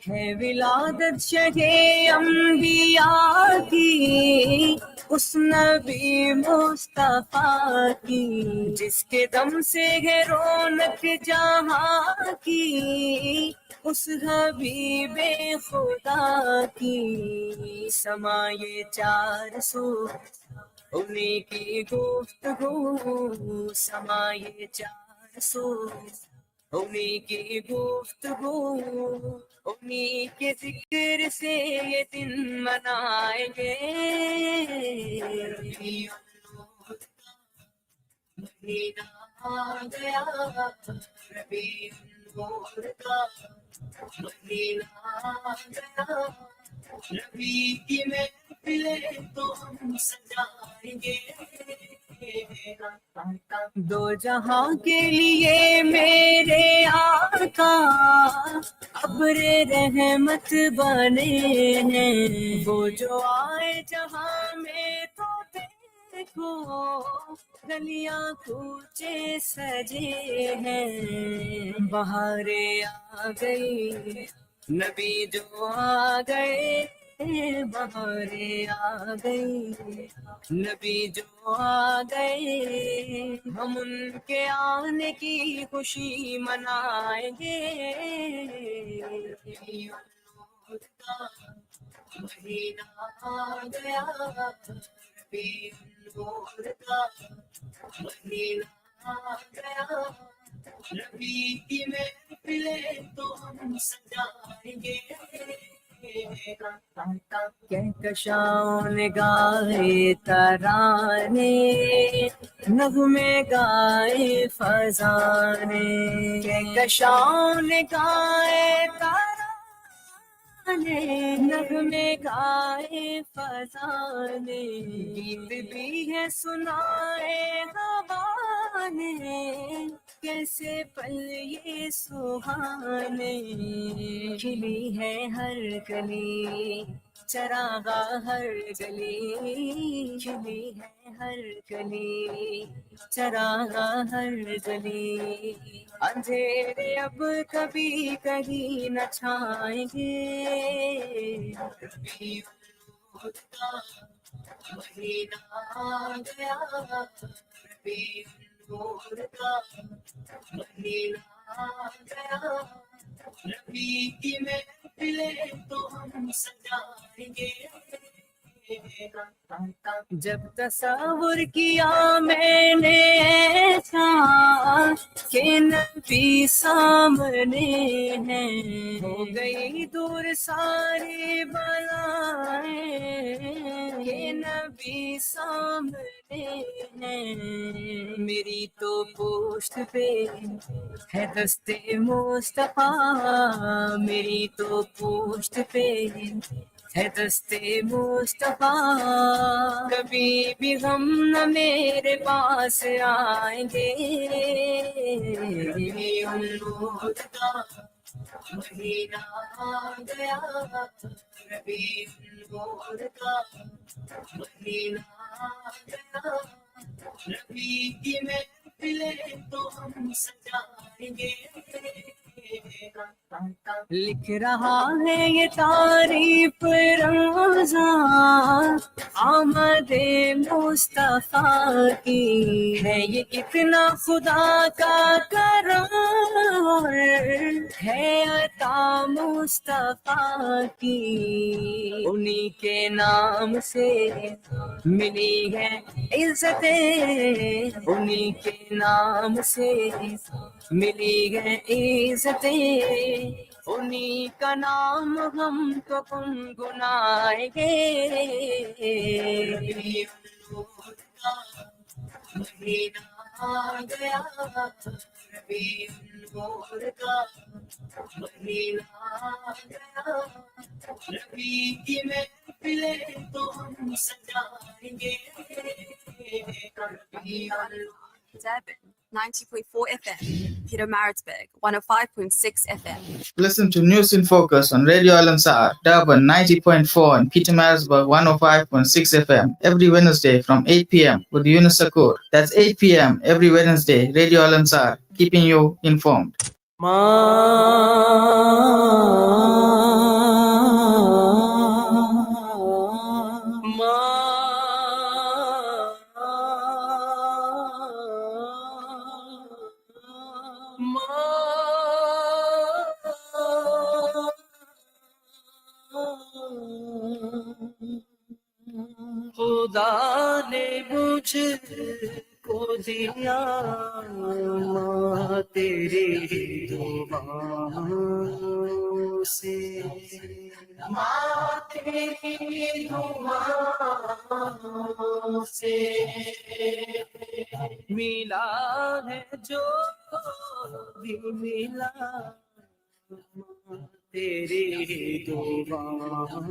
ہے ولادت شہ انبیاء کی اس نبی مصطفیٰ کی، جس کے دم سے ہے رونق جہاں کی، اس حبیب خدا کی، سمائے چار سو انہیں کی گفتگو، سمائے چار سو انہیں کی گفتگو، انہیں کے ذکر سے یہ دن منائیں گے۔ مہینہ آ گیا، ربیع النور کا مہینہ آ گیا، ربیع کی محفلیں تو ہم سجائیں گے۔ دو جہاں کے لیے میرے آقا ابر رحمت بنے ہیں، وہ جو آئے جہاں میں تو دیکھو گلیاں کوچے سجے ہیں، بہاریں آ گئی نبی جو آ گئے، بہاریں آ گئی نبی جو آ گئے، ہم ان کے آنے کی خوشی منائیں گے۔ مہینہ آ گیا، ربیع النور کا مہینہ آ گیا، ربیع کی محفلیں تو ہم سجائیں گے۔ کہکشاؤں نے گائے ترانے، نغمے گائے فضانے، کہکشاؤں نے گائے ترانے، نغمے گائے فضانے، گیت بھی ہے سنائے ہوا نے، کیسے پل یہ سہانے، کھلی ہے ہر گلی چراغا ہر گلی، کھلی ہے ہر گلی چراغا ہر گلی، اندھیرے اب کبھی کہیں نہ چھائیں گے۔ ربیع النور کا مہینہ آ گیا، ربیع النور کا مہینہ آ گیا، ربیع کی محفلیں تو ہم سجائیں گے۔ جب تصور کیا میں نے ایسا کہ نبی سامنے ہیں، ہو گئی دور ساری بلائیں کہ نبی سامنے ہیں، میری تو پشت پہ ہے دست مصطفیٰ، میری تو پشت پہ ہے دست مصطفیٰ، کبھی بھی غم نہ میرے پاس آئیں گے۔ ربیع النور کا مہینہ آ گیا، ربیع النور کا مہینہ آ گیا، ربیع کی محفلیں تو ہم سجائیں گے۔ لکھ رہا ہے یہ تعریف رمضان آمد مصطفیٰ کی، ہے یہ کتنا خدا کا کرم اور ہے عطا مصطفیٰ کی، انہی کے نام سے ملی ہے عزتیں، انہی کے نام سے ملی ہے عزتیں، انہی کا نام ہم تو گنگنائیں گے۔ ربیع النور کا مہینہ آ گیا، ربیع النور کا مہینہ آ گیا، ربیع کی محفلیں تو ہم سجائیں گے۔ ربیع Durban 90.4 FM, Peter Maritzburg 105.6 FM. Listen to News in Focus on Radio Al-Ansar, Durban 90.4 and Peter Maritzburg 105.6 FM every Wednesday from 8 p.m. with Yunus Sacoor. That's 8 p.m. every Wednesday, Radio Al-Ansar, keeping you informed. خدا نے مجھ کو دیا ماں تیری دعاؤں سے، ماں تیری دعاؤں سے ملا ہے جو بھی ملا، تیری دعاؤں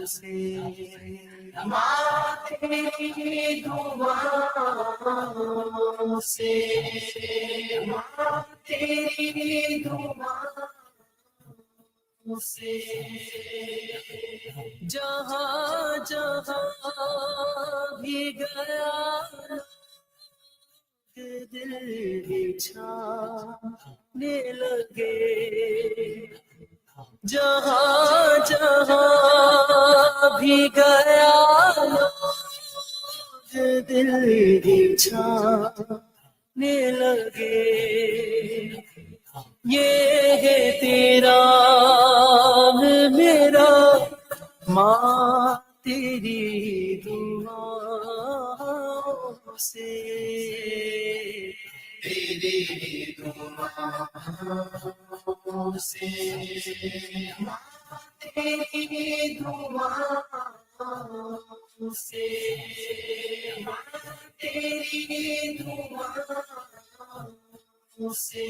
سے، ماں تیری دعاؤں سے، ماں تیری دعاؤں سے، جہاں جہاں بھی گیا دل بچھانے لگے، جہاں جہاں بھی گیا دل بچھانے لگے، یہ ہے تیرا میرا ماں تیری دعاؤں سے، تیری دعاؤں سے، ماں تیری دعاؤں سے، ماں تیری دعاؤں سے،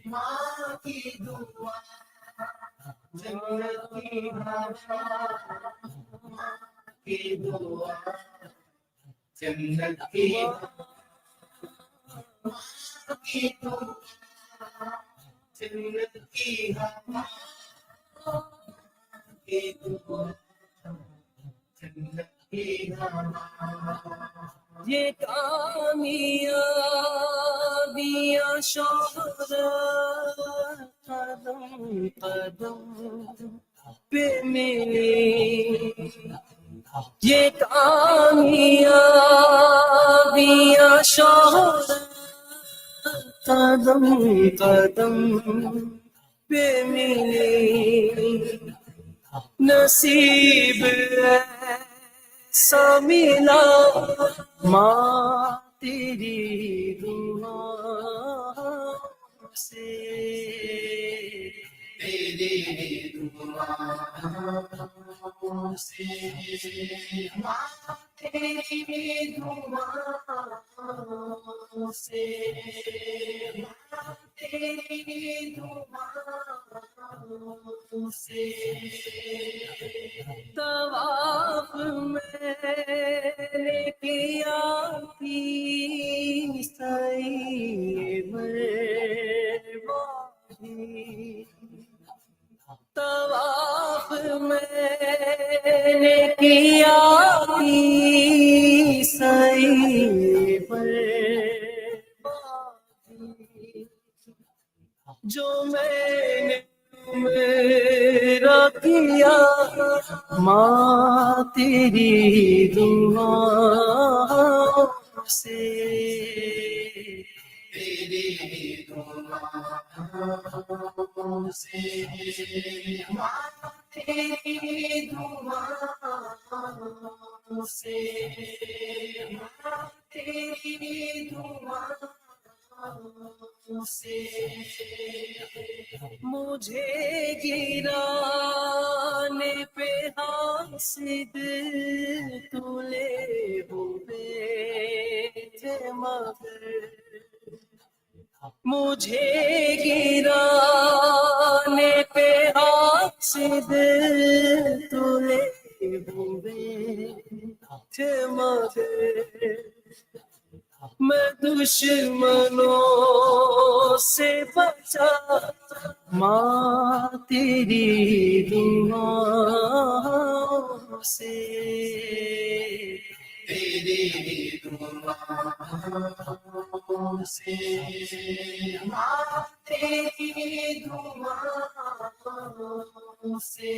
ماں کی دعا جنت کی ہوا، ماں کی دعا جنت کی ہوا، ماں کی دعا جنت کی ہوا، کی دعا جنت کی ہوا، یہ کامیابیاں شہرت قدم قدم پہ ملی، یہ کامیابیاں شہرت قدم قدم پہ ملی، نصیب ایسا ملا ماں تیری دعاؤں سے، تیری دعاؤں سے، ماں تیری دعاؤں سے، ماں تیری دعاؤں سے، طواف میں نے کیا تھی سعی مرواہی، طواف میں نے کیا تھی سعی مرواہی، جو میں نے میرا کیا ماں تیری دعاؤں سے، تیری دعاؤں سے، ماں تیری دعاؤں سے، ماں تیری دعاؤں سے، مجھے گرانے پہ حاسد تلے ہوئے تھے مگر، مجھے گرانے پہ حاسد تلے ہوئے تھے مگر، میں دشمنوں سے بچا ماں تیری دعاؤں سے، تیری دعاؤں سے، ماں تیری دعاؤں سے،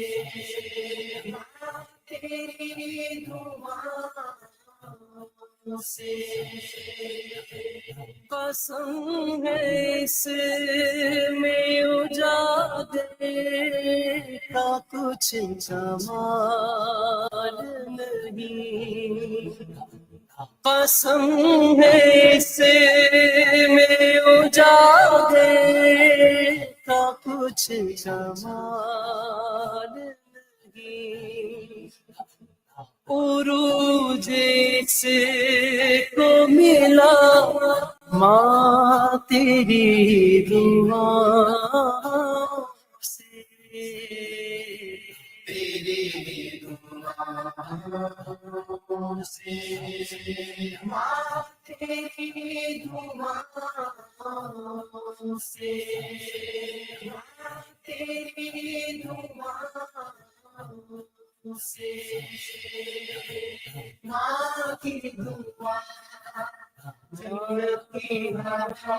ماں تیری دعاؤں سے، قسم ہے اس میں اجاگر का कुछ सवाल नहीं कसम है इसे में उजागर का कुछ सवाल नहीं उरूज से को मिला माँ तेरी दुआओं से तेरी दुआओं से माँ तेरी दुआओं से माँ तेरी दुआओं से माँ की दुआ जन्नत की हवा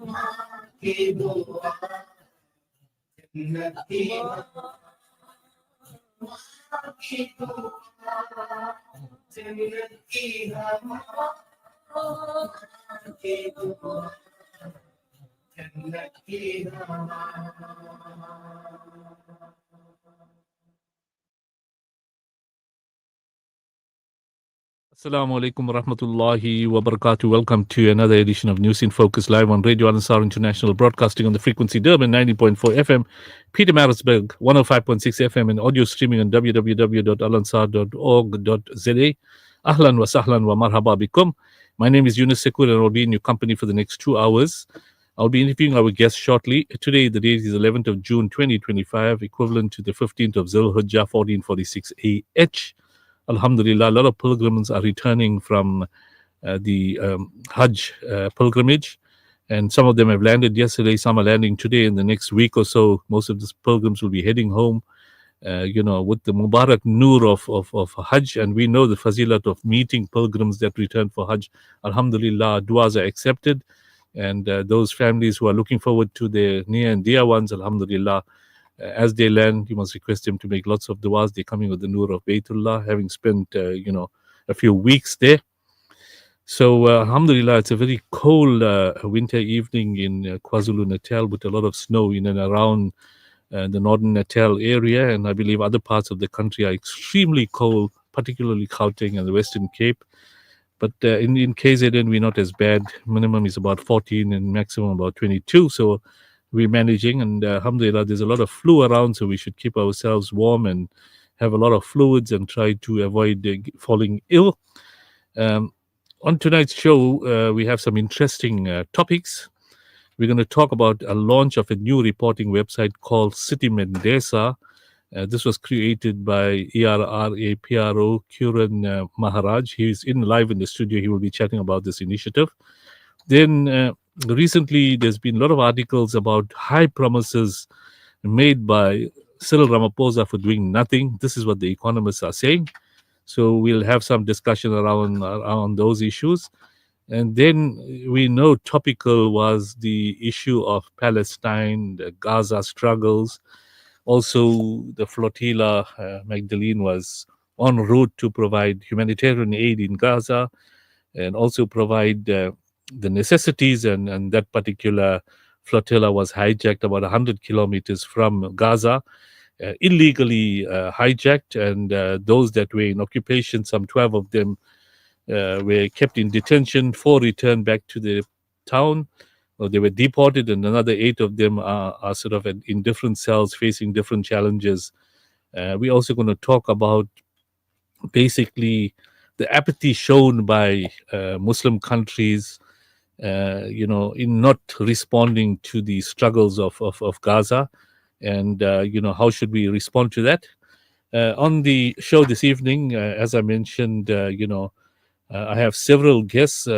माँ की दुआ जन्नत की हवा माँ की दुआ जन्नत की हवा माँ की दुआ जन्नत की हवा Assalamu alaikum warahmatullahi wabarakatuh. Welcome to another edition of News in Focus live on Radio Al-Ansar International, broadcasting on the frequency Durban 90.4 FM, Peter Marisburg 105.6 FM, and audio streaming on www.alansar.org.za. Ahlan wa sahlan wa marhaba bikum. My name is Yunus Sacoor and I'll be in your company for the next 2 hours. I'll be interviewing our guests shortly. Today, the date is 11th of June 2025, equivalent to the 15th of Zulhijjah 1446 AH. Alhamdulillah, a lot of pilgrims are returning from the Hajj pilgrimage, and some of them have landed yesterday, some are landing today. In the next week or so, most of these pilgrims will be heading home, with the Mubarak Noor of Hajj. And we know the fazilat of meeting pilgrims that return for Hajj. Alhamdulillah, du'as are accepted. And those families who are looking forward to their near and dear ones, alhamdulillah, as they land, you must request them to make lots of du'as. They're coming with the nur of Baytullah, having spent, a few weeks there. So, alhamdulillah, it's a very cold winter evening in KwaZulu-Natal with a lot of snow in and around the northern Natal area. And I believe other parts of the country are extremely cold, particularly Gauteng and the Western Cape. But in KZN, we're not as bad. Minimum is about 14 and maximum about 22. So we're managing. And alhamdulillah, there's a lot of flu around. So we should keep ourselves warm and have a lot of fluids and try to avoid falling ill. On tonight's show, we have some interesting topics. We're going to talk about a launch of a new reporting website called City Mendesa. This was created by ERRA PRO Kiran Maharaj. He's live in the studio. He will be chatting about this initiative. Then recently, there's been a lot of articles about high promises made by Cyril Ramaphosa for doing nothing. This is what the economists are saying. So we'll have some discussion around those issues. And then we know topical was the issue of Palestine, the Gaza struggles. Also, the flotilla, Magdalene, was en route to provide humanitarian aid in Gaza and also provide the necessities. And that particular flotilla was hijacked about 100 kilometers from Gaza, illegally hijacked. And those that were in occupation, some 12 of them were kept in detention. 4 returned back to the town. They were deported, and another 8 of them are sort of in different cells facing different challenges. We're also going to talk about basically the apathy shown by Muslim countries, in not responding to the struggles of Gaza, and how should we respond to that. On the show this evening, as I mentioned, I have several guests.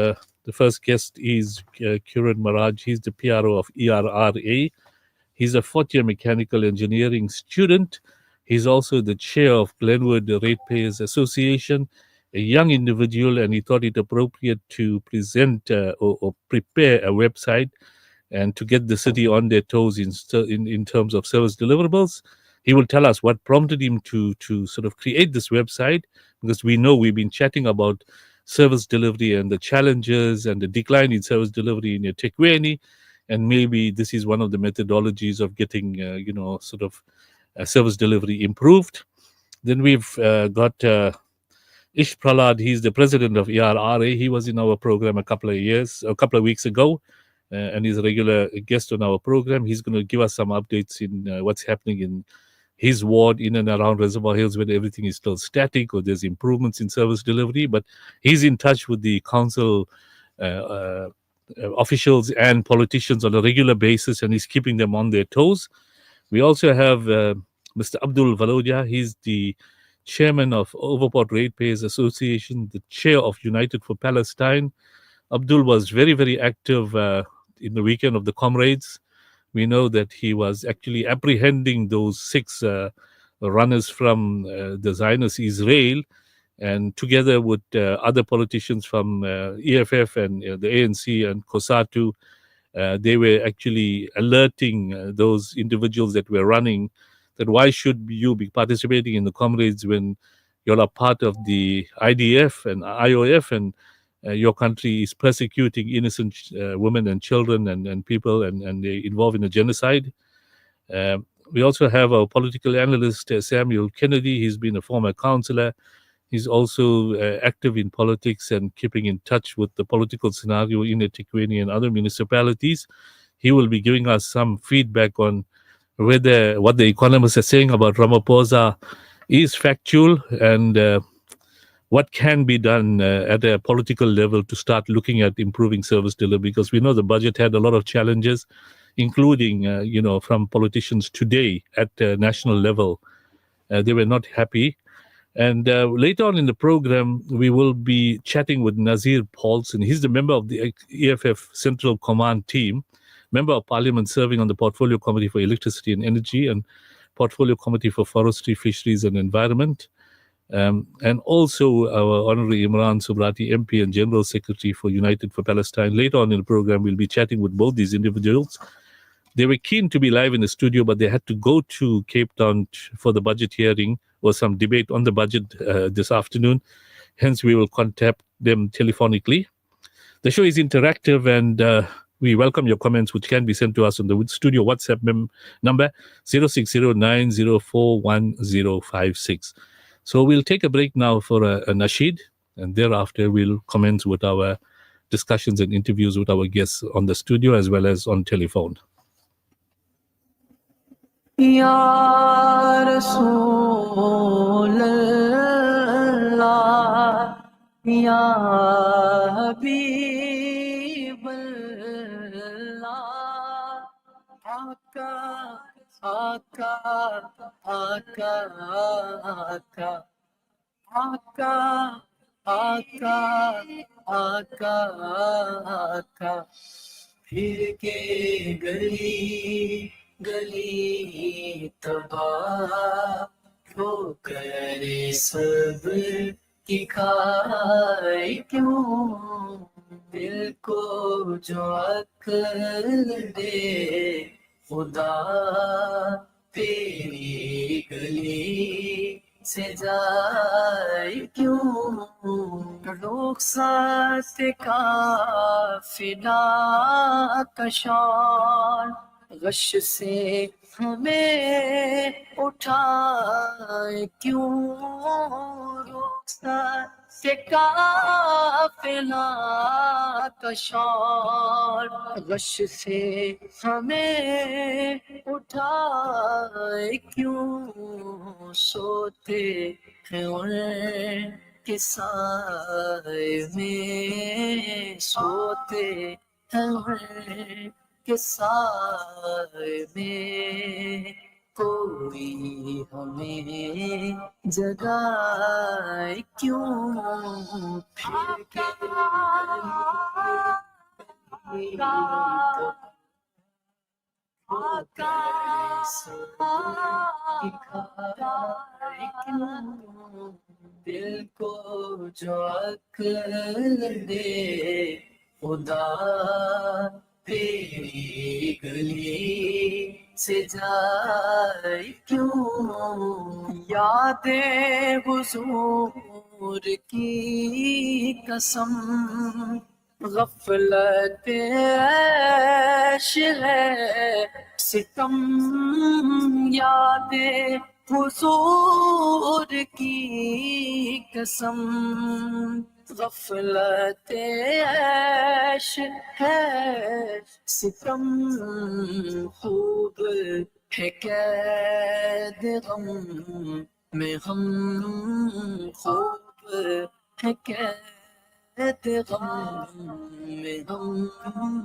The first guest is Kiran Maharaj. He's the PRO of ERRA. He's a 4th-year mechanical engineering student. He's also the chair of Glenwood Ratepayers Association, a young individual, and he thought it appropriate to present or prepare a website and to get the city on their toes in terms of service deliverables. He will tell us what prompted him to sort of create this website, because we know we've been chatting about service delivery and the challenges and the decline in service delivery in eThekwini, and maybe this is one of the methodologies of getting, service delivery improved. Then we've got Ish Pralad. He's the president of ERRA. He was in our program a couple of weeks ago, and he's a regular guest on our program. He's going to give us some updates in what's happening in his ward in and around Reservoir Hills, whether everything is still static or there's improvements in service delivery. But he's in touch with the council officials and politicians on a regular basis, and he's keeping them on their toes. We also have Mr. Abdul Valodia. He's the chairman of Overport Ratepayers Association, the chair of United for Palestine. Abdul was very, very active in the weekend of the Comrades. We know that he was actually apprehending those 6 runners from the Zionist Israel, and together with other politicians from EFF and the ANC and COSATU, they were actually alerting those individuals that were running that why should you be participating in the Comrades when you're a part of the IDF and IOF, and your country is persecuting innocent women and children and people, and they're involved in a genocide. We also have our political analyst, Samuel Kennedy. He's been a former councillor. He's also active in politics and keeping in touch with the political scenario in eThekwini and other municipalities. He will be giving us some feedback on whether what the economists are saying about Ramaphosa is factual, and what can be done at a political level to start looking at improving service delivery, because we know the budget had a lot of challenges, including, from politicians today at national level. They were not happy. And later on in the program, we will be chatting with Nazir Paulson. He's the member of the EFF Central Command team, member of Parliament serving on the Portfolio Committee for Electricity and Energy and Portfolio Committee for Forestry, Fisheries and Environment. And also our Honorary Imran Subrati, MP and General Secretary for United for Palestine. Later on in the program, we'll be chatting with both these individuals. They were keen to be live in the studio, but they had to go to Cape Town for the budget hearing or some debate on the budget this afternoon. Hence, we will contact them telephonically. The show is interactive, and we welcome your comments, which can be sent to us on the studio WhatsApp number 0609041056. So we'll take a break now for a nasheed, and thereafter we'll commence with our discussions and interviews with our guests on the studio as well as on telephone. Ya Rasool Allah, Ya Habib Allah, Aka, Aka, Aka, Aka, Aka, Aka, Aka, Aka, फिर के गली गली तबाह ठोकर सब की खाए क्यों, दिल को जो अक्ल दे खुदा तेरी गली से जाए क्यों, रुखसत का फिदा कशान गश से हमें उठाए क्यों, रुखसत का फिदा कशान गश से हमें उठाए क्यों, सोते हैं उनके साए में, सोते हैं उनके साए में, कोई हमें जगाए क्यों, फिर के दिल को जो अक्ल दे खुदा तेरी गली से जाए क्यों, यादें हुजूर की कसम गफलत ऐश है, ستم یاد حضور کی قسم غفلت عیش ہے ستم خوب ہے قید غم میں ہم خوب ہے قید غم میں ہم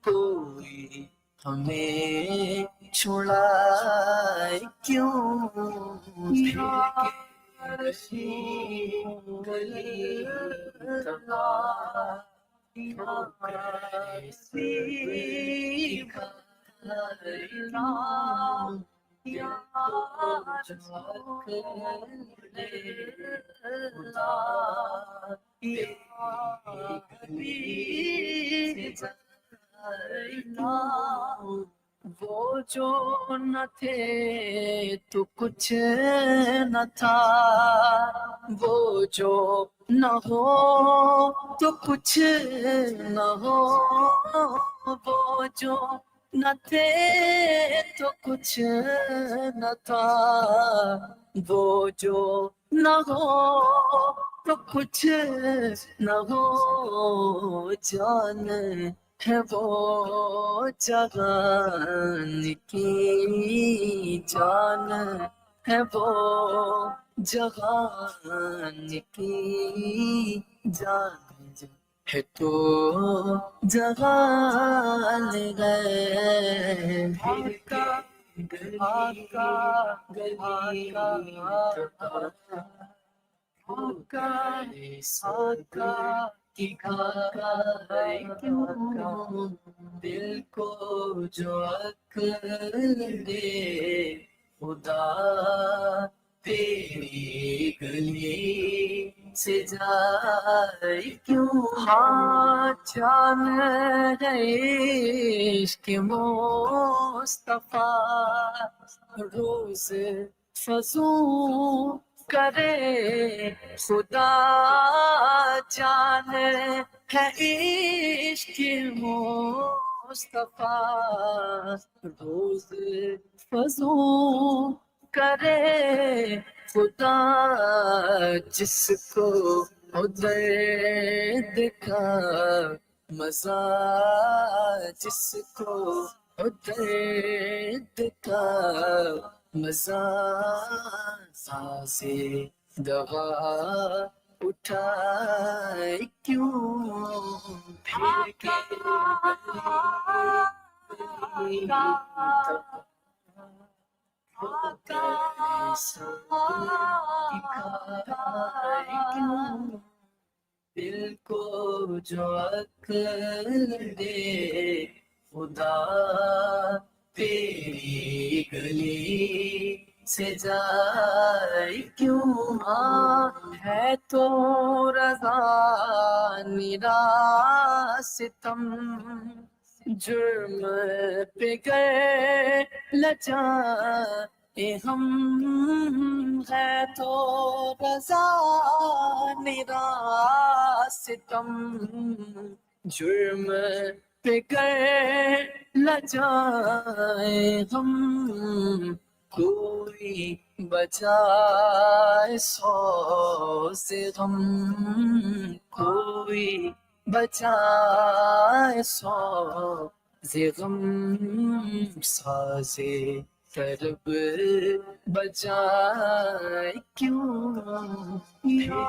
کوئی ہمیں چھڑائے کیوں گلی وہ جو نہ تھے تو کچھ نہ تھا وہ جو نہ ہو تو کچھ نہ ہو وہ جو نہ تھے تو کچھ نہ تھا وہ جو نہ ہو تو کچھ نہ ہو جان ہے وہ جہان کی جان ہے وہ جہان کی جان ہے تو جہان گئے کیوں دل کو جو عقل دے خدا تیری گلی سے جائے کیوں ہاں جان عشق مصطفیٰ روز فضوں کرے خدا جان ہے عشق مصطفیٰ روز فضوں کرے خدا جس کو درد کا مزہ جس کو درد کا مزہ سانسے دوا اٹھائے کیوں پھر کے دل کو جو عقل دے خدا تیری گلی سے جائے کیوں ہے تو رضا میرا ستم جرم پہ گئے لجائے ہم ہے تو رضا میرا ستم جرم پہ گئے لجائے ہم کوئی بچائے سو سے غم کوئی بچائے سو سے غم سازے طرب بچائے کیوں یا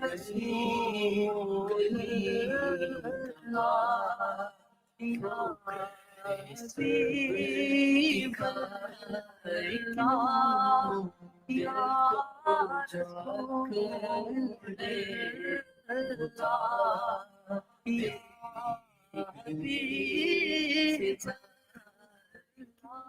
رسول اللہ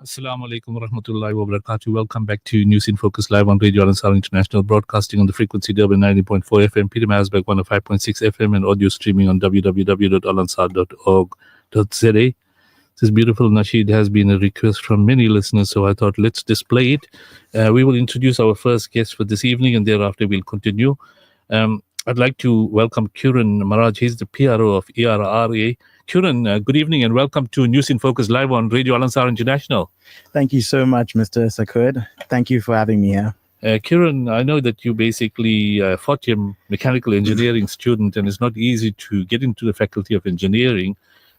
Assalamu alaikum wa rahmatullahi wa barakatuh. Welcome back to News in Focus Live on Radio Al-Ansar International, broadcasting on the frequency Durban 90.4 FM, Peter Marisburg 105.6 FM, and audio streaming on www.alansar.org.za. This beautiful nasheed has been a request from many listeners, so I thought let's display it. We will introduce our first guest for this evening, and thereafter we'll continue. I'd like to welcome Kiran Maraj. He's the PRO of ERRA, Kiran, good evening and welcome to News in Focus live on Radio Al-Ansar International. Thank you so much, Mr. Sacoor. Thank you for having me here. Kiran, I know that you basically fought your mechanical engineering student, and it's not easy to get into the faculty of engineering.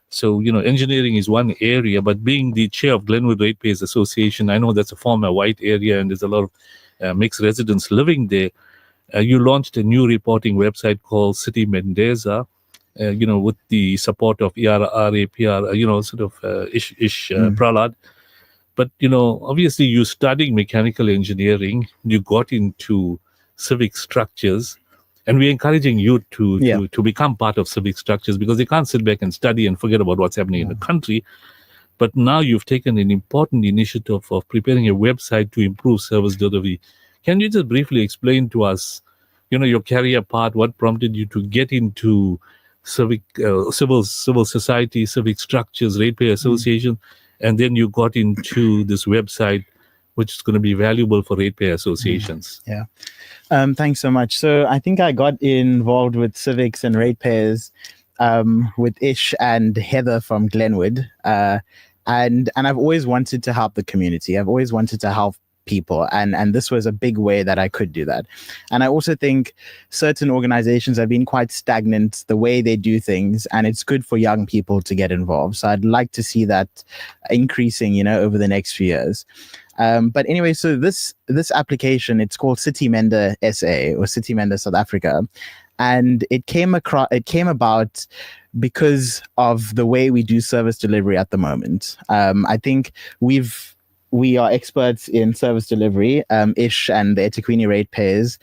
So, engineering is one area, but being the chair of Glenwood Ratepayers Association, I know that's a former white area and there's a lot of mixed residents living there. You launched a new reporting website called City Mendoza, with the support of ERRAPR, Pralad. But, obviously you're studying mechanical engineering, you got into civic structures, and we're encouraging you to become part of civic structures because they can't sit back and study and forget about what's happening in the country. But now you've taken an important initiative of preparing a website to improve service delivery. Can you just briefly explain to us, your career path, what prompted you to get into civil society, civic structures, ratepayer association, and then you got into this website, which is going to be valuable for ratepayer associations? Thanks so much. So I think I got involved with civics and ratepayers with Ish and Heather from Glenwood. And I've always wanted to help the community. I've always wanted to help people, and this was a big way that I could do that. And I also think certain organizations have been quite stagnant the way they do things, and it's good for young people to get involved. So I'd like to see that increasing, over the next few years. But anyway, so this application, it's called City Mender SA or City Mender South Africa, and it came about because of the way we do service delivery at the moment. I think we are experts in service delivery, Ish and the eThekwini ratepayers,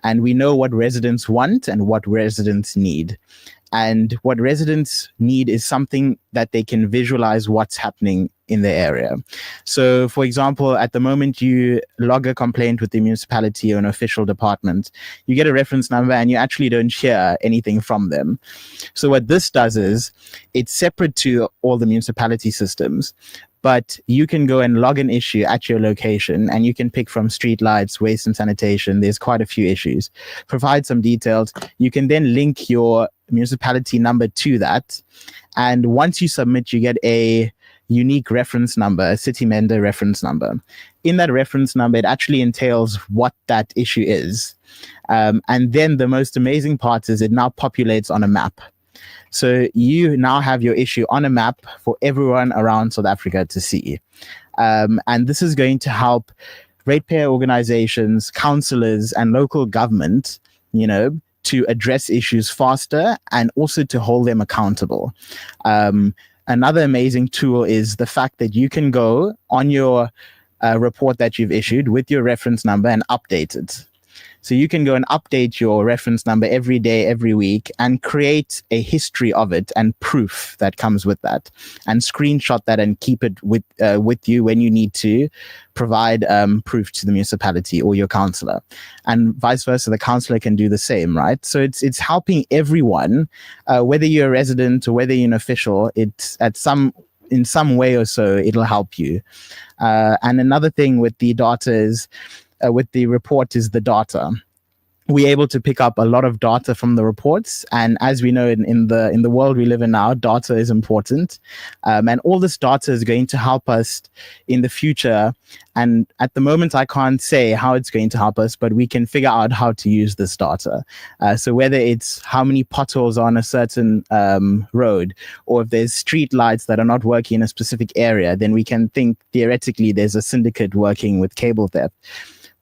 and we know what residents want and what residents need. And what residents need is something that they can visualize what's happening in their area. So, for example, at the moment you log a complaint with the municipality or an official department, you get a reference number and you actually don't hear anything from them. So what this does is it's separate to all the municipality systems, but you can go and log an issue at your location and you can pick from street lights, waste and sanitation. There's quite a few issues. Provide some details. You can then link your municipality number to that. And once you submit, you get a unique reference number, a City Mender reference number. In that reference number, it actually entails what that issue is. And then the most amazing part is it now populates on a map. So you now have your issue on a map for everyone around South Africa to see. And this is going to help ratepayer organizations, councillors, and local government, to address issues faster and also to hold them accountable. Another amazing tool is the fact that you can go on your report that you've issued with your reference number and update it. So you can go and update your reference number every day, every week, and create a history of it and proof that comes with that, and screenshot that and keep it with you when you need to provide proof to the municipality or your councillor, and vice versa. The councillor can do the same, right? So it's helping everyone, whether you're a resident or whether you're an official. It's in some way or so it'll help you. And another thing with the data is. With the report is the data. We're able to pick up a lot of data from the reports, and as we know in the world we live in now, data is important, and all this data is going to help us in the future. And at the moment, I can't say how it's going to help us, but we can figure out how to use this data. So whether it's how many potholes are on a certain road, or if there's street lights that are not working in a specific area, then we can think theoretically there's a syndicate working with cable theft.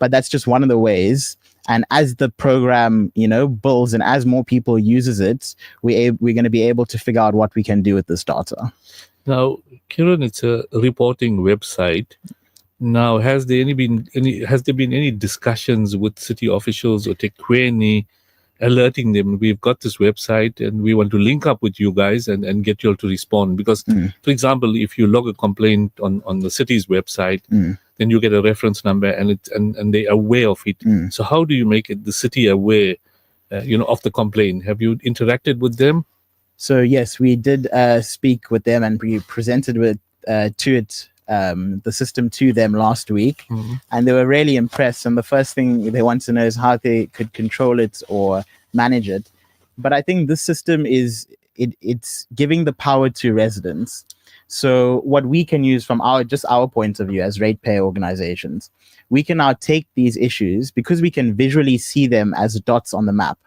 But that's just one of the ways. And as the program, builds and as more people uses it, we're going to be able to figure out what we can do with this data. Now, Kiran, it's a reporting website. Now, has there been any discussions with city officials or eThekwini alerting them, we've got this website and we want to link up with you guys and get you all to respond? Because, for example, if you log a complaint on the city's website, then you get a reference number and they're aware of it. So how do you make the city aware, of the complaint? Have you interacted with them? So yes, we did speak with them, and we presented the system to them last week, and they were really impressed. And the first thing they want to know is how they could control it or manage it. But I think this system is it's giving the power to residents. So what we can use from our point of view as ratepayer organizations, we can now take these issues because we can visually see them as dots on the map.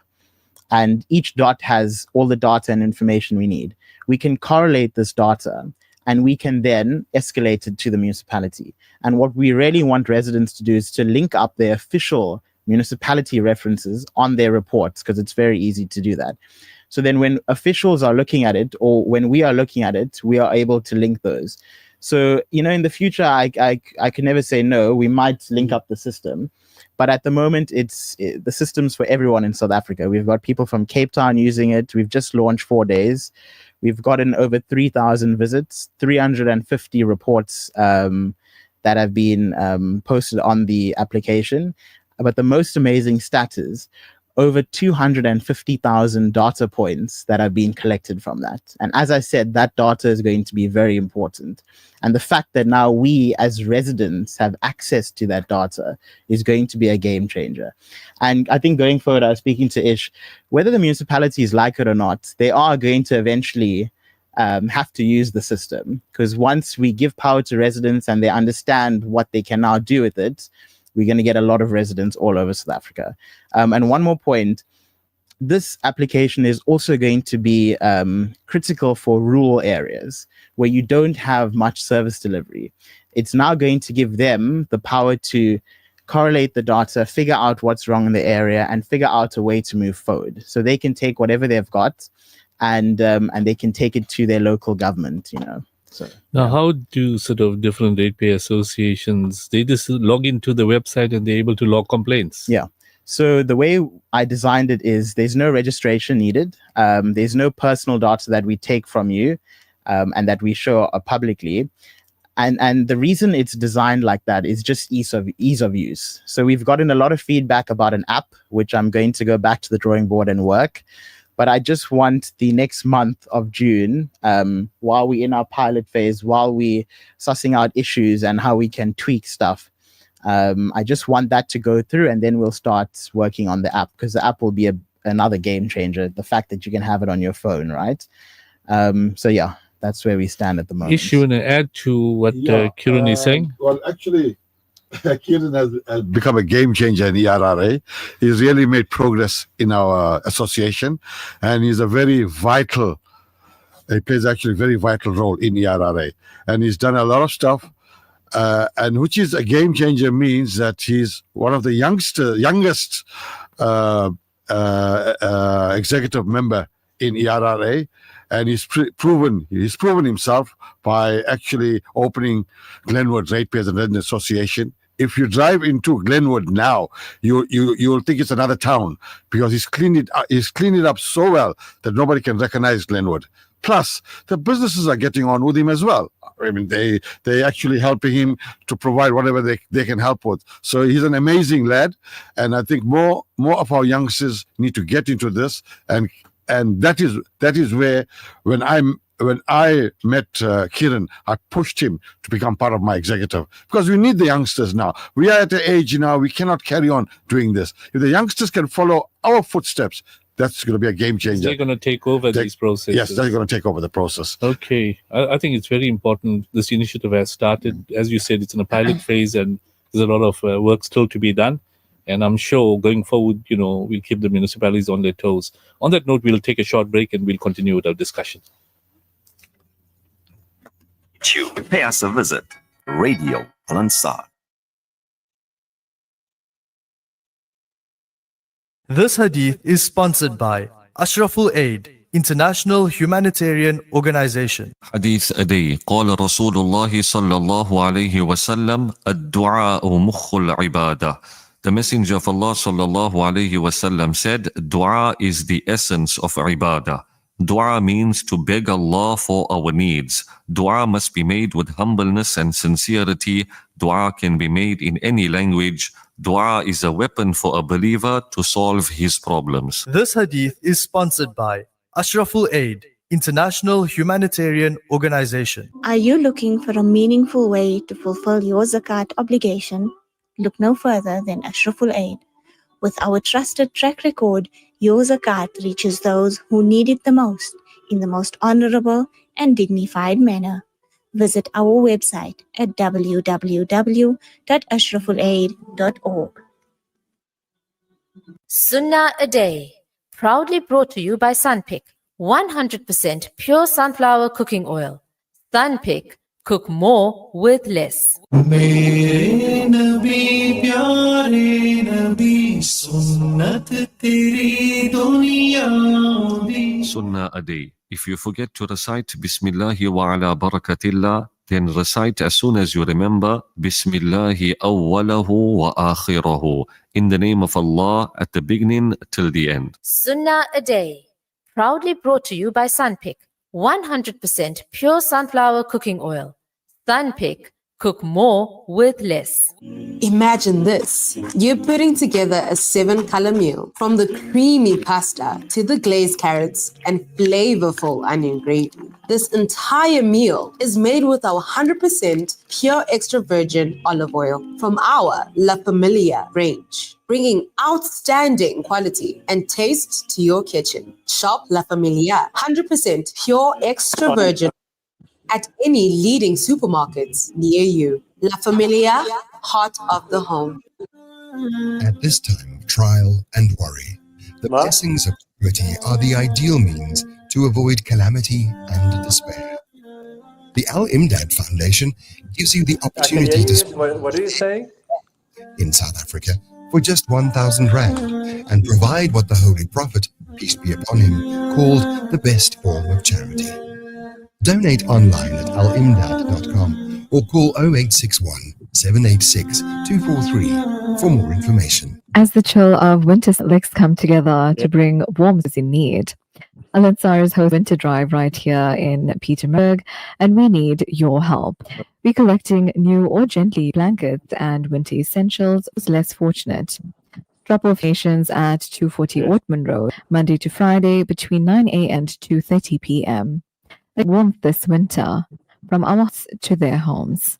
And each dot has all the data and information we need. We can correlate this data and we can then escalate it to the municipality. And what we really want residents to do is to link up their official municipality references on their reports, because it's very easy to do that. So then when officials are looking at it, or when we are looking at it, we are able to link those. So, in the future, I can never say no. We might link up the system. But at the moment, the system's for everyone in South Africa. We've got people from Cape Town using it. We've just launched 4 days. We've gotten over 3,000 visits, 350 reports that have been posted on the application. But the most amazing stat is over 250,000 data points that have been collected from that. And as I said, that data is going to be very important. And the fact that now we as residents have access to that data is going to be a game changer. And I think going forward, I was speaking to Ish, whether the municipalities like it or not, they are going to eventually have to use the system, because once we give power to residents and they understand what they can now do with it, we're going to get a lot of residents all over South Africa. And one more point, this application is also going to be critical for rural areas where you don't have much service delivery. It's now going to give them the power to correlate the data, figure out what's wrong in the area, and figure out a way to move forward. So they can take whatever they've got and they can take it to their local government, So, now, how do sort of different ratepayer associations, they just log into the website and they're able to log complaints? Yeah. So the way I designed it is there's no registration needed. There's no personal data that we take from you and that we show publicly. And the reason it's designed like that is just ease of use. So we've gotten a lot of feedback about an app, which I'm going to go back to the drawing board and work. But I just want the next month of June, while we're in our pilot phase, while we're sussing out issues and how we can tweak stuff, I just want that to go through, and then we'll start working on the app, because the app will be another game changer. The fact that you can have it on your phone, right? So yeah, that's where we stand at the moment. Ish, you want to add to what Kiran is saying? Well, actually, Kiran has become a game changer in ERRA. He's really made progress in our association, and he's he plays actually a very vital role in ERRA. And he's done a lot of stuff, and which is a game changer, means that he's one of the youngest executive member in ERRA. And he's proven himself by actually opening Glenwood Ratepayers and Resident Association. If you drive into Glenwood now, you'll think it's another town, because he's cleaned it up so well that nobody can recognize Glenwood. Plus, the businesses are getting on with him as well. I mean, they actually helping him to provide whatever they can help with. So he's an amazing lad, and I think more of our youngsters need to get into this, and that is where when I met Kiran, I pushed him to become part of my executive, because we need the youngsters now. We are at an age now, we cannot carry on doing this. If the youngsters can follow our footsteps, that's going to be a game changer. They're going to take over these processes. Yes, they're going to take over the process. Okay. I think it's very important. This initiative has started. As you said, it's in a pilot phase, and there's a lot of work still to be done. And I'm sure going forward, we'll keep the municipalities on their toes. On that note, we'll take a short break and we'll continue with our discussion. Pay us a visit. Radio Al-Ansar. This hadith is sponsored by Ashraful Aid, International Humanitarian Organization. حديث أدي قال رسول الله صلى الله عليه وسلم الدعاء مخ العبادة. The Messenger of Allah sallallahu alayhi wasallam said, dua is the essence of ibadah. Dua means to beg Allah for our needs. Dua must be made with humbleness and sincerity. Dua can be made in any language. Dua is a weapon for a believer to solve his problems. This hadith is sponsored by Ashraful Aid, International Humanitarian Organization. Are you looking for a meaningful way to fulfill your zakat obligation? Look no further than Ashraful Aid. With our trusted track record, your zakat reaches those who need it the most in the most honorable and dignified manner. Visit our website at www.ashrafulaid.org. Sunnah a Day, proudly brought to you by Sunpick, 100% pure sunflower cooking oil. Sunpick, cook more with less. मेरे नबी प्यारे नबी सुन्नत तेरी दुनिया दी. Sunnah a day. If you forget to recite Bismillahi wa ala barakatillah, then recite as soon as you remember Bismillahi awwalahu wa akhirahu. In the name of Allah at the beginning till the end. Sunnah a Day, proudly brought to you by Sunpick, 100% pure sunflower cooking oil. Sunpick, cook more with less. Imagine this. You're putting together a 7-color meal, from the creamy pasta to the glazed carrots and flavorful onion gravy. This entire meal is made with our 100% pure extra virgin olive oil from our La Familia range, bringing outstanding quality and taste to your kitchen. Shop La Familia 100% pure extra virgin at any leading supermarkets near you. La Familia, heart of the home. At this time of trial and worry, the blessings of purity are the ideal means to avoid calamity and despair. The Al-Imdad Foundation gives you the opportunity to What are you saying? in South Africa for just 1,000 rand and provide what the Holy Prophet, peace be upon him, called the best form of charity. Donate online at alimdad.com or call 0861 786 243 for more information. As the chill of winter let's come together to bring warmth in need. Al-Ansar's host Winter Drive right here in Pietermaritzburg, and we need your help. We're collecting new or gently blankets and winter essentials for those less fortunate. Drop-off stations at 240 Ortman Road, Monday to Friday between 9 a.m. to 2:30 p.m. Warmth this winter, from our homes to their homes.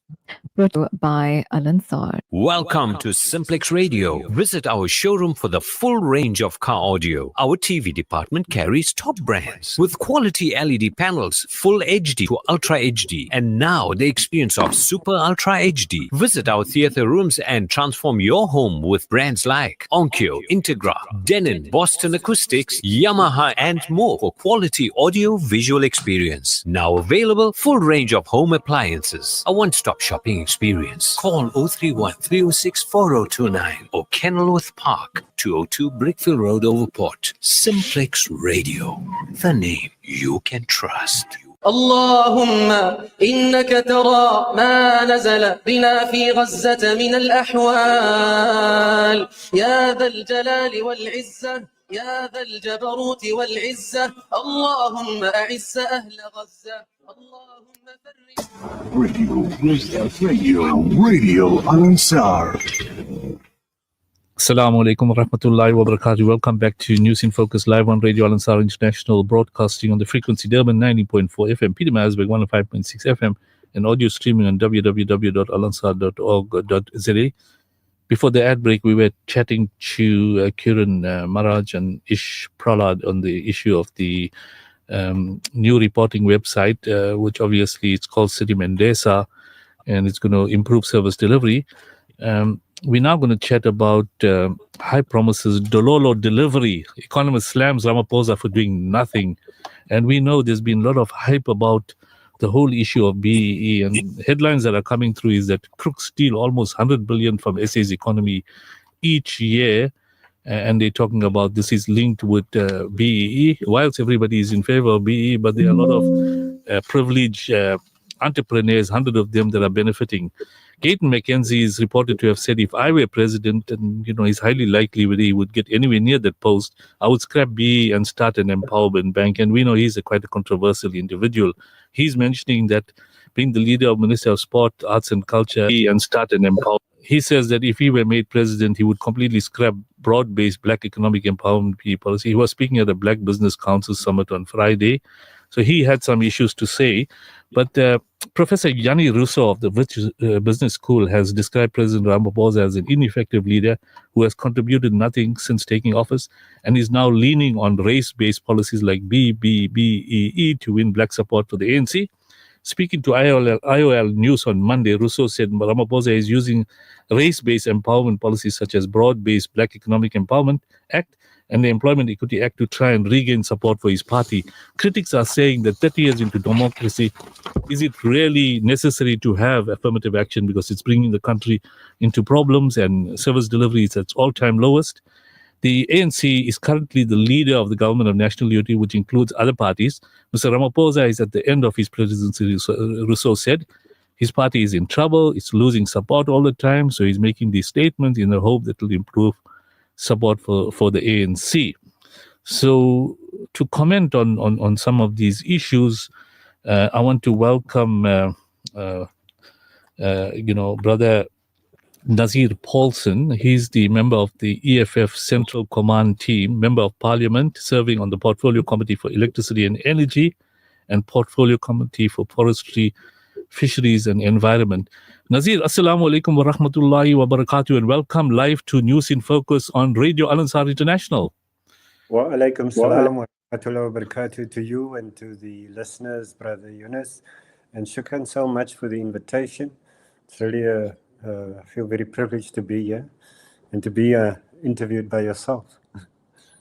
Brought to you by Al-Ansar. Welcome to Simplex Radio. Visit our showroom for the full range of car audio. Our TV department carries top brands with quality LED panels, full HD to Ultra HD, and now the experience of Super Ultra HD. Visit our theater rooms and transform your home with brands like Onkyo, Integra, Denon, Boston Acoustics, Yamaha, and more for quality audio visual experience. Now available, full range of home appliances. A one-stop shopping experience. Call 031 306 4029 or Kenilworth Park, 202 Brickfield Road, Overport. Simplex Radio, the name you can trust. اللهم إنك ترى ما نزل بنا في غزة من الأحوال يا ذا الجلال والعزة يا ذا الجبروت والعزة اللهم أعز أهل غزة اللهم Radio Al-Ansar. Assalamu alaikum wa rahmatullahi wa barakatuh. Welcome back to News in Focus live on Radio Al-Ansar International, broadcasting on the frequency Durban 90.4 FM, Pietermaritzburg 105.6 FM, and audio streaming on www.alansar.org.za. Before the ad break, we were chatting to Kiran Maraj and Ish Pralad on the issue of the new reporting website, which obviously it's called City Mendesa, and it's going to improve service delivery. We're now going to chat about high promises, Dololo delivery. Economist slams Ramaphosa for doing nothing. And we know there's been a lot of hype about the whole issue of BEE. And headlines that are coming through is that crooks steal almost 100 billion from SA's economy each year. And they're talking about this is linked with BEE. Whilst everybody is in favor of BEE, but there are a lot of privileged entrepreneurs, 100 of them that are benefiting. Gayton McKenzie is reported to have said, if I were president, and he's highly likely whether he would get anywhere near that post, I would scrap BE and start an empowerment bank. And we know he's quite a controversial individual. He's mentioning that being the leader of Minister of Sport, Arts and Culture, and start an empowerment. He says that if he were made president, he would completely scrap broad-based black economic empowerment policy. He was speaking at the Black Business Council Summit on Friday. So he had some issues to say. But Professor Yanni Russo of the Business School has described President Ramaphosa as an ineffective leader who has contributed nothing since taking office and is now leaning on race-based policies like BBBEE to win black support for the ANC. Speaking to IOL News on Monday, Russo said Ramaphosa is using race-based empowerment policies such as broad-based Black Economic Empowerment Act and the Employment Equity Act to try and regain support for his party. Critics are saying that 30 years into democracy, is it really necessary to have affirmative action because it's bringing the country into problems and service delivery is at its all-time lowest? The ANC is currently the leader of the government of national unity, which includes other parties. Mr. Ramaphosa is at the end of his presidency, Rousseau said. His party is in trouble. It's losing support all the time. So he's making these statements in the hope that will improve support for the ANC. So to comment on some of these issues, I want to welcome, Brother Nazir Paulson. He's the member of the EFF Central Command Team, member of Parliament, serving on the Portfolio Committee for Electricity and Energy and Portfolio Committee for Forestry, Fisheries and Environment. Nazir, Assalamu alaikum wa rahmatullahi wa barakatuh, and welcome live to News in Focus on Radio Al Ansar International. Wa alaikum salam wa rahmatullahi wa barakatuh to you and to the listeners, Brother Yunus. And shukran so much for the invitation. It's really I feel very privileged to be here and to be interviewed by yourself.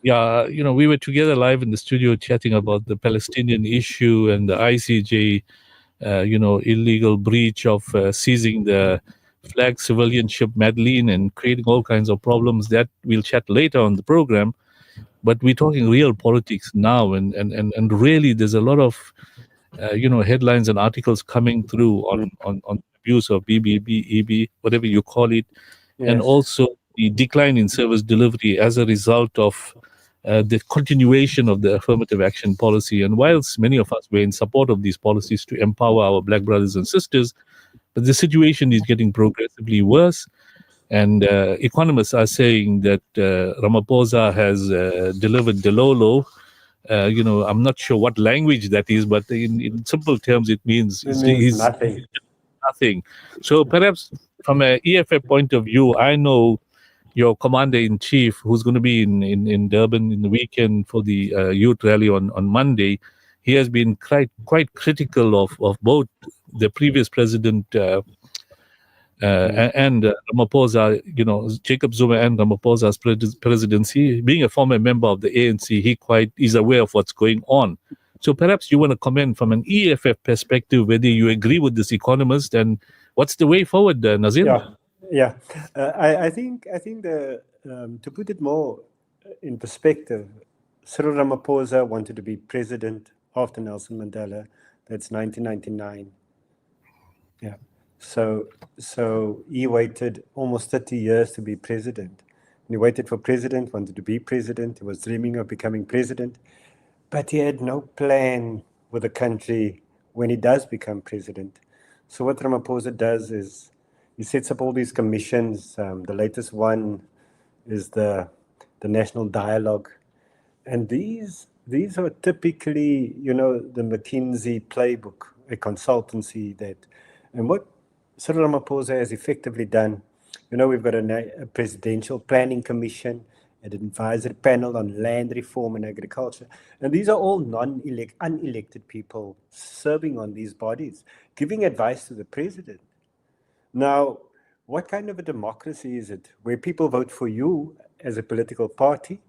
Yeah, we were together live in the studio chatting about the Palestinian issue and the ICJ, illegal breach of seizing the flag civilian ship Madeleine and creating all kinds of problems. That we'll chat later on the program. But we're talking real politics now, and really there's a lot of headlines and articles coming through on abuse of BBBEB, whatever you call it, and also the decline in service delivery as a result of the continuation of the affirmative action policy. And whilst many of us were in support of these policies to empower our black brothers and sisters, but the situation is getting progressively worse. And economists are saying that Ramaphosa has delivered Delolo. I'm not sure what language that is, but in simple terms, it means he's nothing. Nothing. So perhaps from an EFF point of view, I know your commander-in-chief, who's going to be in Durban in the weekend for the youth rally on Monday. He has been quite critical of both the previous president and Ramaphosa, Jacob Zuma and Ramaphosa's presidency. Being a former member of the ANC, he quite is aware of what's going on. So perhaps you want to comment from an EFF perspective whether you agree with this economist and what's the way forward, Nazir? Yeah. I think the to put it more in perspective, Cyril Ramaphosa wanted to be president after Nelson Mandela. That's 1999. Yeah. So he waited almost 30 years to be president. And he waited for president, wanted to be president. He was dreaming of becoming president. But he had no plan with the country when he does become president. So what Ramaphosa does is he sets up all these commissions. The latest one is the National Dialogue. And these are typically, the McKinsey playbook, a consultancy and what Cyril Ramaphosa has effectively done, we've got a presidential planning commission, an advisory panel on land reform and agriculture. And these are all unelected people serving on these bodies, giving advice to the president. Now, what kind of a democracy is it where people vote for you as a political party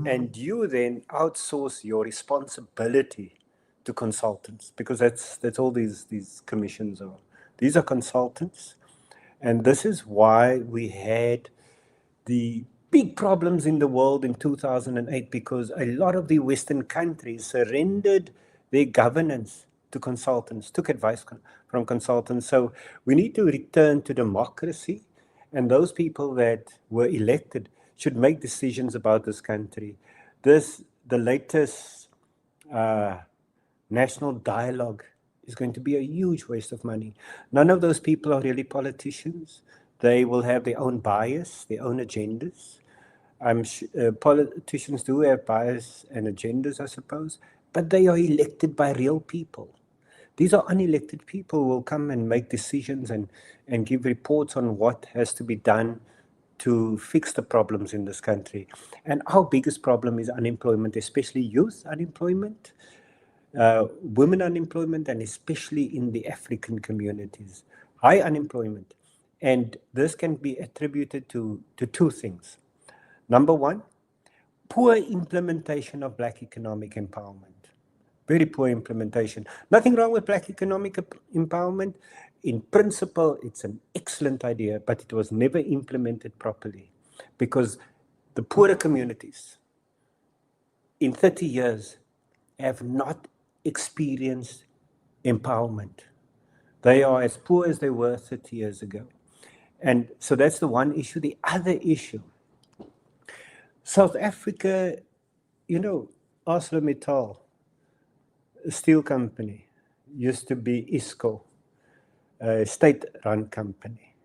and you then outsource your responsibility to consultants? Because that's all these commissions are. These are consultants. And this is why we had the big problems in the world in 2008, because a lot of the Western countries surrendered their governance to consultants, took advice from consultants. So we need to return to democracy, and those people that were elected should make decisions about this country. The latest national dialogue is going to be a huge waste of money. None of those people are really politicians. They will have their own bias, their own agendas. Politicians do have bias and agendas, I suppose, but they are elected by real people. These are unelected people who will come and make decisions and give reports on what has to be done to fix the problems in this country. And our biggest problem is unemployment, especially youth unemployment, women unemployment, and especially in the African communities, high unemployment. And this can be attributed to two things. Number one, poor implementation of Black economic empowerment. Very poor implementation. Nothing wrong with Black economic empowerment. In principle, it's an excellent idea, but it was never implemented properly because the poorer communities in 30 years have not experienced empowerment. They are as poor as they were 30 years ago. And so that's the one issue. The other issue, South Africa, you know, ArcelorMittal, a steel company, used to be ISCO, a state-run company,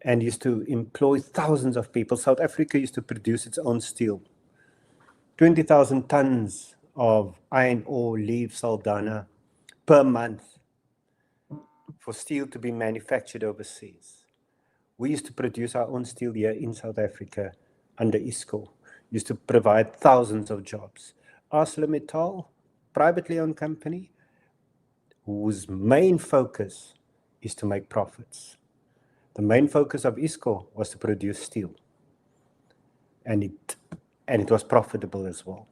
and used to employ thousands of people. South Africa used to produce its own steel. 20,000 tons of iron ore leave Saldanha per month for steel to be manufactured overseas. We used to produce our own steel here in South Africa under ISCO, used to provide thousands of jobs. ArcelorMittal, privately owned company, whose main focus is to make profits. The main focus of ISCO was to produce steel, and it was profitable as well.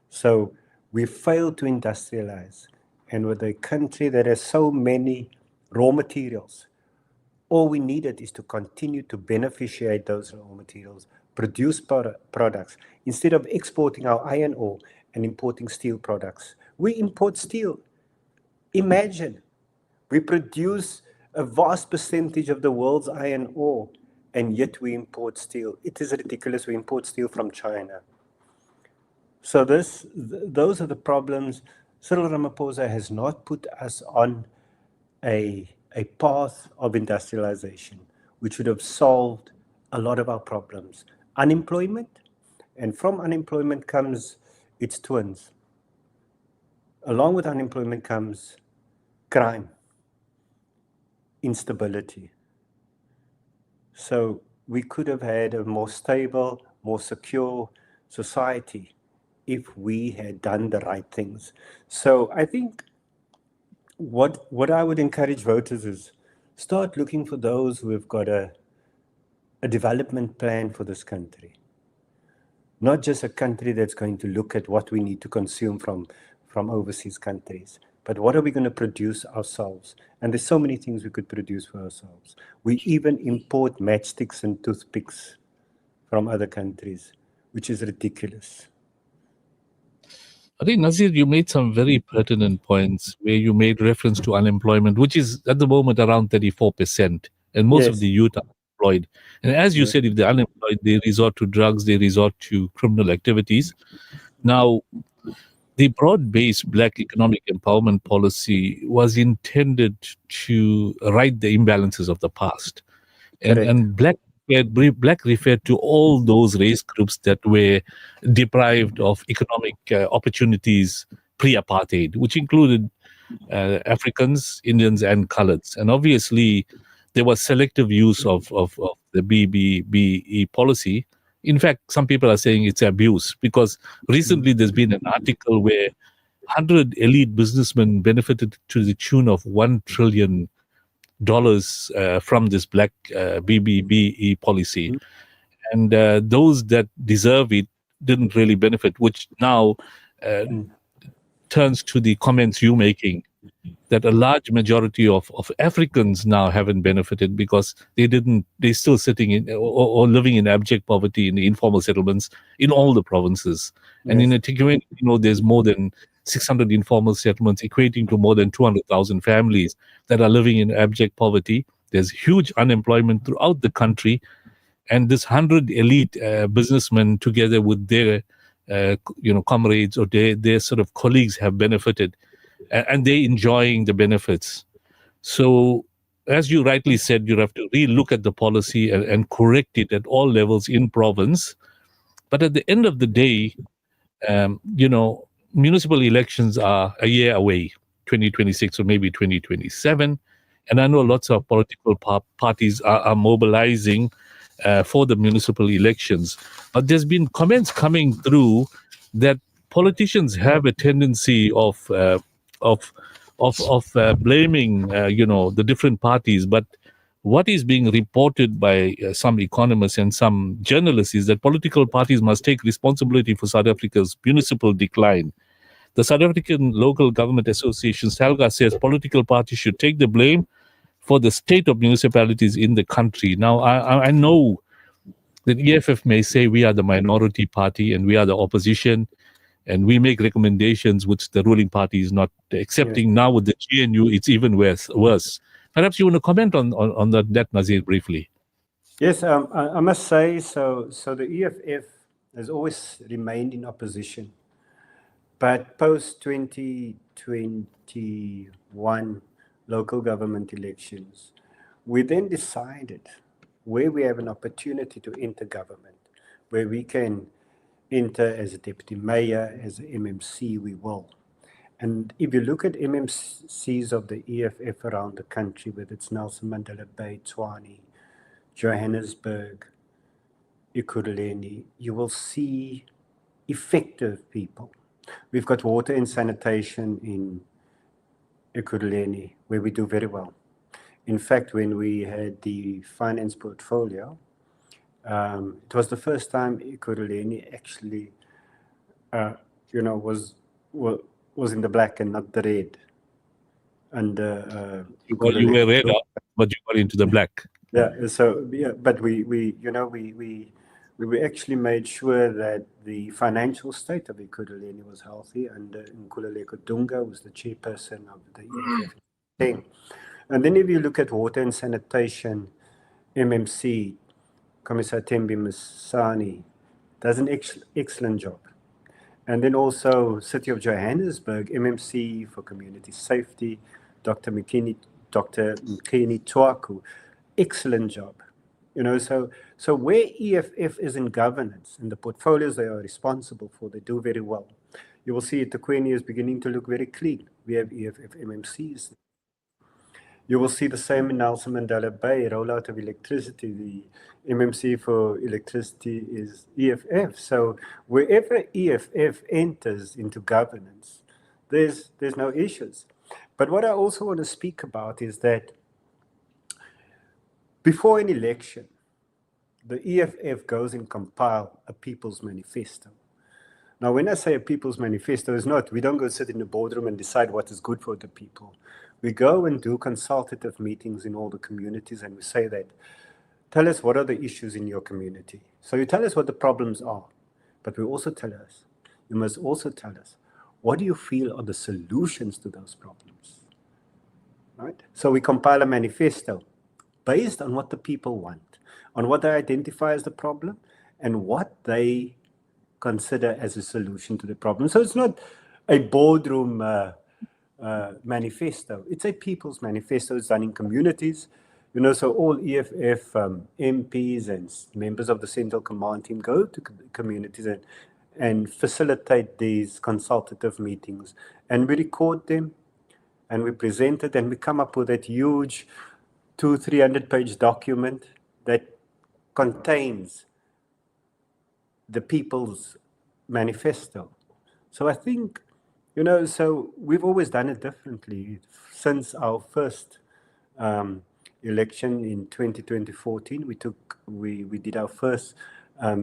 So we failed to industrialize, and with a country that has so many raw materials, all we needed is to continue to beneficiate those raw materials, produce products, instead of exporting our iron ore and importing steel products. We import steel. Imagine, we produce a vast percentage of the world's iron ore, and yet we import steel. It is ridiculous. We import steel from China. So those are the problems. Cyril Ramaphosa has not put us on a path of industrialization, which would have solved a lot of our problems. Unemployment, and from unemployment comes its twins. Along with unemployment comes crime, instability. So we could have had a more stable, more secure society if we had done the right things. So I think what I would encourage voters is start looking for those who have got a development plan for this country. Not just a country that's going to look at what we need to consume from overseas countries, but what are we going to produce ourselves? And there's so many things we could produce for ourselves. We even import matchsticks and toothpicks from other countries, which is ridiculous. I think, Nazir, you made some very pertinent points where you made reference to unemployment, which is at the moment around 34%, and most of the youth are unemployed. And as you said, if they're unemployed, they resort to drugs, they resort to criminal activities. Now, the broad-based Black economic empowerment policy was intended to right the imbalances of the past. And Black referred to all those race groups that were deprived of economic opportunities pre-apartheid, which included Africans, Indians, and Coloreds. And obviously, there was selective use of the BBBE policy. In fact, some people are saying it's abuse, because recently there's been an article where 100 elite businessmen benefited to the tune of $1 trillion from this Black BBBE policy. And those that deserve it didn't really benefit, which now turns to the comments you're making, that a large majority of Africans now haven't benefited because they're still sitting in or living in abject poverty in the informal settlements in all the provinces. And in Etiquette, there's more than 600 informal settlements equating to more than 200,000 families that are living in abject poverty. There's huge unemployment throughout the country. And this 100 elite businessmen, together with their comrades or their sort of colleagues, have benefited. And they're enjoying the benefits. So, as you rightly said, you have to re-look at the policy and correct it at all levels in province. But at the end of the day, municipal elections are a year away, 2026 or maybe 2027. And I know lots of political parties are mobilizing for the municipal elections. But there's been comments coming through that politicians have a tendency of blaming, the different parties. But what is being reported by some economists and some journalists is that political parties must take responsibility for South Africa's municipal decline. The South African Local Government Association, SALGA, says political parties should take the blame for the state of municipalities in the country. Now, I know that EFF may say we are the minority party and we are the opposition, and we make recommendations which the ruling party is not accepting. Now with the GNU, it's even worse. Perhaps you want to comment on that, Nazir, briefly. Yes, I must say, so the EFF has always remained in opposition. But post-2021 local government elections, we then decided where we have an opportunity to enter government, where we can enter as a deputy mayor, as an MMC, we will. And if you look at MMCs of the EFF around the country, whether it's Nelson Mandela Bay, Tshwane, Johannesburg, Ekurhuleni, you will see effective people. We've got water and sanitation in Ekurhuleni, where we do very well. In fact, when we had the finance portfolio, it was the first time Ekurhuleni actually, was in the black and not the red. And you were red, but you got into the black. Yeah. So but we actually made sure that the financial state of Ekurhuleni was healthy, and Nkululeko Dunga was the chairperson of the EFF thing. And then if you look at water and sanitation, MMC, Commissar Thembi Masani does an excellent job. And then also City of Johannesburg, MMC for community safety, Dr. Mkini Twaku, excellent job. So where EFF is in governance and the portfolios they are responsible for, they do very well. You will see eThekwini is beginning to look very clean. We have EFF MMCs. You will see the same in Nelson Mandela Bay, rollout of electricity. The MMC for electricity is EFF. So wherever EFF enters into governance, there's no issues. But what I also want to speak about is that before an election, the EFF goes and compile a People's Manifesto. Now, when I say a People's Manifesto, it's not, we don't go sit in the boardroom and decide what is good for the people. We go and do consultative meetings in all the communities, and we say that, tell us what are the issues in your community. So you tell us what the problems are, but you must also tell us, what do you feel are the solutions to those problems, right? So we compile a manifesto based on what the people want, on what they identify as the problem, and what they consider as a solution to the problem. So it's not a boardroom manifesto. It's a people's manifesto. It's done in communities. So all EFF MPs and members of the Central Command team go to communities and facilitate these consultative meetings. And we record them, and we present it, and we come up with that huge 200-300-page document that contains the People's Manifesto. So I think, so we've always done it differently. Since our first election in 2014, we did our first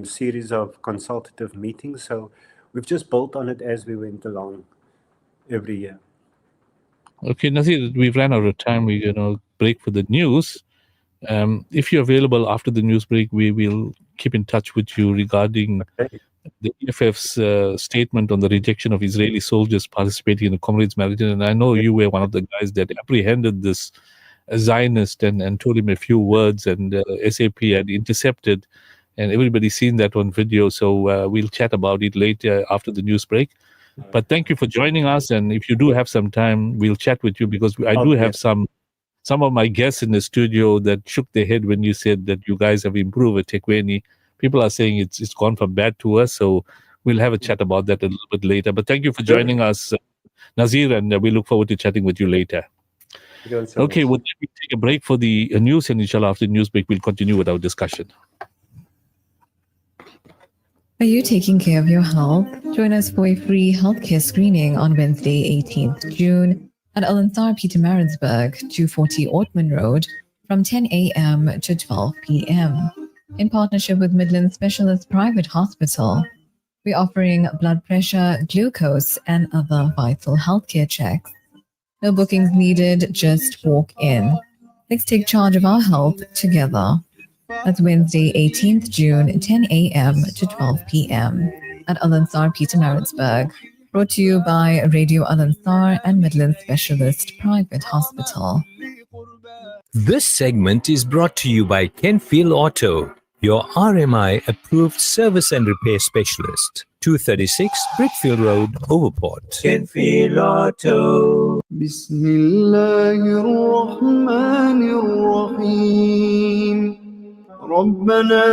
series of consultative meetings. So we've just built on it as we went along every year. Okay, Nazir, we've ran out of time. We're going to break for the news. If you're available after the news break, we will keep in touch with you regarding the EFF's statement on the rejection of Israeli soldiers participating in the Comrades Marathon. And I know you were one of the guys that apprehended this Zionist and told him a few words, and SAP had intercepted, and everybody's seen that on video. So we'll chat about it later after the news break. But thank you for joining us. And if you do have some time, we'll chat with you, because I do have some of my guests in the studio that shook their head when you said that you guys have improved at eThekwini. People are saying it's gone from bad to worse. So we'll have a chat about that a little bit later. But thank you for joining us, Nazir, and we look forward to chatting with you later. Okay, we'll take a break for the news, and inshallah, after the news break, we'll continue with our discussion. Are you taking care of your health? Join us for a free healthcare screening on Wednesday, 18th June at Al Ansar, Peter Maritzburg, 240 Ortman Road, from 10 a.m. to 12 p.m. in partnership with Midland Specialist Private Hospital. We're offering blood pressure, glucose, and other vital healthcare checks. No bookings needed, just walk in. Let's take charge of our health together. That's Wednesday, 18th June, 10 a.m. to 12 p.m. at Al Ansar, Peter Maritzburg. Brought to you by Radio Al Ansar and Midland Specialist Private Hospital. This segment is brought to you by Kenfield Auto, your RMI approved service and repair specialist. 236 Brickfield Road, Overport. Kenfield Auto. Bismillahirrahmanirrahim. ربنا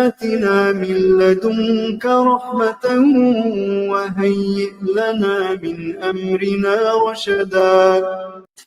آتنا من لدنك رحمة وهيئ لنا من أمرنا رشدا.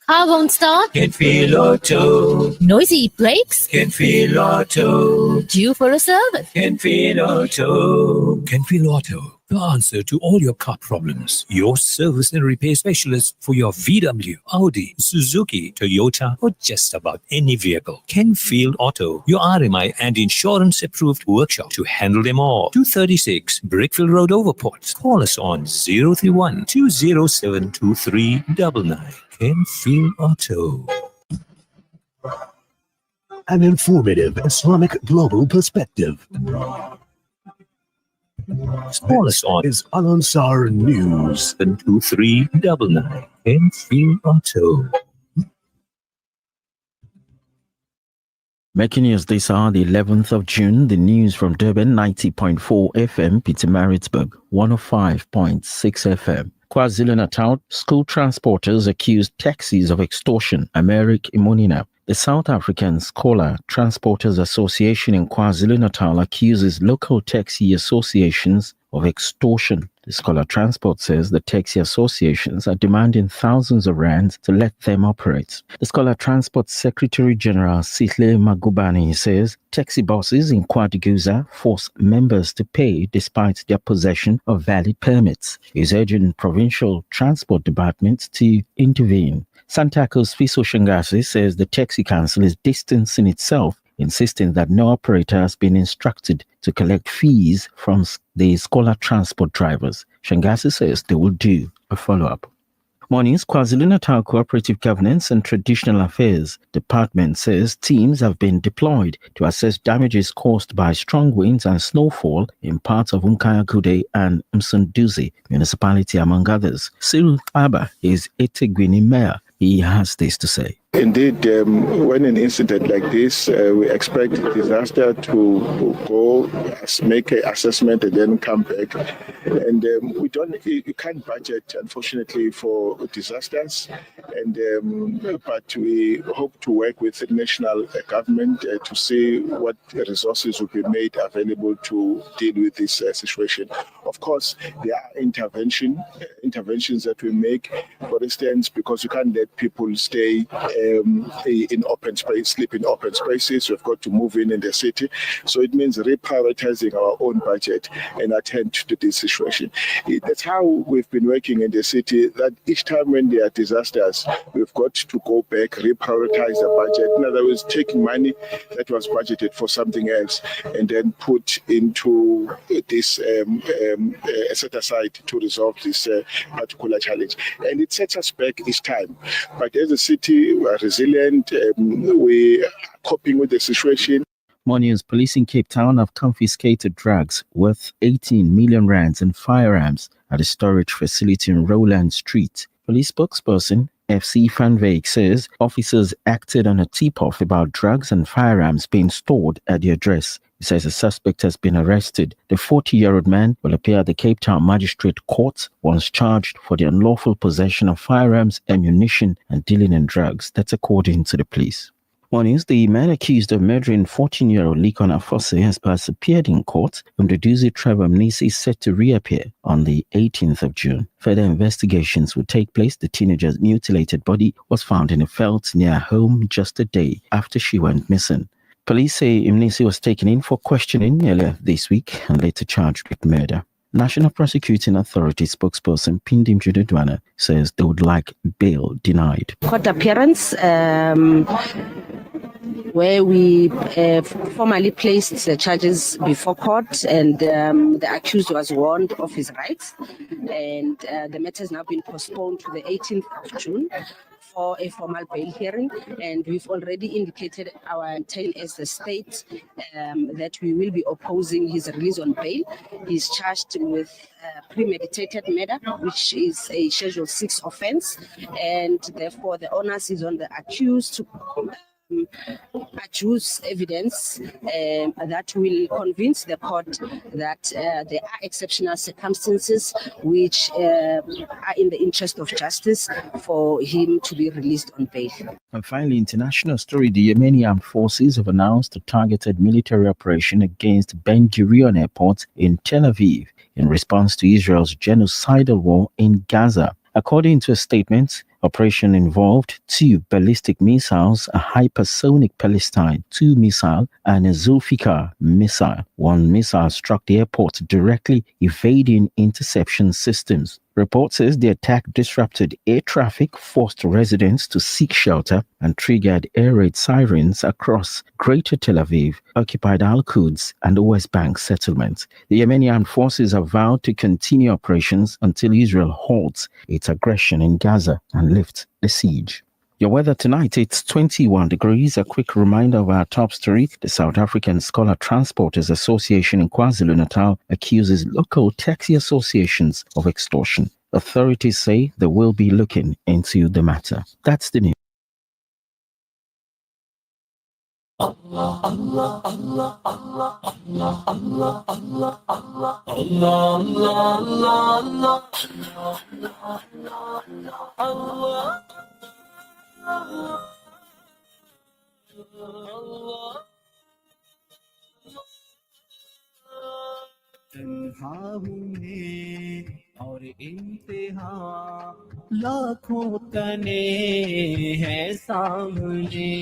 Car won't start? Kenfield Auto. Noisy brakes? Kenfield Auto. Due for a service? Kenfield Auto. Kenfield Auto, the answer to all your car problems. Your service and repair specialist for your VW, Audi, Suzuki, Toyota, or just about any vehicle. Kenfield Auto, your RMI and insurance approved workshop to handle them all. 236 Brickfield Road, Overport. Call us on 031 207 2399. Kenfield Auto. An informative Islamic global perspective. Call us on is Al Ansar News. 2399. Kenfield Auto. Making news this hour, the 11th of June, the news from Durban, 90.4 FM, Peter Maritzburg, 105.6 FM. KwaZulu-Natal, school transporters accused taxis of extortion. Americ Imonina. The South African Scholar Transporters Association in KwaZulu-Natal accuses local taxi associations of extortion. The Scholar Transport says the taxi associations are demanding thousands of rands to let them operate. The Scholar Transport Secretary General Sihle Magubani says taxi bosses in KwaDuguza force members to pay despite their possession of valid permits. He's urging provincial transport departments to intervene. Santaco's Fiso Shangasi says the taxi council is distancing itself, insisting that no operator has been instructed to collect fees from the Scholar Transport drivers. Shangasi says they will do a follow-up. Mornings, KwaZulu-Natal Cooperative Governance and Traditional Affairs Department says teams have been deployed to assess damages caused by strong winds and snowfall in parts of Umkayagude and Msunduzi municipality, among others. Cyril Aba is Etegwini Mayor. He has this to say. Indeed, when an incident like this, we expect disaster to go, make an assessment, and then come back. And you can't budget, unfortunately, for disasters. But we hope to work with the national government to see what resources will be made available to deal with this situation. Of course, there are interventions that we make. For instance, because you can't let people stay in open space, sleep in open spaces. We've got to move in the city. So it means reprioritizing our own budget and attend to this situation. That's how we've been working in the city, that each time when there are disasters, we've got to go back, reprioritize the budget. In other words, taking money that was budgeted for something else and then put into this set aside to resolve this particular challenge. And it sets us back each time. But as a city, we are resilient. We are coping with the situation. More news. Police in Cape Town have confiscated drugs worth 18 million rands and firearms at a storage facility in Rowland Street. Police spokesperson FC Van Wyk says officers acted on a tip-off about drugs and firearms being stored at the address. He says a suspect has been arrested. The 40-year-old man will appear at the Cape Town Magistrate Court once charged for the unlawful possession of firearms, ammunition, and dealing in drugs. That's according to the police. One is the man accused of murdering 14-year-old Ramaphosa has disappeared in court, and Mduduzi Trevor Mnisi is set to reappear on the 18th of June. Further investigations will take place. The teenager's mutilated body was found in a field near home just a day after she went missing. Police say Mnisi was taken in for questioning earlier this week and later charged with murder. National Prosecuting Authority spokesperson Pindim Jududwana says they would like bail denied. Court appearance where we formally placed the charges before court, and the accused was warned of his rights, and the matter has now been postponed to the 18th of June for a formal bail hearing, and we've already indicated our intent as the state that we will be opposing his release on bail. He's charged with premeditated murder, which is a Schedule 6 offense, and therefore the onus is on the accused to adduce evidence that will convince the court that there are exceptional circumstances which are in the interest of justice for him to be released on bail. And finally, international story. The Yemeni armed forces have announced a targeted military operation against Ben Gurion Airport in Tel Aviv in response to Israel's genocidal war in Gaza. According to a statement, operation involved 2 ballistic missiles, a hypersonic Palestine 2 missile, and a Zulfikar missile. One missile struck the airport directly, evading interception systems. Report says the attack disrupted air traffic, forced residents to seek shelter, and triggered air raid sirens across Greater Tel Aviv, occupied Al-Quds, and the West Bank settlements. The Yemeni armed forces have vowed to continue operations until Israel halts its aggression in Gaza and lifts the siege. Your weather tonight, it's 21 degrees. A quick reminder of our top story. The South African Scholar Transporters Association in KwaZulu-Natal accuses local taxi associations of extortion. Authorities say they will be looking into the matter. That's the news. Allah, Allah, Allah, Allah, Allah, Allah, Allah, Allah, Allah, Allah, Allah, तन्हा हूँ मैं और इंतहा लाखों तने हैं सामने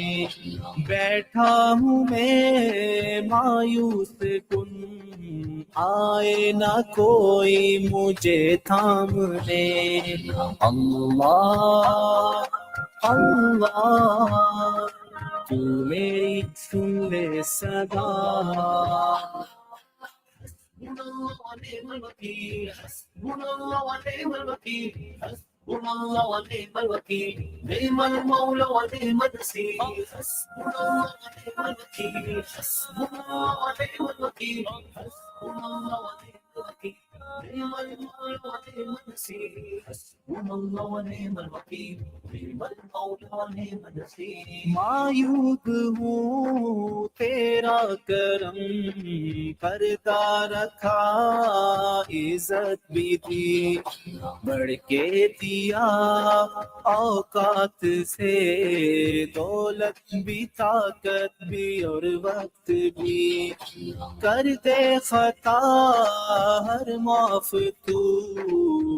बैठा हूँ मैं मायूस कुन आए ना कोई मुझे थामने अल्लाह अल्लाह तू मेरी सुन ले सदा حسبنا ونعم الوكيل حسبنا الله ونعم الوكيل حسبنا الله ونعم الوكيل نعم المولى ونعم النصير حسبنا الله ونعم الوكيل حسبنا الله ونعم الوكيل حسبنا الله ونعم الوكيل نعم المولى ونعم النصير حسبنا الله ونعم الوكيل نعم المولى ونعم النصير मायूब हूँ तेरा करम करता रखा इज्जत भी दी बढ़ के दिया औकात से दौलत भी ताकत भी और वक्त भी कर दे खता हर माफ तू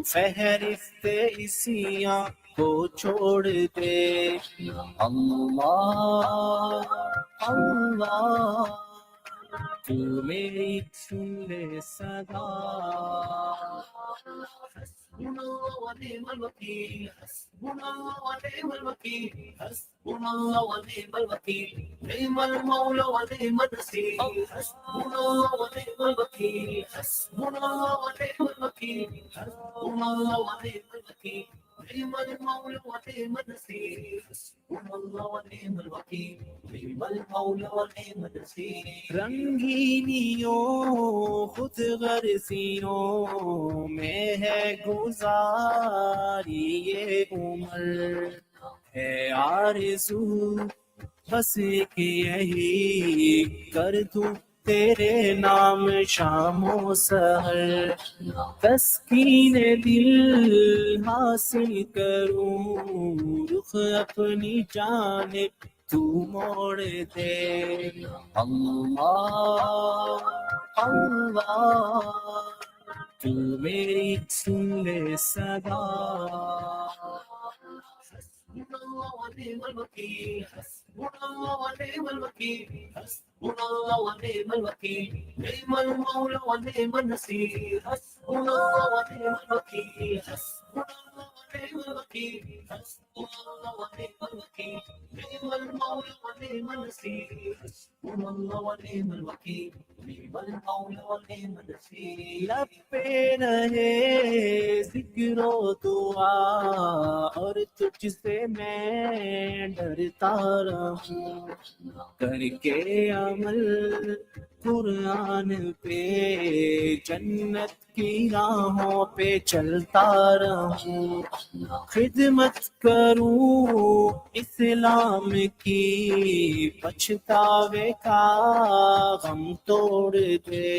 फहरिस्त इसियां को छोड़ दे अल्लाह अल्लाह तू मेरी सुन ले सदा حسبنا الله ونعم الوكيل حسبنا الله ونعم الوكيل حسبنا الله ونعم الوكيل نعم المولى ونعم النصير حسبنا الله ونعم الوكيل حسبنا الله ونعم الوكيل حسبنا الله ونعم الوكيل نعم المولى ونعم النصير حسبنا الله ونعم الوكيل نعم المولى ونعم النصير रंगीनियों खुद गर्जियों में है गुजारी ये उम्र है आरज़ू बस कि यही कर दूं तेरे नाम शामो सहर तस्कीन दिल हासिल करूं रुख अपनी जानिब तू मोड़ दे अल्लाह अल्लाह तू मेरी सुन ले सदा हस्बुनल्लाह व निअमल वकील हस्बुनल्लाह व निअमल वकील हस्बुनल्लाह व निअमल वकील निअमल मौला व निअमन नसीर हस्बुनल्लाह व निअमल वकील हस्बुनल्लाह व निअमल वकील हस्बुनल्लाह व निअमल वकील निअमल मौला व निअमन नसीर हस्बुनल्लाह व निअमल वकील निअमल मौला व निअमन नसीर लब पे रहे जिक्र दुआ और तुझसे मैं डरता रहूं करके अमल कुरान पे जन्नत की राहों पे चलता रहूं खिदमत करूं इस्लाम की पछतावे का गम तोड़ दे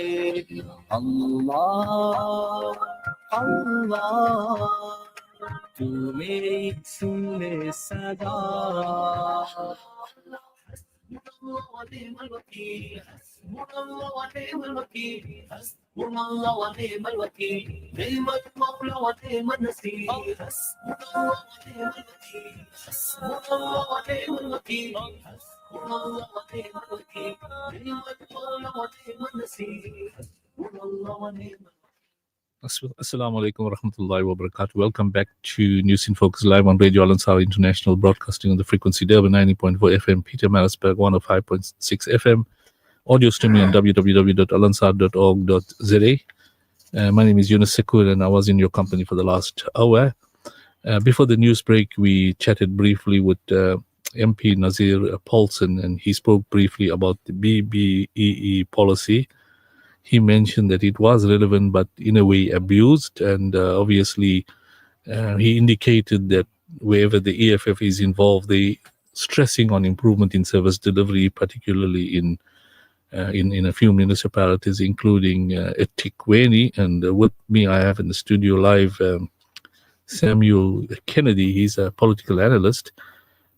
अल्लाह अल्लाह तू मेरी सुन ले सदा हस्बुनल्लाह व निअमल वकील हस्बुनल्लाह व निअमल वकील हस्बुनल्लाह व निअमल वकील निअमल मौला व निअमन नसीर हस्बुनल्लाह व निअमल वकील हस्बुनल्लाह व निअमल वकील हस्बुनल्लाह व निअमल वकील निअमल मौला व निअमन नसीर हस्बुनल्लाह व निअमल Assalamu alaikum wa rahmatullahi wa barakatuh. Welcome back to News in Focus live on Radio Al Ansar International, broadcasting on the frequency Durban 90.4 FM, Peter Marisburg 105.6 FM, audio streaming on www.alansar.org.za. My name is Yunus Sacoor and I was in your company for the last hour. Before the news break, we chatted briefly with MP Nazir Paulson, and he spoke briefly about the BBEE policy. He mentioned that it was relevant but in a way abused, and obviously he indicated that wherever the EFF is involved, they stressing on improvement in service delivery, particularly in a few municipalities, including eThekwini. And with me, I have in the studio live Samuel Kennedy. He's a political analyst,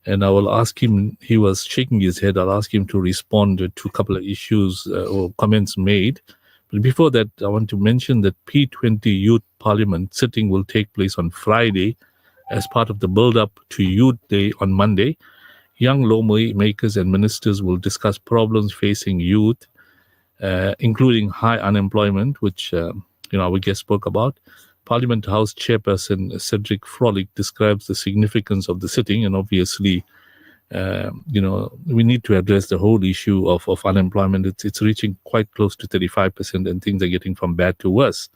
and I will ask him, he was shaking his head, I'll ask him to respond to a couple of issues or comments made. But before that, I want to mention that P20 Youth Parliament sitting will take place on Friday as part of the build-up to Youth Day on Monday. Young lawmakers and ministers will discuss problems facing youth, including high unemployment, which our guest spoke about. Parliament House Chairperson Cedric Frolick describes the significance of the sitting, and obviously, we need to address the whole issue of unemployment. It's reaching quite close to 35%, and things are getting from bad to worse.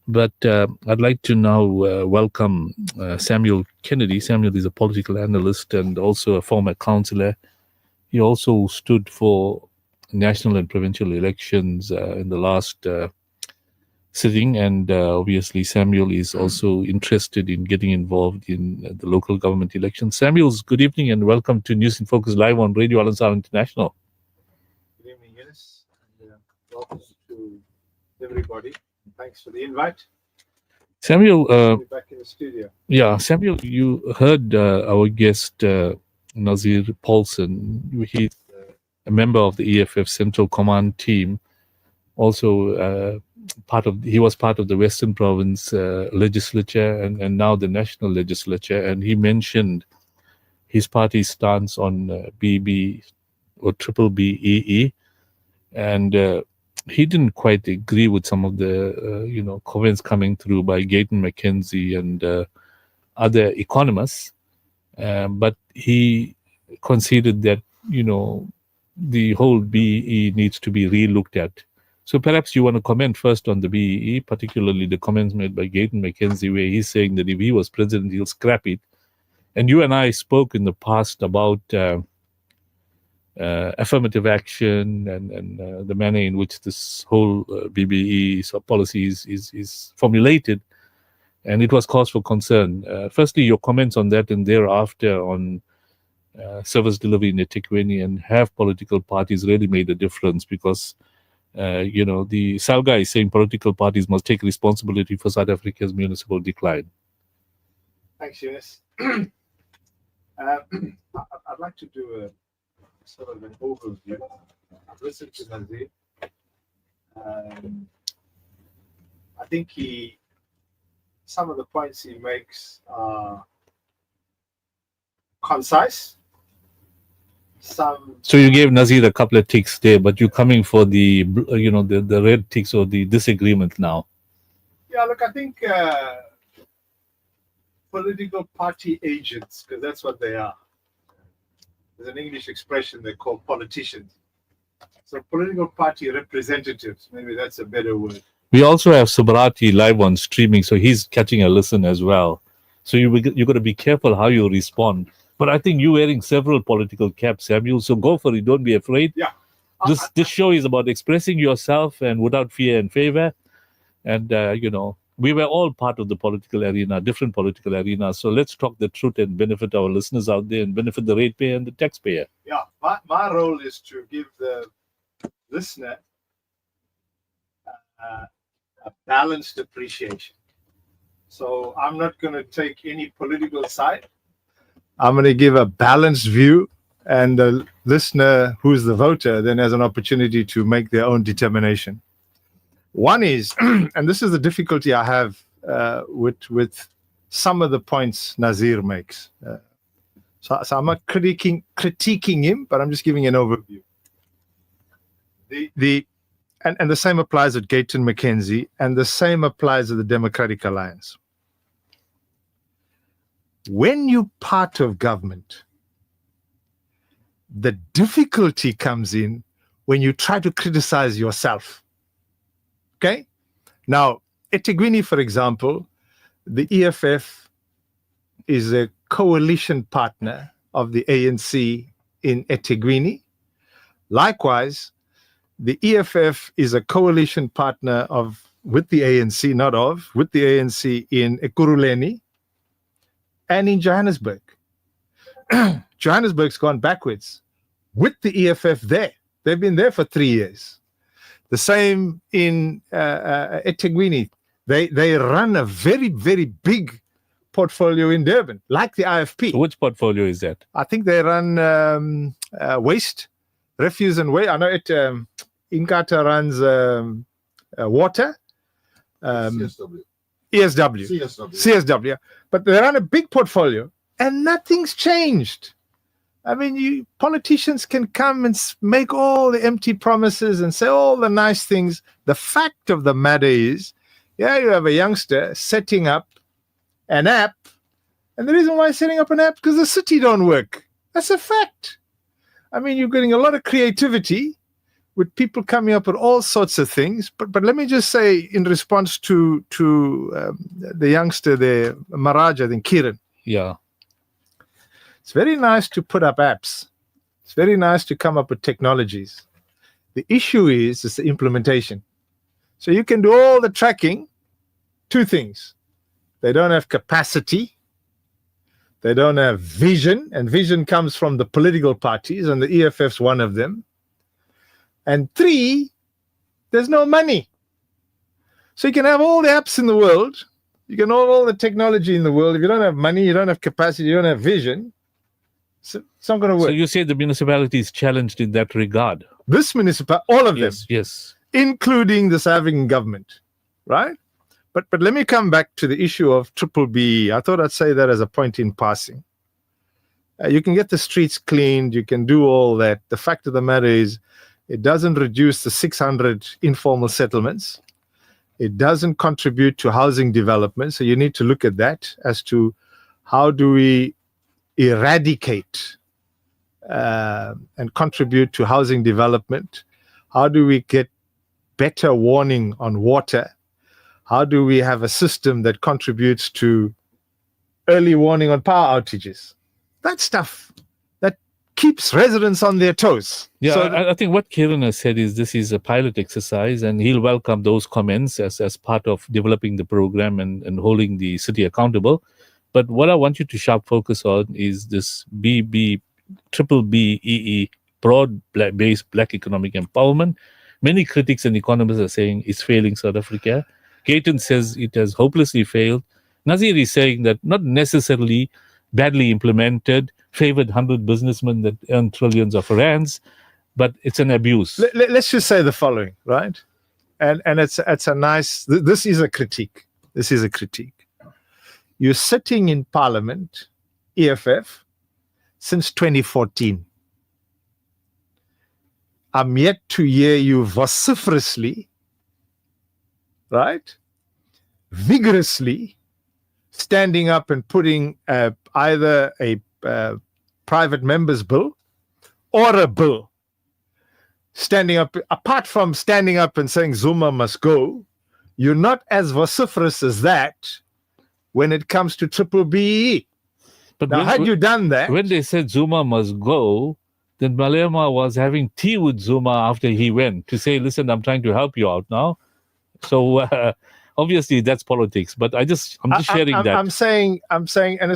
But I'd like to now welcome Samuel Kennedy. Samuel is a political analyst and also a former councillor. He also stood for national and provincial elections in the last sitting, and obviously Samuel is also interested in getting involved in the local government elections. Samuel's good evening and welcome to News in Focus live on Radio Al Ansar International. Good evening, Yunus, and welcome to everybody. Thanks for the invite. Samuel, back in the studio. Yeah, Samuel, you heard our guest Nazir Paulson. He's a member of the EFF Central Command team. Also, he was part of the Western Province legislature and now the national legislature, and he mentioned his party's stance on BB or triple BEE, and he didn't quite agree with some of the comments coming through by Gayton McKenzie and other economists, but he conceded that the whole BEE needs to be re-looked at. So perhaps you want to comment first on the BEE, particularly the comments made by Gayton McKenzie, where he's saying that if he was president, he'll scrap it. And you and I spoke in the past about affirmative action and the manner in which this whole BBE policy is formulated, and it was cause for concern. Firstly, your comments on that, and thereafter on service delivery in eThekwini, and have political parties really made a difference? Because the Salga is saying political parties must take responsibility for South Africa's municipal decline. Thanks, Yunus. I'd like to do a sort of an overview. I've listened to Nazir. I think some of the points he makes are concise. So you gave Nazir a couple of ticks there, but you're coming for the red ticks or the disagreement now. Yeah, look, I think political party agents, because that's what they are. There's an English expression they call politicians. So political party representatives, maybe that's a better word. We also have Subrati live on streaming, so he's catching a listen as well. So you got to be careful how you respond. But I think you're wearing several political caps, Samuel. So go for it. Don't be afraid. Yeah. This show is about expressing yourself and without fear and favor. And we were all part of the political arena, different political arenas. So let's talk the truth and benefit our listeners out there and benefit the ratepayer and the taxpayer. Yeah, my role is to give the listener a balanced appreciation. So I'm not going to take any political side. I'm going to give a balanced view, and the listener, who's the voter, then has an opportunity to make their own determination. One is, and this is the difficulty I have with some of the points Nazir makes. So I'm not critiquing him, but I'm just giving an overview. And the same applies at Gayton McKenzie, and the same applies to the Democratic Alliance. When you're part of government, the difficulty comes in when you try to criticize yourself. Okay? Now, eThekwini, for example, the EFF is a coalition partner of the ANC in eThekwini. Likewise, the EFF is a coalition partner with the ANC in Ekurhuleni and in Johannesburg. Johannesburg's gone backwards with the EFF there. They've been there for 3 years. The same in eThekwini. They run a very, very big portfolio in Durban, like the IFP. So which portfolio is that? I think they run waste, refuse and waste. I know Inkatha runs water. CSW. Yeah. But they run a big portfolio and nothing's changed. I mean, politicians can come and make all the empty promises and say all the nice things. The fact of the matter is, you have a youngster setting up an app, and the reason why he's setting up an app because the city don't work. That's a fact. I mean, you're getting a lot of creativity with people coming up with all sorts of things. But let me just say, in response to the youngster there, Maraj, I think Kiran. Yeah. It's very nice to put up apps. It's very nice to come up with technologies. The issue is the implementation. So you can do all the tracking. Two things. They don't have capacity. They don't have vision. And vision comes from the political parties, and the EFF's one of them. And 3, there's no money. So you can have all the apps in the world. You can have all the technology in the world. If you don't have money, you don't have capacity, you don't have vision, it's not going to work. So you say the municipality is challenged in that regard? This municipality, all of them. Yes. Including the South African government, right? But let me come back to the issue of BBBE. I thought I'd say that as a point in passing. You can get the streets cleaned. You can do all that. The fact of the matter is, it doesn't reduce the 600 informal settlements. It doesn't contribute to housing development. So you need to look at that as to how do we eradicate and contribute to housing development? How do we get better warning on water? How do we have a system that contributes to early warning on power outages? That stuff that keeps residents on their toes. Yeah, So I think what Kiran has said is this is a pilot exercise, and he'll welcome those comments as part of developing the program and holding the city accountable. But what I want you to sharp focus on is this BBBEE, broad-based Black economic empowerment. Many critics and economists are saying it's failing South Africa. Gayton says it has hopelessly failed. Nazir is saying that not necessarily badly implemented, favored 100 businessmen that earn trillions of rands, but it's an abuse. Let's just say the following, right? And it's a nice. This is a critique. This is a critique. You're sitting in Parliament, EFF, since 2014. I'm yet to hear you vociferously, right, vigorously standing up and putting either a private member's bill or a bill. Standing up, apart from standing up and saying Zuma must go, you're not as vociferous as that when it comes to triple BEE. But now, had you done that... When they said Zuma must go, then Malema was having tea with Zuma after he went to say, listen, I'm trying to help you out now. So obviously that's politics, but I'm just sharing that. I'm saying, and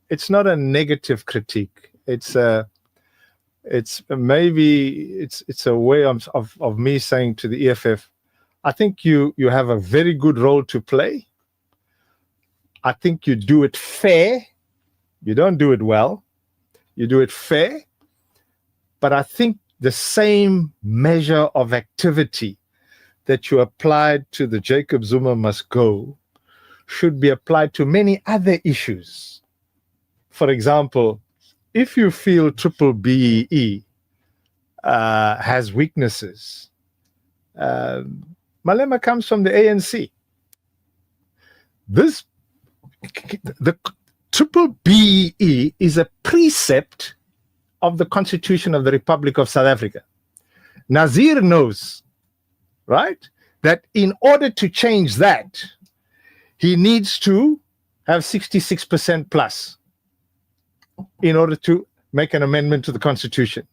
it's not a negative critique. It's a way of me saying to the EFF, I think you have a very good role to play. I think you do it fair. You don't do it well. You do it fair. But I think the same measure of activity that you applied to the Jacob Zuma must go should be applied to many other issues. For example, if you feel triple BEE has weaknesses, Malema comes from the ANC. The triple BEE is a precept of the Constitution of the Republic of South Africa. Nazir knows, right, that in order to change that, he needs to have 66% plus in order to make an amendment to the Constitution.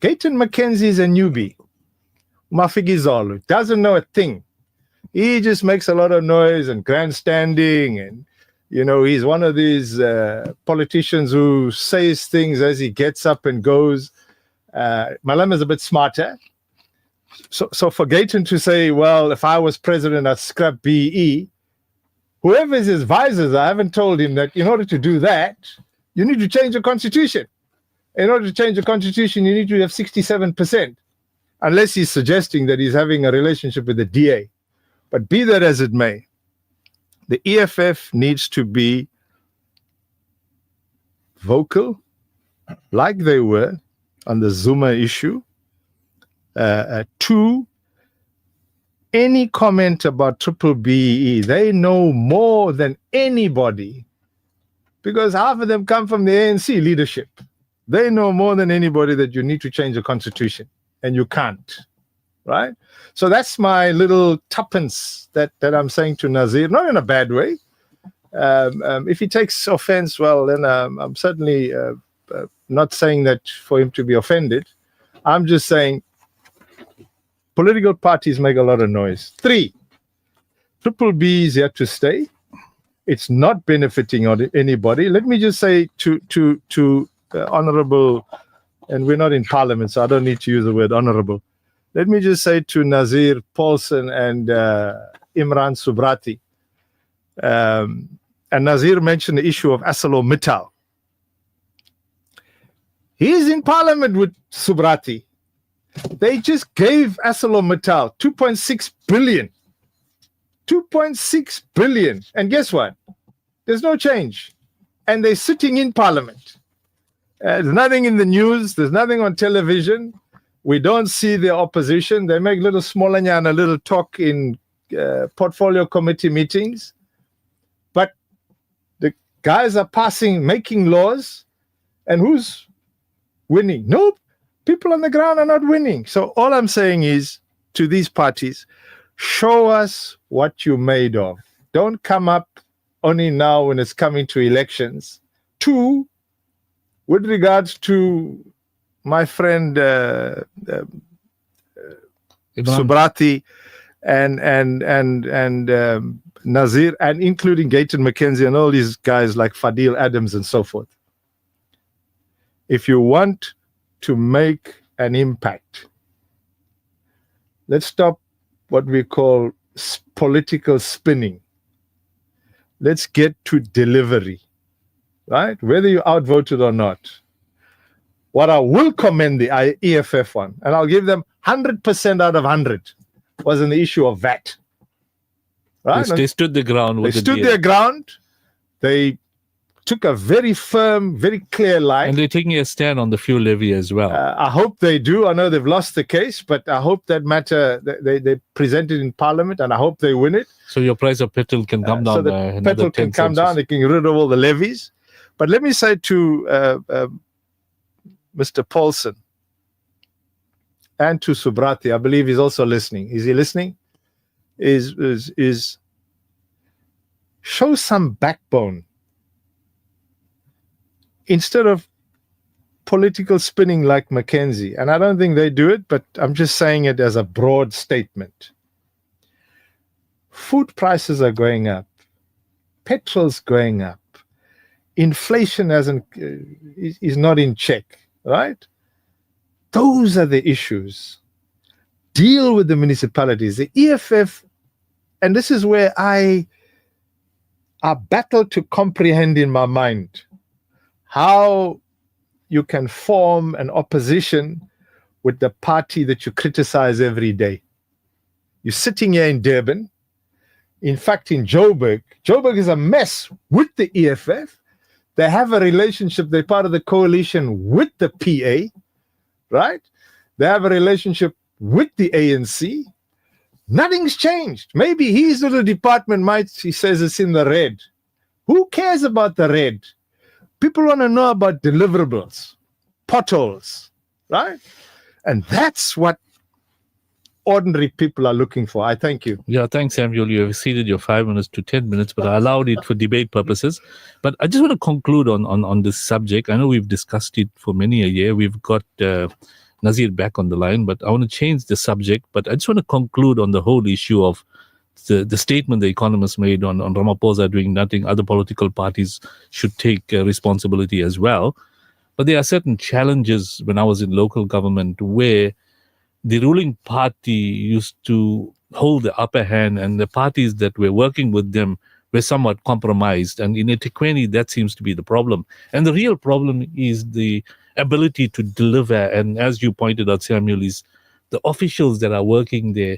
Gayton McKenzie is a newbie. Mafigizolo doesn't know a thing. He just makes a lot of noise and grandstanding, and he's one of these politicians who says things as he gets up and goes. Malema's a bit smarter. So for Gayton to say, well, if I was president, I'd scrap BE, whoever is his advisors, I haven't told him that in order to do that, you need to change the Constitution. In order to change the Constitution, you need to have 67%, unless he's suggesting that he's having a relationship with the DA. But be that as it may, the EFF needs to be vocal, like they were on the Zuma issue. Two, any comment about triple BEE, they know more than anybody, because half of them come from the ANC leadership. They know more than anybody that you need to change the Constitution, and you can't, right? So that's my little tuppence that I'm saying to Nazir, not in a bad way. If he takes offense, well, then I'm certainly not saying that for him to be offended. I'm just saying political parties make a lot of noise. 3, triple B is here to stay. It's not benefiting anybody. Let me just say to honorable, and we're not in parliament, so I don't need to use the word honorable. Let me just say to Nazir Paulson and Imran Subrati, and Nazir mentioned the issue of ArcelorMittal. He is in parliament with Subrati. They just gave ArcelorMittal 2.6 billion. 2.6 billion. And guess what? There's no change. And they're sitting in parliament. There's nothing in the news. There's nothing on television. We don't see the opposition. They make little smolanya and a little talk in portfolio committee meetings. But the guys are making laws. And who's winning? Nope. People on the ground are not winning. So all I'm saying is to these parties, show us what you're made of. Don't come up only now when it's coming to elections. 2, with regards to my friend Subrati and Nazir, and including Gayton McKenzie and all these guys like Fadil Adams and so forth. If you want to make an impact, let's stop what we call political spinning. Let's get to delivery, right? Whether you outvoted or not. What I will commend the EFF on, and I'll give them 100% out of 100, was in the issue of VAT. Right? They stood the ground. They stood their ground. They took a very firm, very clear line. And they're taking a stand on the fuel levy as well. I hope they do. I know they've lost the case, but I hope that matter, they present it in Parliament, and I hope they win it. So your price of petrol can come down. So that petrol can come down. They can get rid of all the levies. But let me say to Mr. Paulson and to Subrati, I believe he's also listening. Is he listening? Is show some backbone instead of political spinning like Mackenzie. And I don't think they do it, but I'm just saying it as a broad statement. Food prices are going up. Petrol's going up. Inflation is not in check, right? Those are the issues. Deal with the municipalities. The EFF, and this is where I battle to comprehend in my mind how you can form an opposition with the party that you criticize every day. You're sitting here in Durban. In fact, in Joburg is a mess with the EFF. They have a relationship. They're part of the coalition with the PA, right? They have a relationship with the ANC. Nothing's changed. Maybe his little department he says it's in the red. Who cares about the red? People want to know about deliverables, potholes, right? And that's what ordinary people are looking for. I thank you. Yeah, thanks, Samuel. You have exceeded your 5 minutes to 10 minutes, but I allowed it for debate purposes. But I just want to conclude on this subject. I know we've discussed it for many a year. We've got Nazir back on the line, but I want to change the subject. But I just want to conclude on the whole issue of the statement the Economists made on Ramaphosa doing nothing. Other political parties should take responsibility as well. But there are certain challenges when I was in local government where the ruling party used to hold the upper hand, and the parties that were working with them were somewhat compromised. And in eThekwini, that seems to be the problem. And the real problem is the ability to deliver. And as you pointed out, Samuel, is the officials that are working there,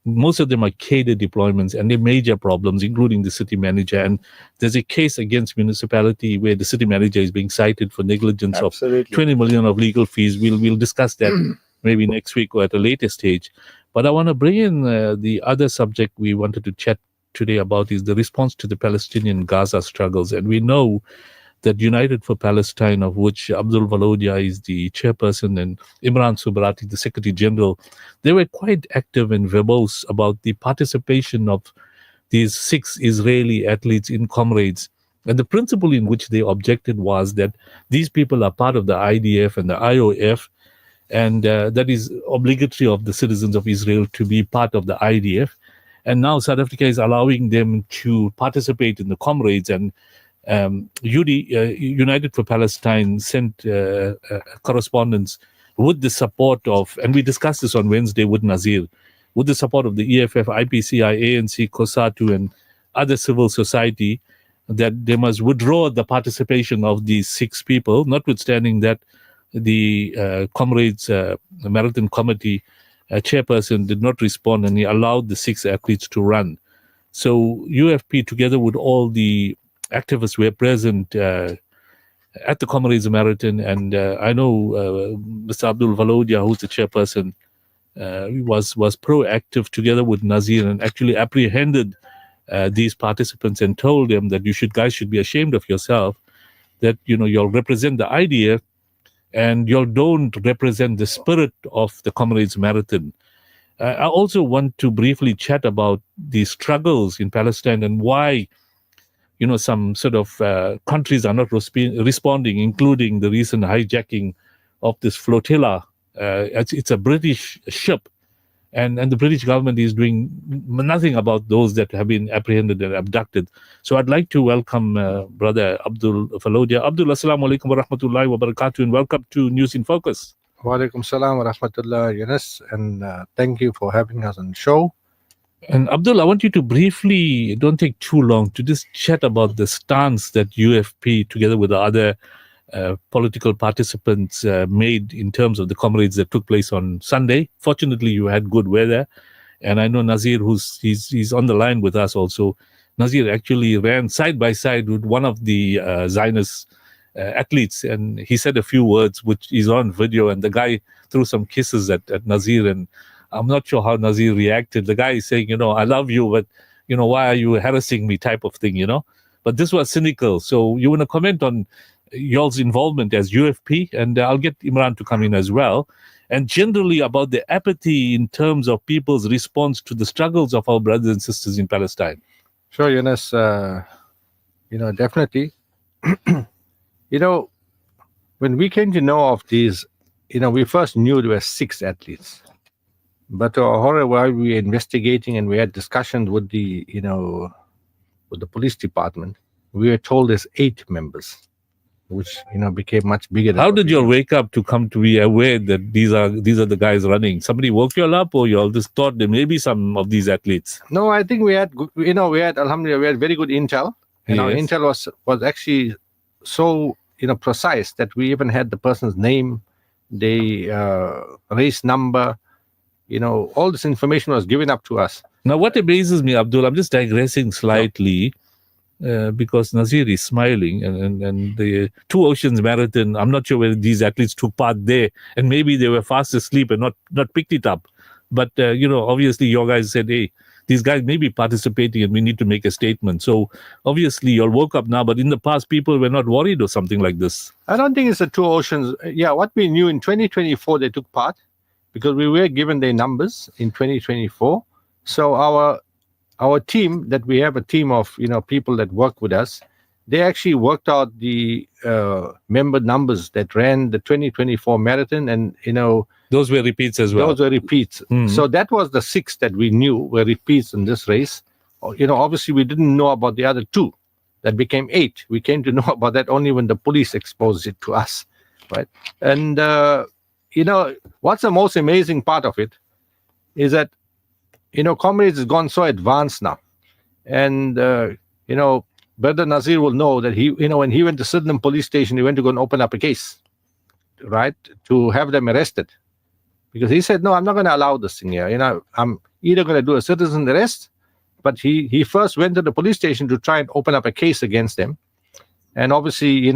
most of them are cadre deployments, and they're major problems, including the city manager. And there's a case against municipality where the city manager is being cited for negligence of 20 million of legal fees. We'll discuss that maybe next week or at a later stage. But I want to bring in the other subject we wanted to chat today about is the response to the Palestinian Gaza struggles. And we know that United for Palestine, of which Abdul Valodia is the chairperson and Imran Subrati, the Secretary General, they were quite active and verbose about the participation of these 6 Israeli athletes in Comrades. And the principle in which they objected was that these people are part of the IDF and the IOF, and that is obligatory of the citizens of Israel to be part of the IDF. And now South Africa is allowing them to participate in the Comrades. And United for Palestine sent correspondence with the support of, and we discussed this on Wednesday with Nazir, with the support of the EFF, IPCI, ANC, COSATU, and other civil society, that they must withdraw the participation of these 6 people, notwithstanding that the Comrades Marathon Committee chairperson did not respond, and he allowed the 6 athletes to run. So UFP, together with all the activists, were present at the Comrades Marathon, and I know Mr. Abdul Valodia, who's the chairperson, was proactive together with Nazir and actually apprehended these participants and told them that you guys should be ashamed of yourself, that you'll represent the IDF and you don't represent the spirit of the Comrades Marathon. I also want to briefly chat about the struggles in Palestine and why, some sort of countries are not responding, including the recent hijacking of this flotilla. It's a British ship, and the British government is doing nothing about those that have been apprehended and abducted. So I'd like to welcome Brother Abdul Valodia. Abdul, assalamu alaikum wa rahmatullahi wa barakatuh, and welcome to News in Focus. Wa alaikum salam wa rahmatullah, Yunus, and thank you for having us on the show. And Abdul, I want you to briefly, don't take too long, to just chat about the stance that UFP, together with the other political participants, made in terms of the comrades that took place on Sunday. Fortunately, you had good weather. And I know Nazir, he's on the line with us also. Nazir actually ran side by side with one of the Zionist athletes, and he said a few words, which is on video, and the guy threw some kisses at Nazir, and I'm not sure how Nazir reacted. The guy is saying, I love you, but, why are you harassing me type of thing, But this was cynical. So you want to comment on y'all's involvement as UFP, and I'll get Imran to come in as well, and generally about the apathy in terms of people's response to the struggles of our brothers and sisters in Palestine. Sure, Yunus. Definitely. When we came to know of these, we first knew there were 6 athletes. But to our horror, while we were investigating and we had discussions with the police department, we were told there's 8 members, which became much bigger. How did you all wake up to come to be aware that these are the guys running? Somebody woke you all up, or you all just thought there may be some of these athletes? No, I think we had alhamdulillah, we had very good intel, and our intel was actually so precise that we even had the person's name, the race number. All this information was given up to us. Now, what amazes me, Abdul, I'm just digressing slightly, because Nazir is smiling, and the Two Oceans Marathon, I'm not sure whether these athletes took part there, and maybe they were fast asleep and not picked it up. But, obviously your guys said, hey, these guys may be participating and we need to make a statement. So obviously you all woke up now, but in the past people were not worried or something like this. I don't think it's the Two Oceans. Yeah, what we knew in 2024, they took part because we were given their numbers in 2024. So our team, that we have a team of people that work with us, they actually worked out the member numbers that ran the 2024 marathon, and those were repeats as well. Those were repeats. So that was the 6 that we knew were repeats in this race. Obviously we didn't know about the other 2 that became 8. We came to know about that only when the police exposed it to us, right? And what's the most amazing part of it is that comrades has gone so advanced now, and Brother Nazir will know that he, when he went to Sydenham police station, he went to go and open up a case, right, to have them arrested, because he said, no, I'm not going to allow this thing here. I'm either going to do a citizen arrest, but he first went to the police station to try and open up a case against them, and obviously,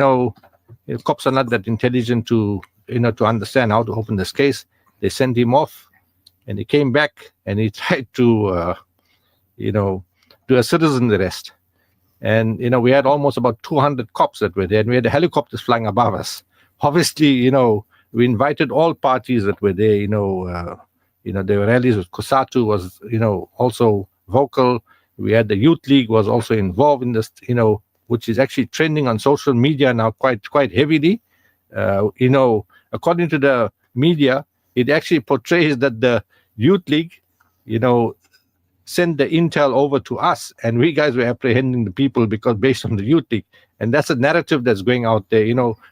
cops are not that intelligent to understand how to open this case. They sent him off, and he came back and he tried to, do a citizen arrest. And, we had almost about 200 cops that were there, and we had the helicopters flying above us. Obviously, we invited all parties that were there, there were rallies with Kusatu was, also vocal. We had the Youth League was also involved in this, which is actually trending on social media now quite heavily. According to the media, it actually portrays that the Youth League, sent the intel over to us, and we guys were apprehending the people because based on the Youth League. And that's a narrative that's going out there.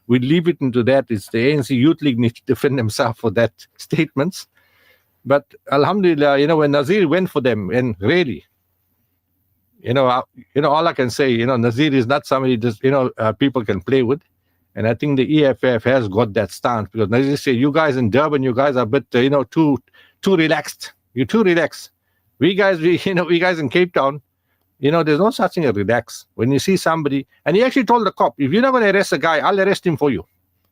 We leave it into that. It's the ANC Youth League needs to defend themselves for that statements. But alhamdulillah, when Nazir went for them, and really, all I can say, Nazir is not somebody just, people can play with. And I think the EFF has got that stance, because Nazir said, you guys in Durban, you guys are a bit, too relaxed. You're too relaxed. We guys in Cape Town, there's no such thing as relax. When you see somebody, and he actually told the cop, if you're not going to arrest a guy, I'll arrest him for you.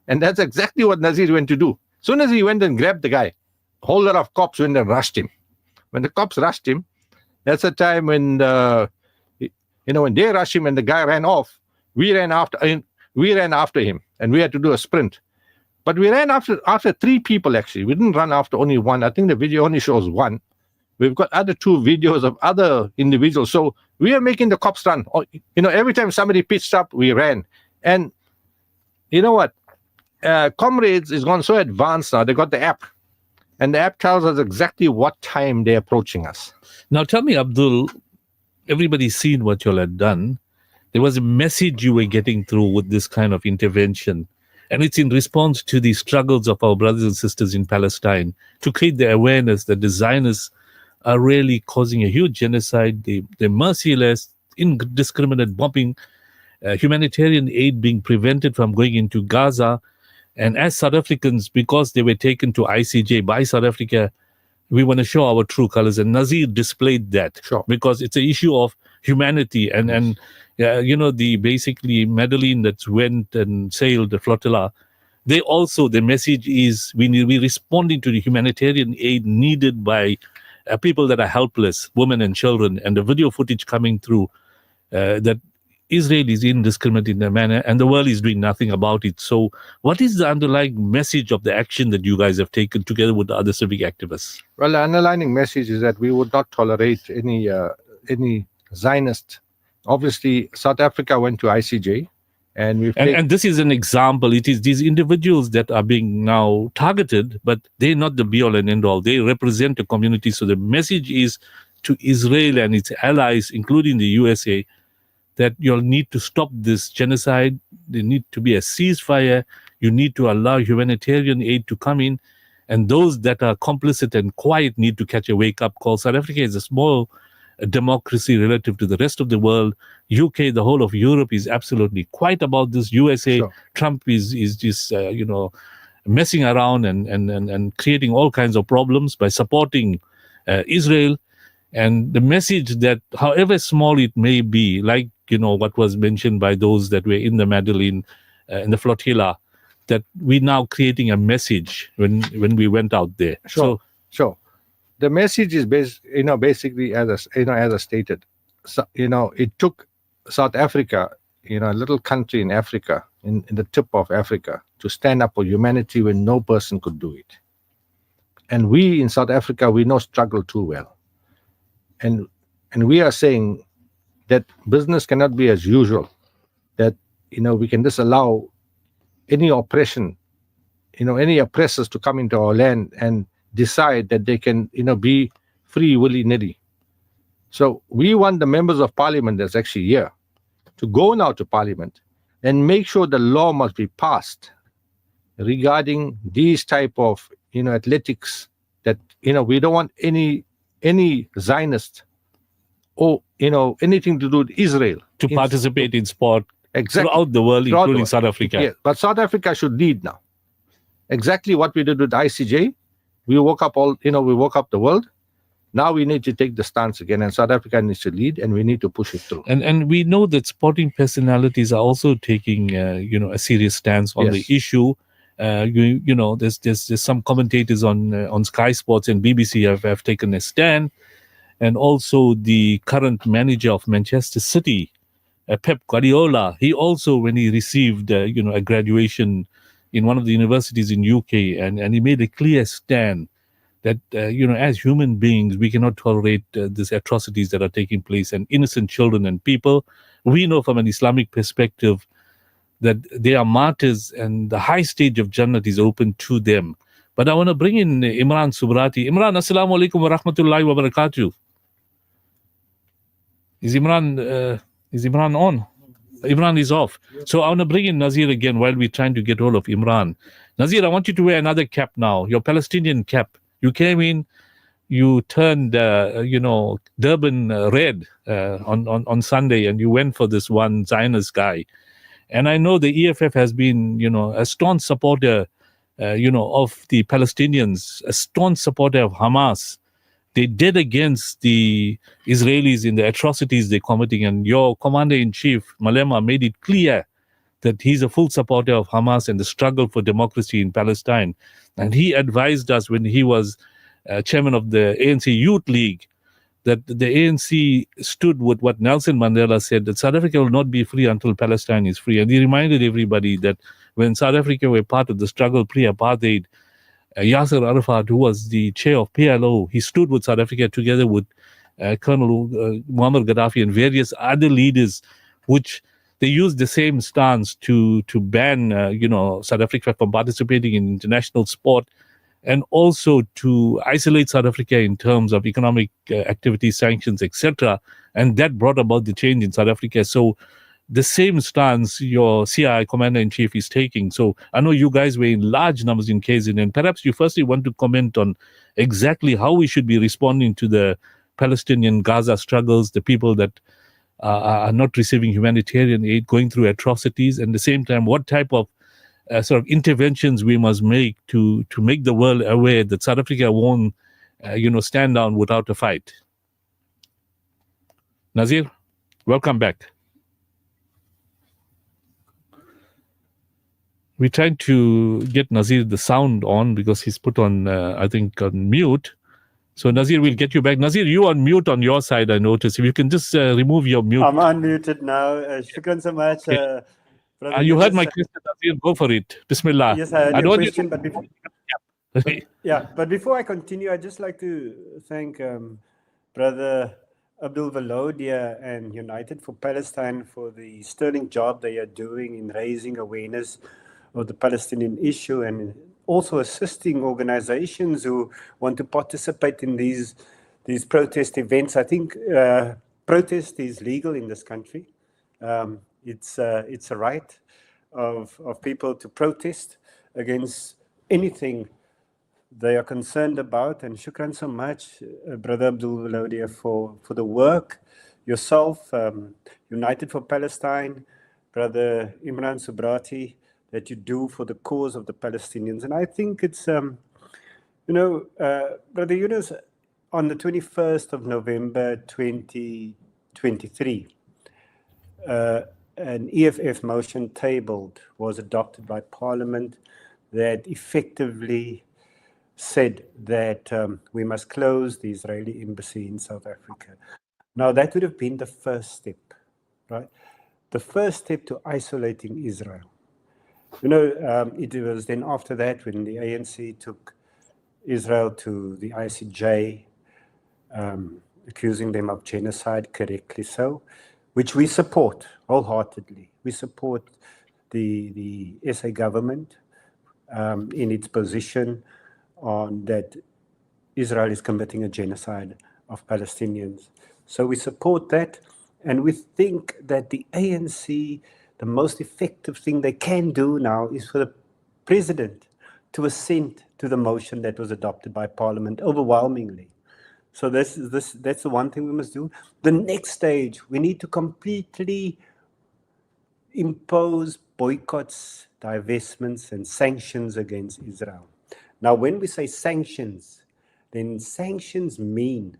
And that's exactly what Nazir went to do. As soon as he went and grabbed the guy, a whole lot of cops went and rushed him. When the cops rushed him, that's the time when, when they rushed him and the guy ran off, we ran after him, and we had to do a sprint. But we ran after 3 people, actually. We didn't run after only one. I think the video only shows one. We've got other 2 videos of other individuals. So we are making the cops run. Every time somebody pitched up, we ran. And you know what? Comrades is gone so advanced now. They got the app. And the app tells us exactly what time they're approaching us. Now tell me, Abdul, everybody's seen what you all had done. There was a message you were getting through with this kind of intervention. And it's in response to the struggles of our brothers and sisters in Palestine to create the awareness that the Zionists are really causing a huge genocide. They're merciless, indiscriminate bombing, humanitarian aid being prevented from going into Gaza. And as South Africans, because they were taken to ICJ by South Africa, we want to show our true colors. And Nazir displayed that. Sure. Because it's an issue of humanity. And the basically Madeleine that went and sailed the flotilla, they also, the message is we're responding to the humanitarian aid needed by people that are helpless, women and children. And the video footage coming through that Israel is indiscriminate in their manner, and the world is doing nothing about it. So what is the underlying message of the action that you guys have taken together with the other civic activists? Well, the underlying message is that we would not tolerate any Zionist. Obviously, South Africa went to ICJ, and and this is an example. It is these individuals that are being now targeted, but they're not the be-all and end-all. They represent a community. So the message is to Israel and its allies, including the USA, that you'll need to stop this genocide. There need to be a ceasefire. You need to allow humanitarian aid to come in. And those that are complicit and quiet need to catch a wake-up call. South Africa is a small democracy relative to the rest of the world. UK, the whole of Europe is absolutely quiet about this. USA, sure. Trump is just, messing around and creating all kinds of problems by supporting Israel. And the message that, however small it may be, like, what was mentioned by those that were in the Madeleine, in the flotilla, that we're now creating a message when we went out there. Sure. The message is basically as I stated, it took South Africa, a little country in Africa, in the tip of Africa, to stand up for humanity when no person could do it. And we in South Africa, we know struggle too well. And we are saying that business cannot be as usual, that, we can disallow any oppression, any oppressors to come into our land and decide that they can, be free willy-nilly. So we want the members of parliament that's actually here to go now to parliament and make sure the law must be passed regarding these type of, athletics, that, we don't want any Zionist or, anything to do with Israel to participate in sport exactly throughout the world, including South Africa. Yeah, but South Africa should lead now. Exactly what we did with ICJ. We woke up the world. Now we need to take the stance again, and South Africa needs to lead, and we need to push it through. And we know that sporting personalities are also taking, a serious stance on the issue. There's some commentators on Sky Sports and BBC have taken a stand, and also the current manager of Manchester City, Pep Guardiola. He also, when he received, a graduation in one of the universities in UK, and he made a clear stand that, as human beings, we cannot tolerate these atrocities that are taking place, and innocent children and people. We know from an Islamic perspective that they are martyrs, and the high stage of Jannat is open to them. But I want to bring in Imran Subrati. Imran, assalamu alaikum wa rahmatullahi wa barakatuh. Is Imran on? Imran is off. So I want to bring in Nazir again while we're trying to get hold of Imran. Nazir, I want you to wear another cap now, your Palestinian cap. You came in, you turned, Durban red on Sunday, and you went for this one Zionist guy. And I know the EFF has been, a staunch supporter, of the Palestinians, a staunch supporter of Hamas. They did against the Israelis in the atrocities they're committing. And your commander-in-chief, Malema, made it clear that he's a full supporter of Hamas and the struggle for democracy in Palestine. And he advised us when he was chairman of the ANC Youth League that the ANC stood with what Nelson Mandela said, that South Africa will not be free until Palestine is free. And he reminded everybody that when South Africa were part of the struggle pre-apartheid, Yasser Arafat, who was the chair of PLO, he stood with South Africa together with Colonel Muammar Gaddafi and various other leaders, which they used the same stance to ban, South Africa from participating in international sport, and also to isolate South Africa in terms of economic activity, sanctions, etc. And that brought about the change in South Africa. So the same stance your CI Commander-in-Chief is taking. So I know you guys were in large numbers in KZN, and perhaps you firstly want to comment on exactly how we should be responding to the Palestinian Gaza struggles, the people that are not receiving humanitarian aid, going through atrocities, and at the same time, what type of sort of interventions we must make to make the world aware that South Africa won't, stand down without a fight. Nazir, welcome back. We tried to get Nazir the sound on because he's put on, I think, on mute. So Nazir, we'll get you back. Nazir, you on mute on your side, I noticed. If you can just remove your mute. I'm unmuted now. Shukran so much. Okay. You heard my question, Nazir. Go for it. Bismillah. Yes, I heard your question, but before, Yeah. but before I continue, I'd just like to thank Brother Abdul Valodia and United for Palestine for the sterling job they are doing in raising awareness of the Palestinian issue and also assisting organizations who want to participate in these protest events. I think protest is legal in this country. It's a right of people to protest against anything they are concerned about. And shukran so much, Brother Abdul Valodia, for the work yourself, United for Palestine, Brother Imran Subrati, that you do for the cause of the Palestinians. And I think it's, Brother Yunus, on the 21st of November 2023, an EFF motion tabled was adopted by Parliament that effectively said that we must close the Israeli embassy in South Africa. Now, that would have been the first step, right? The first step to isolating Israel. It was then after that when the ANC took Israel to the ICJ, accusing them of genocide, correctly so, which we support wholeheartedly. We support the SA government in its position on that Israel is committing a genocide of Palestinians. So we support that, and we think that the ANC, the most effective thing they can do now is for the president to assent to the motion that was adopted by Parliament overwhelmingly. So that's the one thing we must do. The next stage, we need to completely impose boycotts, divestments, and sanctions against Israel. Now, when we say sanctions, then sanctions mean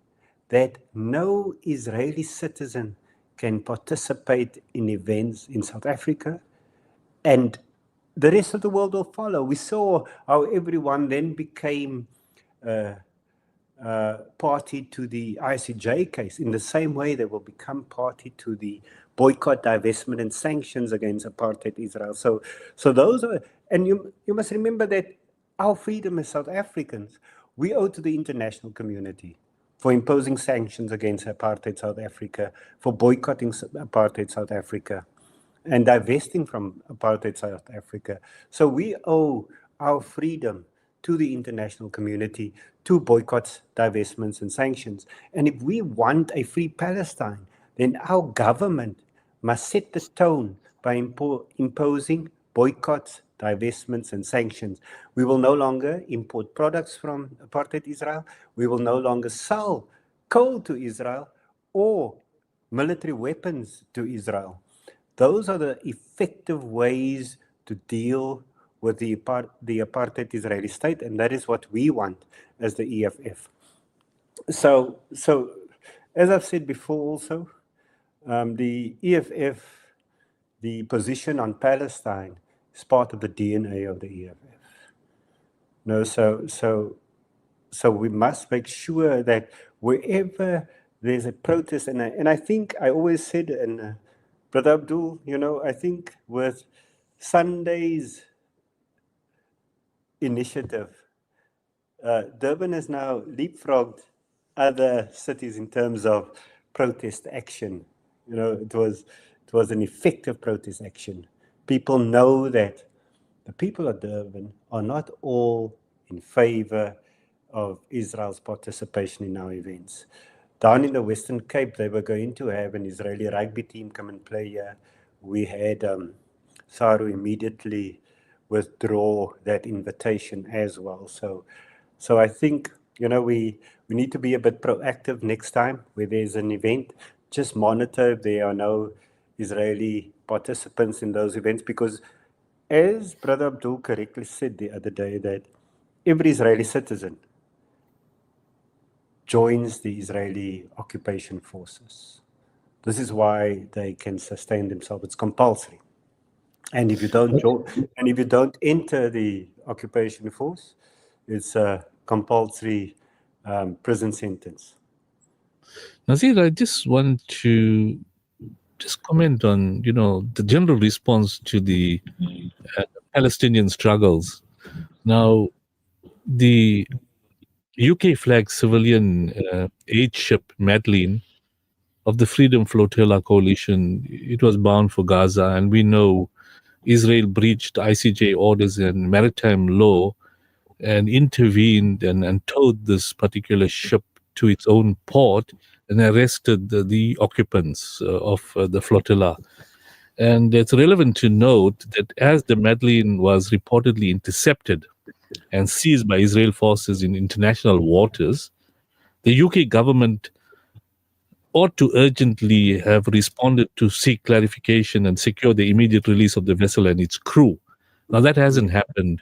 that no Israeli citizen can participate in events in South Africa, and the rest of the world will follow. We saw how everyone then became party to the ICJ case. In the same way, they will become party to the boycott, divestment, and sanctions against apartheid Israel. So those are, and you must remember that our freedom as South Africans, we owe to the international community for imposing sanctions against apartheid South Africa, for boycotting apartheid South Africa, and divesting from apartheid South Africa. So we owe our freedom to the international community, to boycotts, divestments, and sanctions. And if we want a free Palestine, then our government must set the tone by imposing boycotts, divestments, and sanctions. We will no longer import products from apartheid Israel. We will no longer sell coal to Israel or military weapons to Israel. Those are the effective ways to deal with the apartheid Israeli state, and that is what we want as the EFF. So as I've said before also, the EFF, the position on Palestine is part of the DNA of the EFF. So we must make sure that wherever there's a protest, and I think I always said, and Brother Abdul, I think with Sunday's initiative, Durban has now leapfrogged other cities in terms of protest action. It was an effective protest action. People know that the people of Durban are not all in favor of Israel's participation in our events. Down in the Western Cape, they were going to have an Israeli rugby team come and play here. we had Saru immediately withdraw that invitation as well. So I think, we need to be a bit proactive next time where there's an event. Just monitor if there are no Israeli participants in those events, because as Brother Abdul correctly said the other day, that every Israeli citizen joins the Israeli occupation forces. This is why they can sustain themselves. It's compulsory. And if you don't enter the occupation force, it's a compulsory prison sentence. Nazir, I just want to comment on, the general response to the Palestinian struggles. Now, the UK flag civilian aid ship Madeline of the Freedom Flotilla Coalition, it was bound for Gaza, and we know Israel breached ICJ orders and maritime law and intervened and towed this particular ship to its own port and arrested the occupants of the flotilla. And it's relevant to note that as the Madeline was reportedly intercepted and seized by Israel forces in international waters, the UK government ought to urgently have responded to seek clarification and secure the immediate release of the vessel and its crew. Now, that hasn't happened.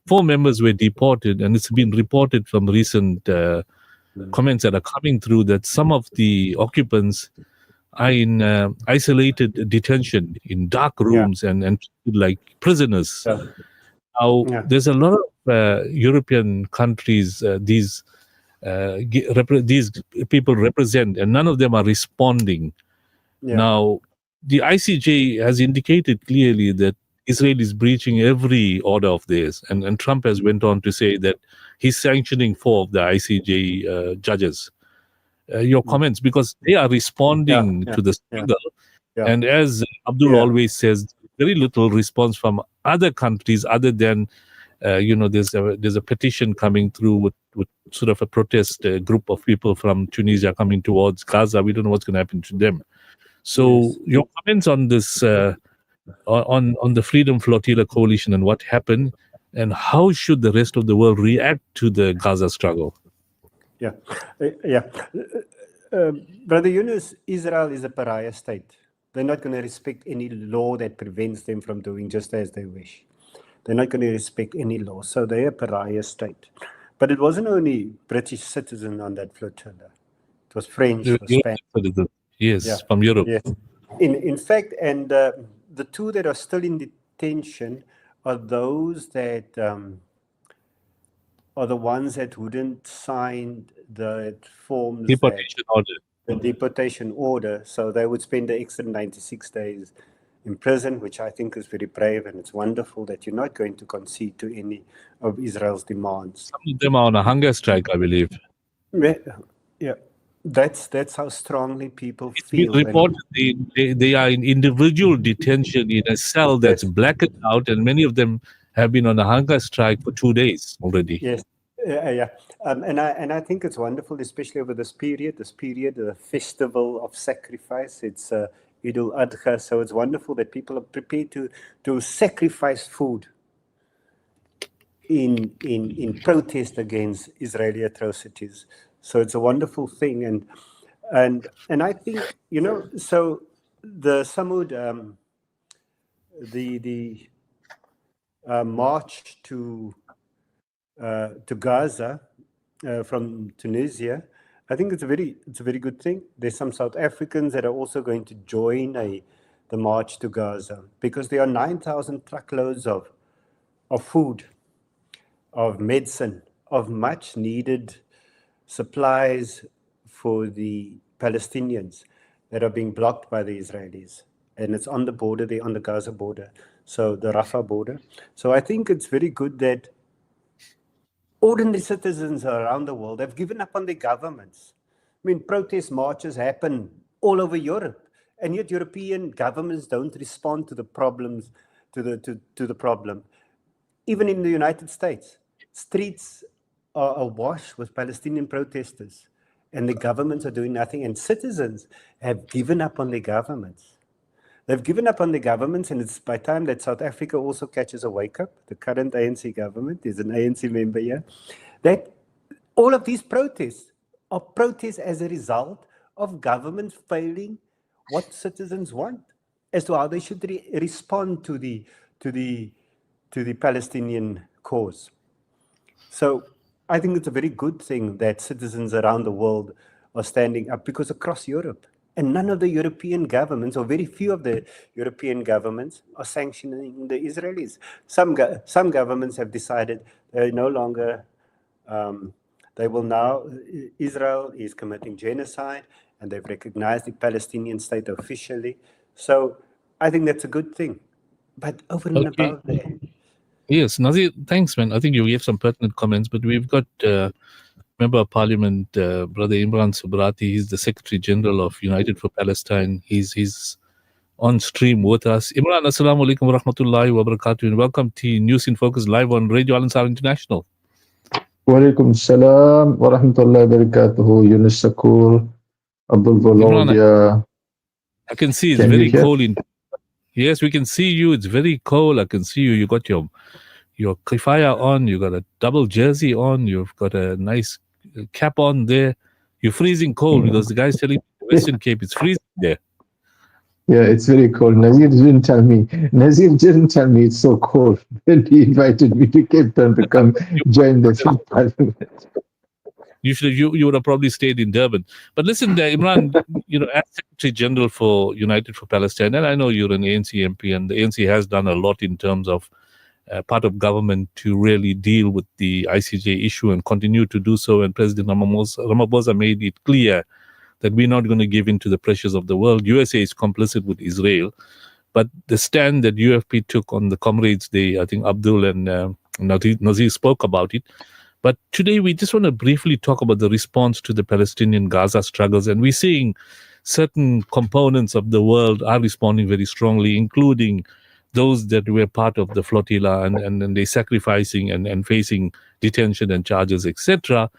4 members were deported, and it's been reported from recent comments that are coming through that some of the occupants are in isolated detention in dark rooms and like prisoners. Now, there's a lot of European countries these people represent, and none of them are responding. Now, the ICJ has indicated clearly that Israel is breaching every order of theirs, and Trump has went on to say that he's sanctioning 4 of the ICJ judges. Your comments, because they are responding to the struggle, and as Abdul always says, very little response from other countries other than there's a petition coming through with sort of a protest group of people from Tunisia coming towards Gaza. We don't know what's going to happen to them. So your comments on this, on the Freedom Flotilla Coalition and what happened, and how should the rest of the world react to the Gaza struggle? Brother Yunus, Israel is a pariah state. They're not going to respect any law that prevents them from doing just as they wish. They're not going to respect any law. So they're a pariah state. But it wasn't only British citizens on that flotilla. It was French, it was Spanish. Yes, from Europe. Yes. In fact, and the 2 that are still in detention are those that are the ones that wouldn't sign the forms. Deportation order. The deportation order. So they would spend the extra 96 days in prison, which I think is very brave, and it's wonderful that you're not going to concede to any of Israel's demands. Some of them are on a hunger strike, I believe. Yeah. That's how strongly people It's feel. been reported they are in individual detention in a cell that's blackened out, and many of them have been on a hunger strike for 2 days already. Yes, and I think it's wonderful, especially over this period, the festival of sacrifice. It's Eid al-Adha, so it's wonderful that people are prepared to sacrifice food in protest against Israeli atrocities. So it's a wonderful thing, and I think so the Samud, the march to Gaza from Tunisia, I think it's a very good thing. There's some South Africans that are also going to join the march to Gaza, because there are 9,000 truckloads of food, of medicine, of much needed supplies for the Palestinians that are being blocked by the Israelis. And it's on the border, they're on the Gaza border, so the Rafah border. So I think it's very good that ordinary citizens around the world have given up on their governments. I mean, protest marches happen all over Europe, and yet European governments don't respond to the problems, to the problem. Even in the United States, streets are awash with Palestinian protesters, and the governments are doing nothing, and citizens have given up on their governments. They've given up on the governments, and it's by time that South Africa also catches a wake-up. The current ANC government is an ANC member here. That all of these protests are protests as a result of governments failing what citizens want as to how they should respond to the Palestinian cause. So I think it's a very good thing that citizens around the world are standing up, because across Europe, and none of the European governments, or very few of the European governments, are sanctioning the Israelis. Some governments have decided they no longer, they will now, Israel is committing genocide, and they've recognized the Palestinian state officially. So I think that's a good thing. But over and above that. Yes, Nazir, thanks, man. I think you gave some pertinent comments, but we've got Member of Parliament, Brother Imran Subrati. He's the Secretary General of United for Palestine. He's on stream with us. Imran, assalamu alaikum wa rahmatullahi wa barakatuh, and welcome to News in Focus live on Radio Al Ansar International. Wa alaikum salam wa rahmatullahi wa barakatuh. Yunus Sacoor, Abdul Volodya. I can see it's very cold in. Yes, we can see you. It's very cold. I can see you. You got your kifaya on. You got a double jersey on. You've got a nice cap on there. You're freezing cold because the guy's telling me the Western Cape it's freezing there. Yeah, it's very cold. Nazir didn't tell me it's so cold. Then he invited me to Cape Town to come join the parliament. You would have probably stayed in Durban. But listen, Imran, as Secretary General for United for Palestine, and I know you're an ANC MP, and the ANC has done a lot in terms of part of government to really deal with the ICJ issue and continue to do so. And President Ramaphosa made it clear that we're not going to give in to the pressures of the world. USA is complicit with Israel. But the stand that UFP took on the Comrades Day, I think Abdul and Nazir spoke about it. But today we just want to briefly talk about the response to the Palestinian Gaza struggles. And we're seeing certain components of the world are responding very strongly, including those that were part of the flotilla and they're sacrificing and facing detention and charges, etc.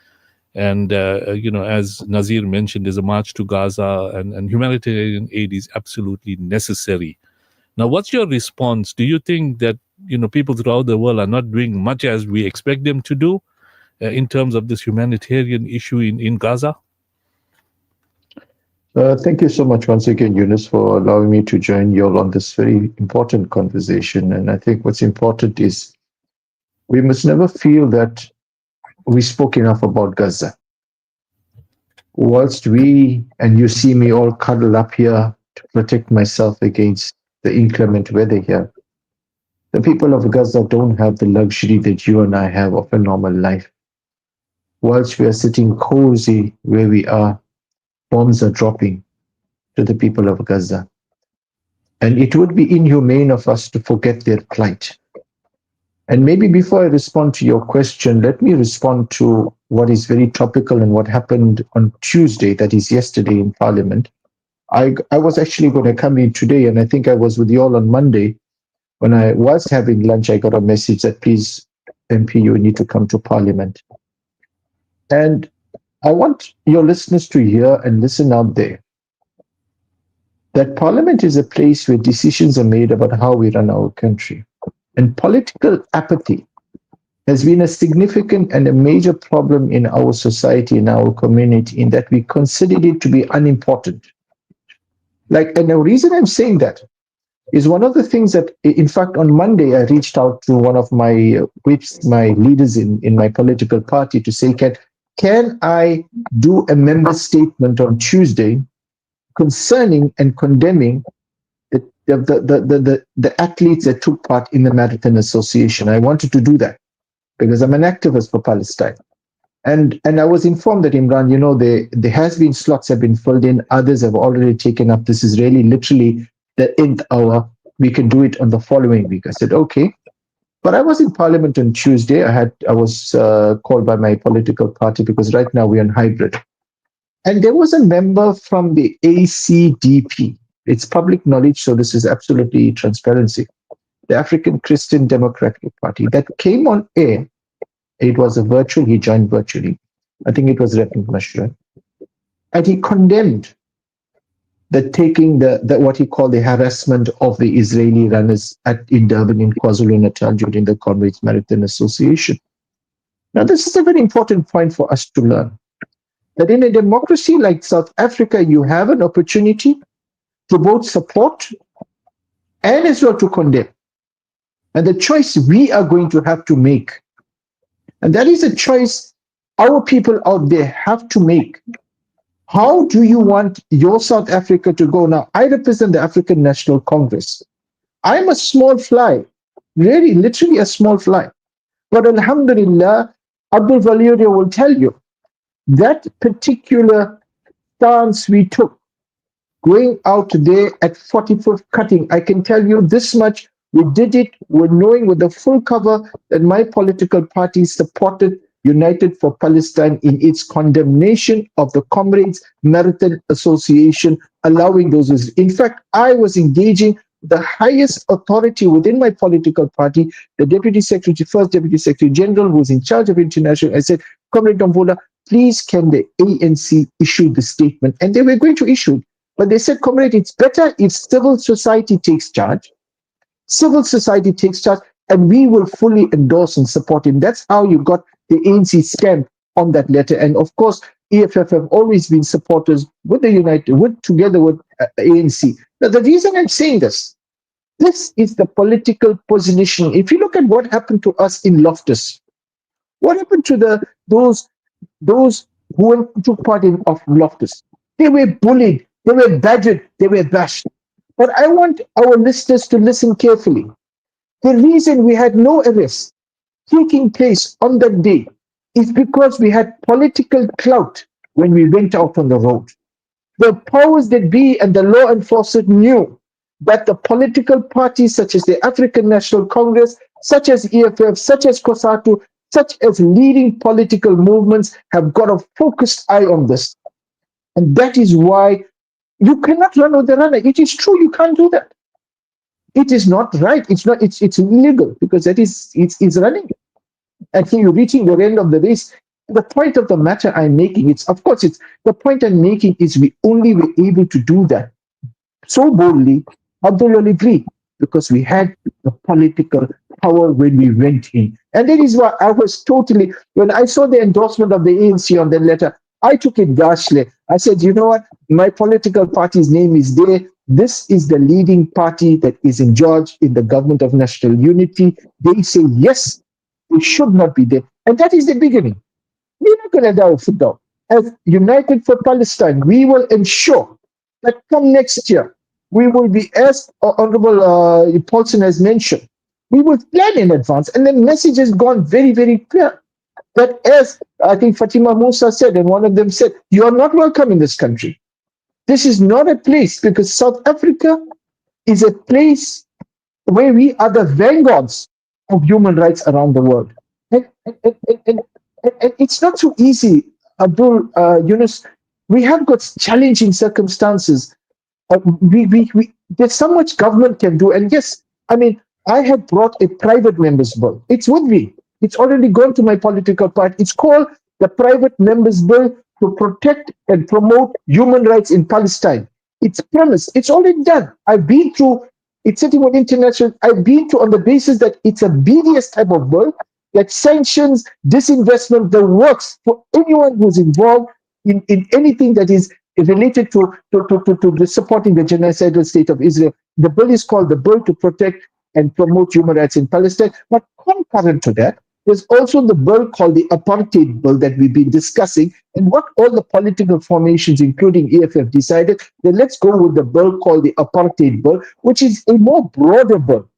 And, as Nazir mentioned, there's a march to Gaza and humanitarian aid is absolutely necessary. Now, what's your response? Do you think that, people throughout the world are not doing much as we expect them to do in terms of this humanitarian issue in Gaza? Thank you so much once again, Yunus, for allowing me to join you all on this very important conversation. And I think what's important is we must never feel that we spoke enough about Gaza. Whilst we, and you see me all cuddled up here to protect myself against the inclement weather here, the people of Gaza don't have the luxury that you and I have of a normal life. Whilst we are sitting cozy where we are, bombs are dropping to the people of Gaza. And it would be inhumane of us to forget their plight. And maybe before I respond to your question, let me respond to what is very topical and what happened on Tuesday, that is yesterday in Parliament. I was actually going to come in today, and I think I was with you all on Monday. When I was having lunch, I got a message that, please, MP, you need to come to Parliament. And I want your listeners to hear and listen out there that Parliament is a place where decisions are made about how we run our country. And political apathy has been a significant and a major problem in our society, in our community, in that we consider it to be unimportant. And the reason I'm saying that is one of the things that, in fact, on Monday, I reached out to one of my whips, my leaders in my political party to say, can I do a member statement on Tuesday concerning and condemning the athletes that took part in the Marathon Association? I wanted to do that because I'm an activist for Palestine. And I was informed that, Imran, there has been slots have been filled in, others have already taken up. This is really literally the nth hour. We can do it on the following week. I said, okay. But I was in Parliament on Tuesday. I was called by my political party because right now we're on hybrid. And there was a member from the ACDP. It's public knowledge, so this is absolutely transparency. The African Christian Democratic Party that came on air. It was a virtual, he joined virtually. I think it was Reverend Mashra. And he condemned taking the what he called the harassment of the Israeli runners in Durban in KwaZulu-Natal during the Comrades Marathon Association. Now, this is a very important point for us to learn, that in a democracy like South Africa, you have an opportunity to both support and as well to condemn. And the choice we are going to have to make, and that is a choice our people out there have to make. How do you want your South Africa to go? Now, I represent the African National Congress. I'm a small fly, really, literally a small fly. But alhamdulillah, Abdul Valiria will tell you that particular stance we took, going out there at 45th cutting, I can tell you this much, we did it with knowing with the full cover that my political party supported United for Palestine in its condemnation of the Comrades Marathon Association, allowing those. In fact, I was engaging the highest authority within my political party, the Deputy Secretary, First Deputy Secretary General, who was in charge of international. I said, Comrade Damvola, please can the ANC issue the statement? And they were going to issue it. But they said, Comrade, it's better if civil society takes charge. Civil society takes charge, and we will fully endorse and support him. That's how you got the ANC stamp on that letter. And of course, EFF have always been supporters with the United, together with ANC. Now, the reason I'm saying this is the political positioning. If you look at what happened to us in Loftus, what happened to those who took part in Loftus? They were bullied, they were badgered, they were bashed. But I want our listeners to listen carefully. The reason we had no arrests taking place on that day is because we had political clout when we went out on the road. The powers that be and the law enforcement knew that the political parties such as the African National Congress, such as EFF, such as COSATU, such as leading political movements have got a focused eye on this. And that is why you cannot run with the runner. It is true, you can't do that. It is not right. It's illegal because it's running. And so you're reaching the end of the race. The point of the matter I'm making, the point I'm making is we only were able to do that so boldly, Abdul will agree, because we had the political power when we went in. And that is why I was totally, when I saw the endorsement of the ANC on the letter, I took it gashly. I said, you know what? My political party's name is there. This is the leading party that is in charge in the government of national unity. They say, yes, we should not be there. And that is the beginning. We're not going to die of foot down. As United for Palestine, we will ensure that come next year, we will be, as Honorable Paulson has mentioned, we will plan in advance. And the message has gone very, very clear. That, as I think Fatima Musa said, and one of them said, you are not welcome in this country. This is not a place, because South Africa is a place where we are the vanguards of human rights around the world. And it's not so easy, Abdul, Yunus. We have got challenging circumstances. There's so much government can do. And yes, I mean, I had brought a private members bill. It's with me. It's already gone to my political party. It's called the Private Members Bill to Protect and Promote Human Rights in Palestine. It's premised. It's already done. I've been through, it's sitting on international, I've been to on the basis that it's a BDS type of bill that sanctions disinvestment, the works for anyone who's involved in anything that is related to the supporting the genocidal state of Israel. The bill is called the Bill to Protect and Promote Human Rights in Palestine. But concurrent to that, there's also the bill called the Apartheid Bill that we've been discussing, and what all the political formations, including EFF, decided that let's go with the bill called the Apartheid Bill, which is a more broader bill.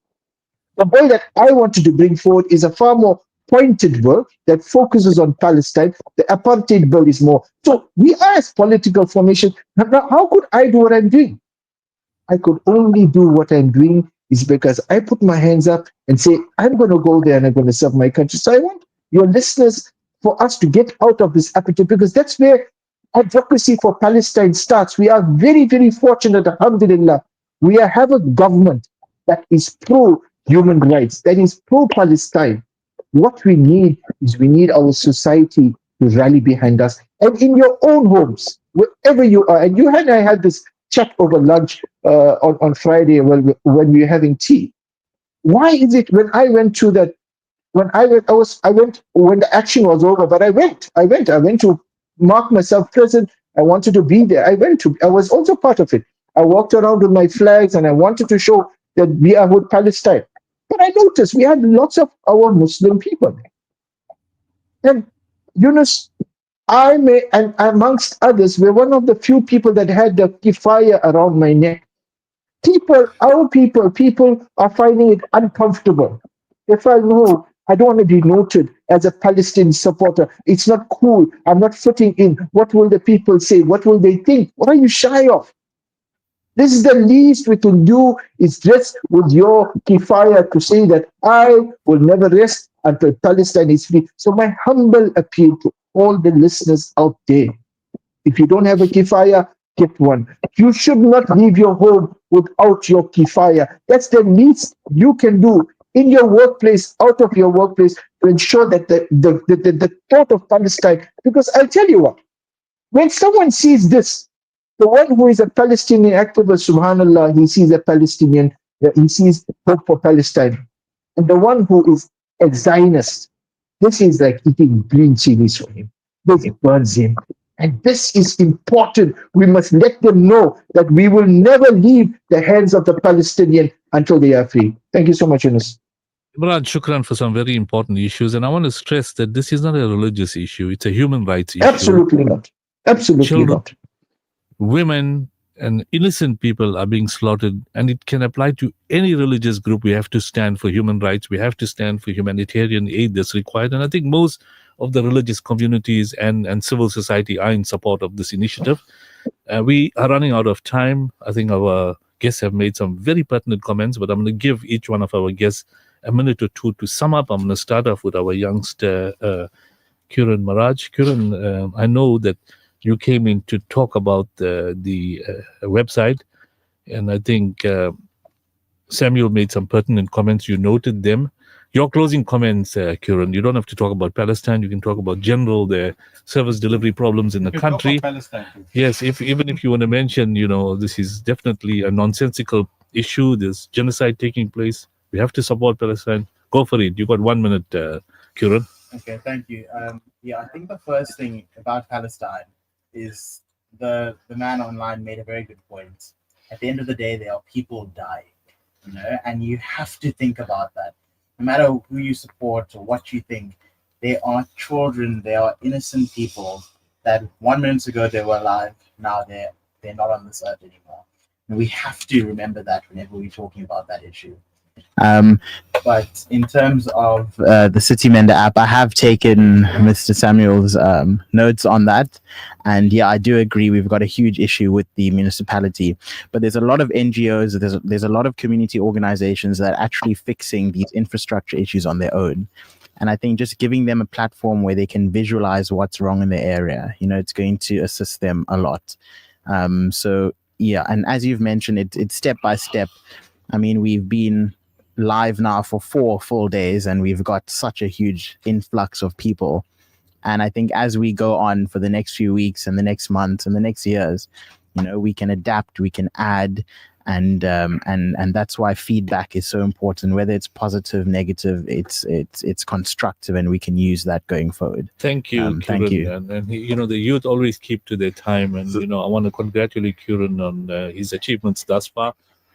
The bill that I wanted to bring forward is a far more pointed bill that focuses on Palestine. The Apartheid Bill is more. So we are as political formation. Now, how could I do what I'm doing? I could only do what I'm doing is because I put my hands up and say, I'm going to go there and I'm going to serve my country. So I want your listeners, for us to get out of this apathy, because that's where advocacy for Palestine starts. We are very, very fortunate, alhamdulillah. We have a government that is pro-human rights, that is pro-Palestine. What we need is we need our society to rally behind us. And in your own homes, wherever you are, and you and I had this chat over lunch on Friday when we were having tea. Why is it when I went to that, when I went when the action was over, but I went to mark myself present. I wanted to be there. I was also part of it. I walked around with my flags and I wanted to show that we are with Palestine. But I noticed we had lots of our Muslim people there. And Yunus, and amongst others, we're one of the few people that had the kifaya around my neck. Our people are finding it uncomfortable. They feel, no, I don't want to be noted as a Palestinian supporter. It's not cool. I'm not fitting in. What will the people say? What will they think? What are you shy of? This is the least we can do, is rest with your kifaya to say that I will never rest until Palestine is free. So my humble appeal to all the listeners out there, if you don't have a kifaya, get one. You should not leave your home without your kifaya. That's the least you can do in your workplace, out of your workplace, to ensure that the thought of Palestine, because I'll tell you what, when someone sees this, the one who is a Palestinian activist, subhanAllah, he sees a Palestinian, he sees hope for Palestine. And the one who is a Zionist, this is like eating green chilies for him. This burns him. And this is important. We must let them know that we will never leave the hands of the Palestinian until they are free. Thank you so much, Yunus. Imran, shukran for some very important issues. And I want to stress that this is not a religious issue. It's a human rights issue. Absolutely not. Absolutely Children, not. Women and innocent people are being slaughtered, and it can apply to any religious group. We have to stand for human rights. We have to stand for humanitarian aid that's required. And I think most of the religious communities and civil society are in support of this initiative. We are running out of time. I think our guests have made some very pertinent comments, but I'm going to give each one of our guests a minute or two to sum up. I'm going to start off with our youngster, Kiran Maraj. Kiran, I know that you came in to talk about the website, and I think Samuel made some pertinent comments. You noted them. Your closing comments, Kiran, you don't have to talk about Palestine. You can talk about the service delivery problems in the country. Yes, even if you want to mention, this is definitely a nonsensical issue. There's genocide taking place. We have to support Palestine. Go for it. You got 1 minute, Kiran. Okay, thank you. I think the first thing about Palestine is the man online made a very good point. At the end of the day, there are people dying, and you have to think about that. No matter who you support or what you think, they are children, they are innocent people that 1 minute ago they were alive, now they're not on this earth anymore. And we have to remember that whenever we're talking about that issue. But in terms of the City Mender app, I have taken Mr. Samuel's notes on that. And yeah, I do agree we've got a huge issue with the municipality. But there's a lot of NGOs, there's a lot of community organizations that are actually fixing these infrastructure issues on their own. And I think just giving them a platform where they can visualize what's wrong in the area, it's going to assist them a lot. So yeah, and as you've mentioned, it's step by step. I mean, we've been live now for 4 full days and we've got such a huge influx of people, and I think as we go on for the next few weeks and the next months and the next years, we can adapt, we can add, and that's why feedback is so important, whether it's positive, negative, it's constructive, and we can use that going forward. Thank you, thank Kiran. you. And the youth always keep to their time, and I want to congratulate Kiran on his achievements thus far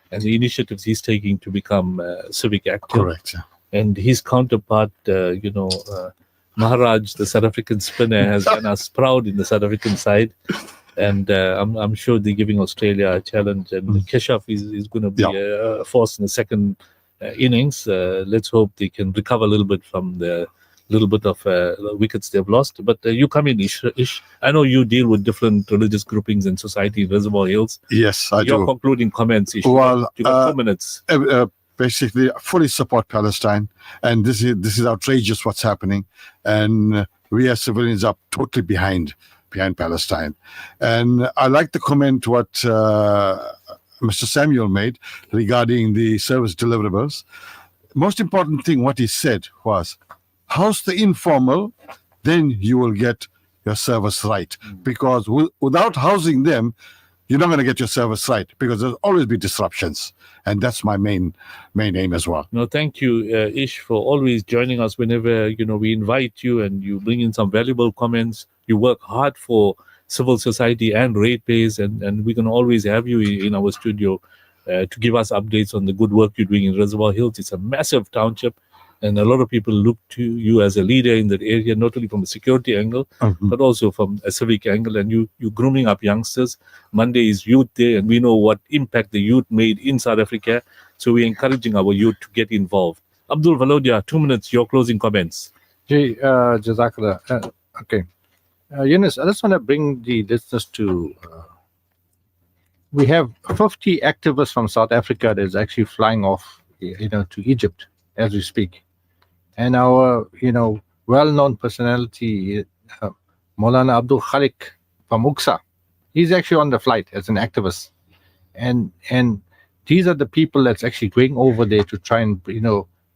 and the initiatives he's taking to become civic active. Correct. And his counterpart, Maharaj, the South African spinner, has done us proud in the South African side. And I'm sure they're giving Australia a challenge. And Keshaf is going to be a force in the second innings. Let's hope they can recover a little bit from the little bit of wickets they've lost. But you come in, Ish. I know you deal with different religious groupings in society in Reservoir Hills. Yes, I do. Your concluding comments, Ish. Well, you got 2 minutes. Basically, fully support Palestine, and this is outrageous what's happening, and we as civilians are totally behind Palestine. And I like the comment what Mr. Samuel made regarding the service deliverables. Most important thing what he said was, house the informal, then you will get your service right. Because without housing them, you're not going to get your service right, because there'll always be disruptions. And that's my main aim as well. No, thank you, Ish, for always joining us whenever we invite you, and you bring in some valuable comments. You work hard for civil society and ratepayers, and we can always have you in our studio to give us updates on the good work you're doing in Reservoir Hills. It's a massive township, and a lot of people look to you as a leader in that area, not only from a security angle, but also from a civic angle. And you're grooming up youngsters. Monday is Youth Day, and we know what impact the youth made in South Africa. So we're encouraging our youth to get involved. Abdul Valodia, 2 minutes, your closing comments. Jazakallah. Okay. Yunus, I just want to bring the listeners to... we have 50 activists from South Africa that's actually flying off, to Egypt as we speak. And our, well-known personality, Maulana Abdul Khalik from UXA, he's actually on the flight as an activist. And these are the people that's actually going over there to try and,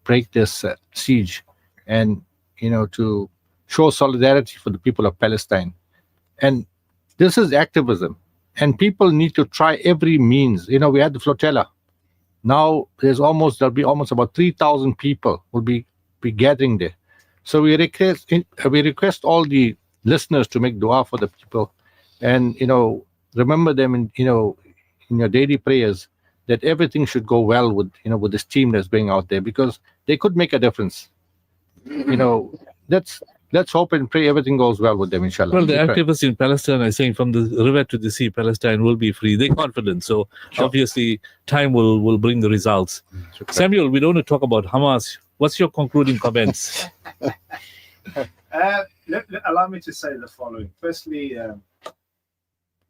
break this siege and, to show solidarity for the people of Palestine. And this is activism. And people need to try every means. We had the flotilla. Now there'll be almost about 3,000 people will be gathering there. So we request all the listeners to make dua for the people, and remember them in your daily prayers, that everything should go well with this team that's going out there, because they could make a difference. Let's hope and pray everything goes well with them, inshallah. Well, the activists in Palestine are saying from the river to the sea, Palestine will be free. They're confident. So obviously time will bring the results. Samuel, we don't want to talk about Hamas. What's your concluding comments? Allow me to say the following. Firstly,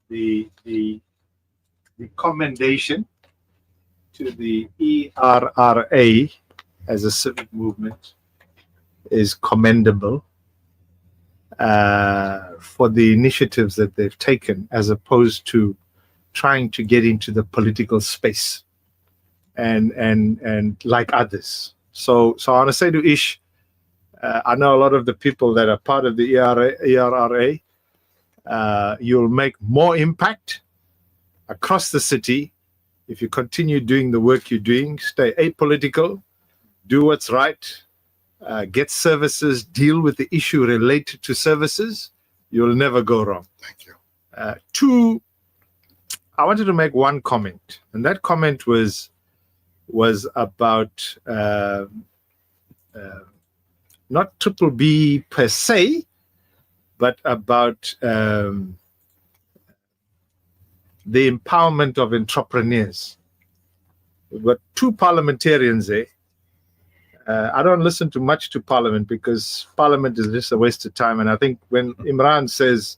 the commendation to the ERRA as a civic movement is commendable for the initiatives that they've taken, as opposed to trying to get into the political space and like others. So I want to say to Ish, I know a lot of the people that are part of the ERRA, you'll make more impact across the city if you continue doing the work you're doing. Stay apolitical, do what's right, get services, deal with the issue related to services. You'll never go wrong. Thank you. Two, I wanted to make one comment, and that comment was about not Triple B per se, but about the empowerment of entrepreneurs. We've got two parliamentarians there. I don't listen too much to Parliament, because Parliament is just a waste of time. And I think when Imran says,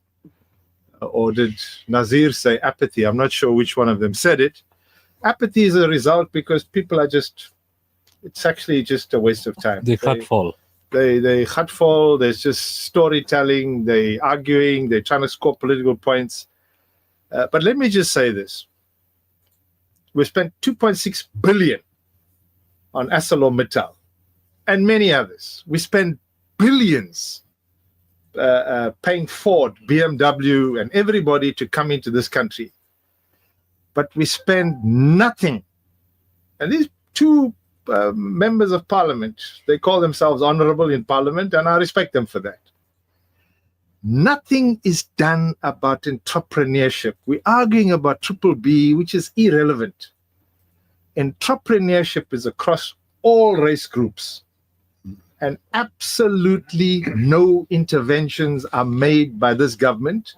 or did Nazir say apathy, I'm not sure which one of them said it. Apathy is a result because people are it's actually just a waste of time. They fall. They fall. There's just storytelling. They arguing. They're trying to score political points. But let me just say this. We spent 2.6 billion on ArcelorMittal and many others. We spent billions paying Ford, BMW, and everybody to come into this country. But we spend nothing. And these two members of parliament, they call themselves honorable in parliament, and I respect them for that. Nothing is done about entrepreneurship. We're arguing about Triple B, which is irrelevant. Entrepreneurship is across all race groups, and absolutely no interventions are made by this government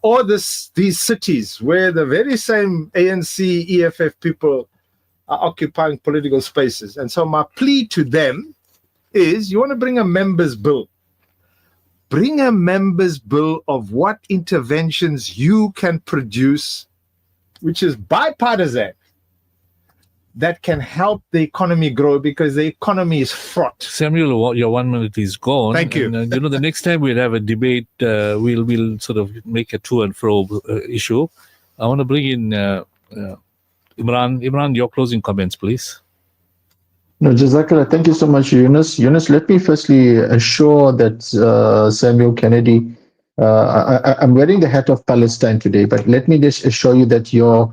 or these cities where the very same ANC, EFF people are occupying political spaces. And so my plea to them is, you want to bring a members' bill. Bring a members' bill of what interventions you can produce, which is bipartisan, that can help the economy grow, because the economy is fraught. Samuel, your 1 minute is gone. Thank you. And, the next time we'll have a debate, we'll sort of make a to and fro issue. I want to bring in Imran. Imran, your closing comments, please. No, Jazakallah. Thank you so much, Yunus. Yunus, let me firstly assure that Samuel Kennedy I'm wearing the hat of Palestine today, but let me just assure you that your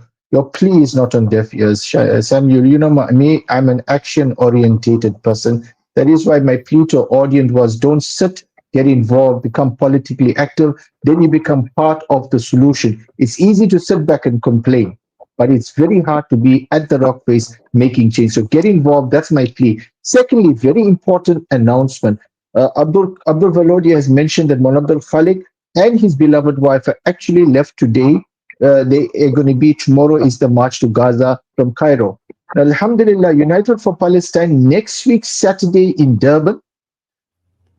plea is not on deaf ears. Sam, you know me, I'm an action-orientated person. That is why my plea to audience was don't sit, get involved, become politically active, then you become part of the solution. It's easy to sit back and complain, but it's very hard to be at the rock face making change. So get involved, that's my plea. Secondly, very important announcement. Abdul Valodi has mentioned that Monabdul Khalik and his beloved wife are actually left today. They are going to be tomorrow is the march to Gaza from Cairo. Alhamdulillah, United for Palestine next week, Saturday in Durban.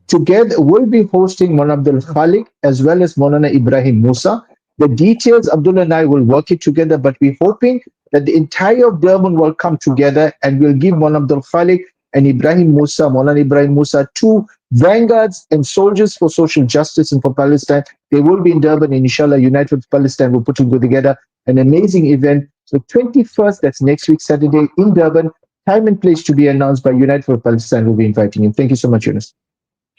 Together, we'll be hosting Mon Abdul Khalik as well as Monana Ibrahim Musa. The details, Abdullah and I will work it together, but we're hoping that the entire of Durban will come together and we'll give Mon Abdul Khalik and Ibrahim Musa, Monana Ibrahim Musa, two vanguards and soldiers for social justice and for Palestine. They will be in Durban, and inshallah, United with Palestine will put together an amazing event. So 21st, that's next week, Saturday in Durban. Time and place to be announced by United for Palestine. Will be inviting you. Thank you so much, Yunus.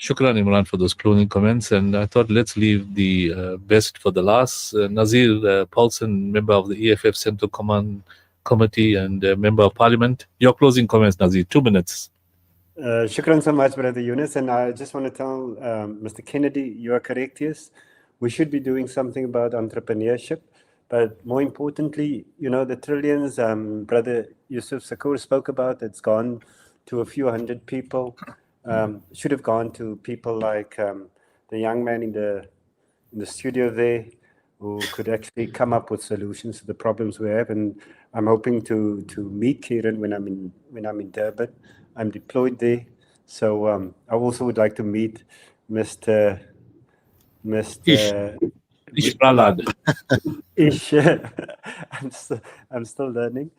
Shukran, Imran, for those closing comments. And I thought let's leave the best for the last. Nazir Paulson, member of the EFF Central Command Committee and member of Parliament. Your closing comments, Nazir, 2 minutes. Shukran so much, Brother Yunus. And I just want to tell Mr. Kennedy, you are correct, yes. We should be doing something about entrepreneurship. But more importantly, you know, the trillions Brother Yunus Sacoor spoke about, it's gone to a few hundred people. Should have gone to people like the young man in the studio there who could actually come up with solutions to the problems we have. And I'm hoping to meet Kieran when I'm in Durban. I'm deployed there, so I also would like to meet Mr. Ish Pralad. Ish. I'm still learning.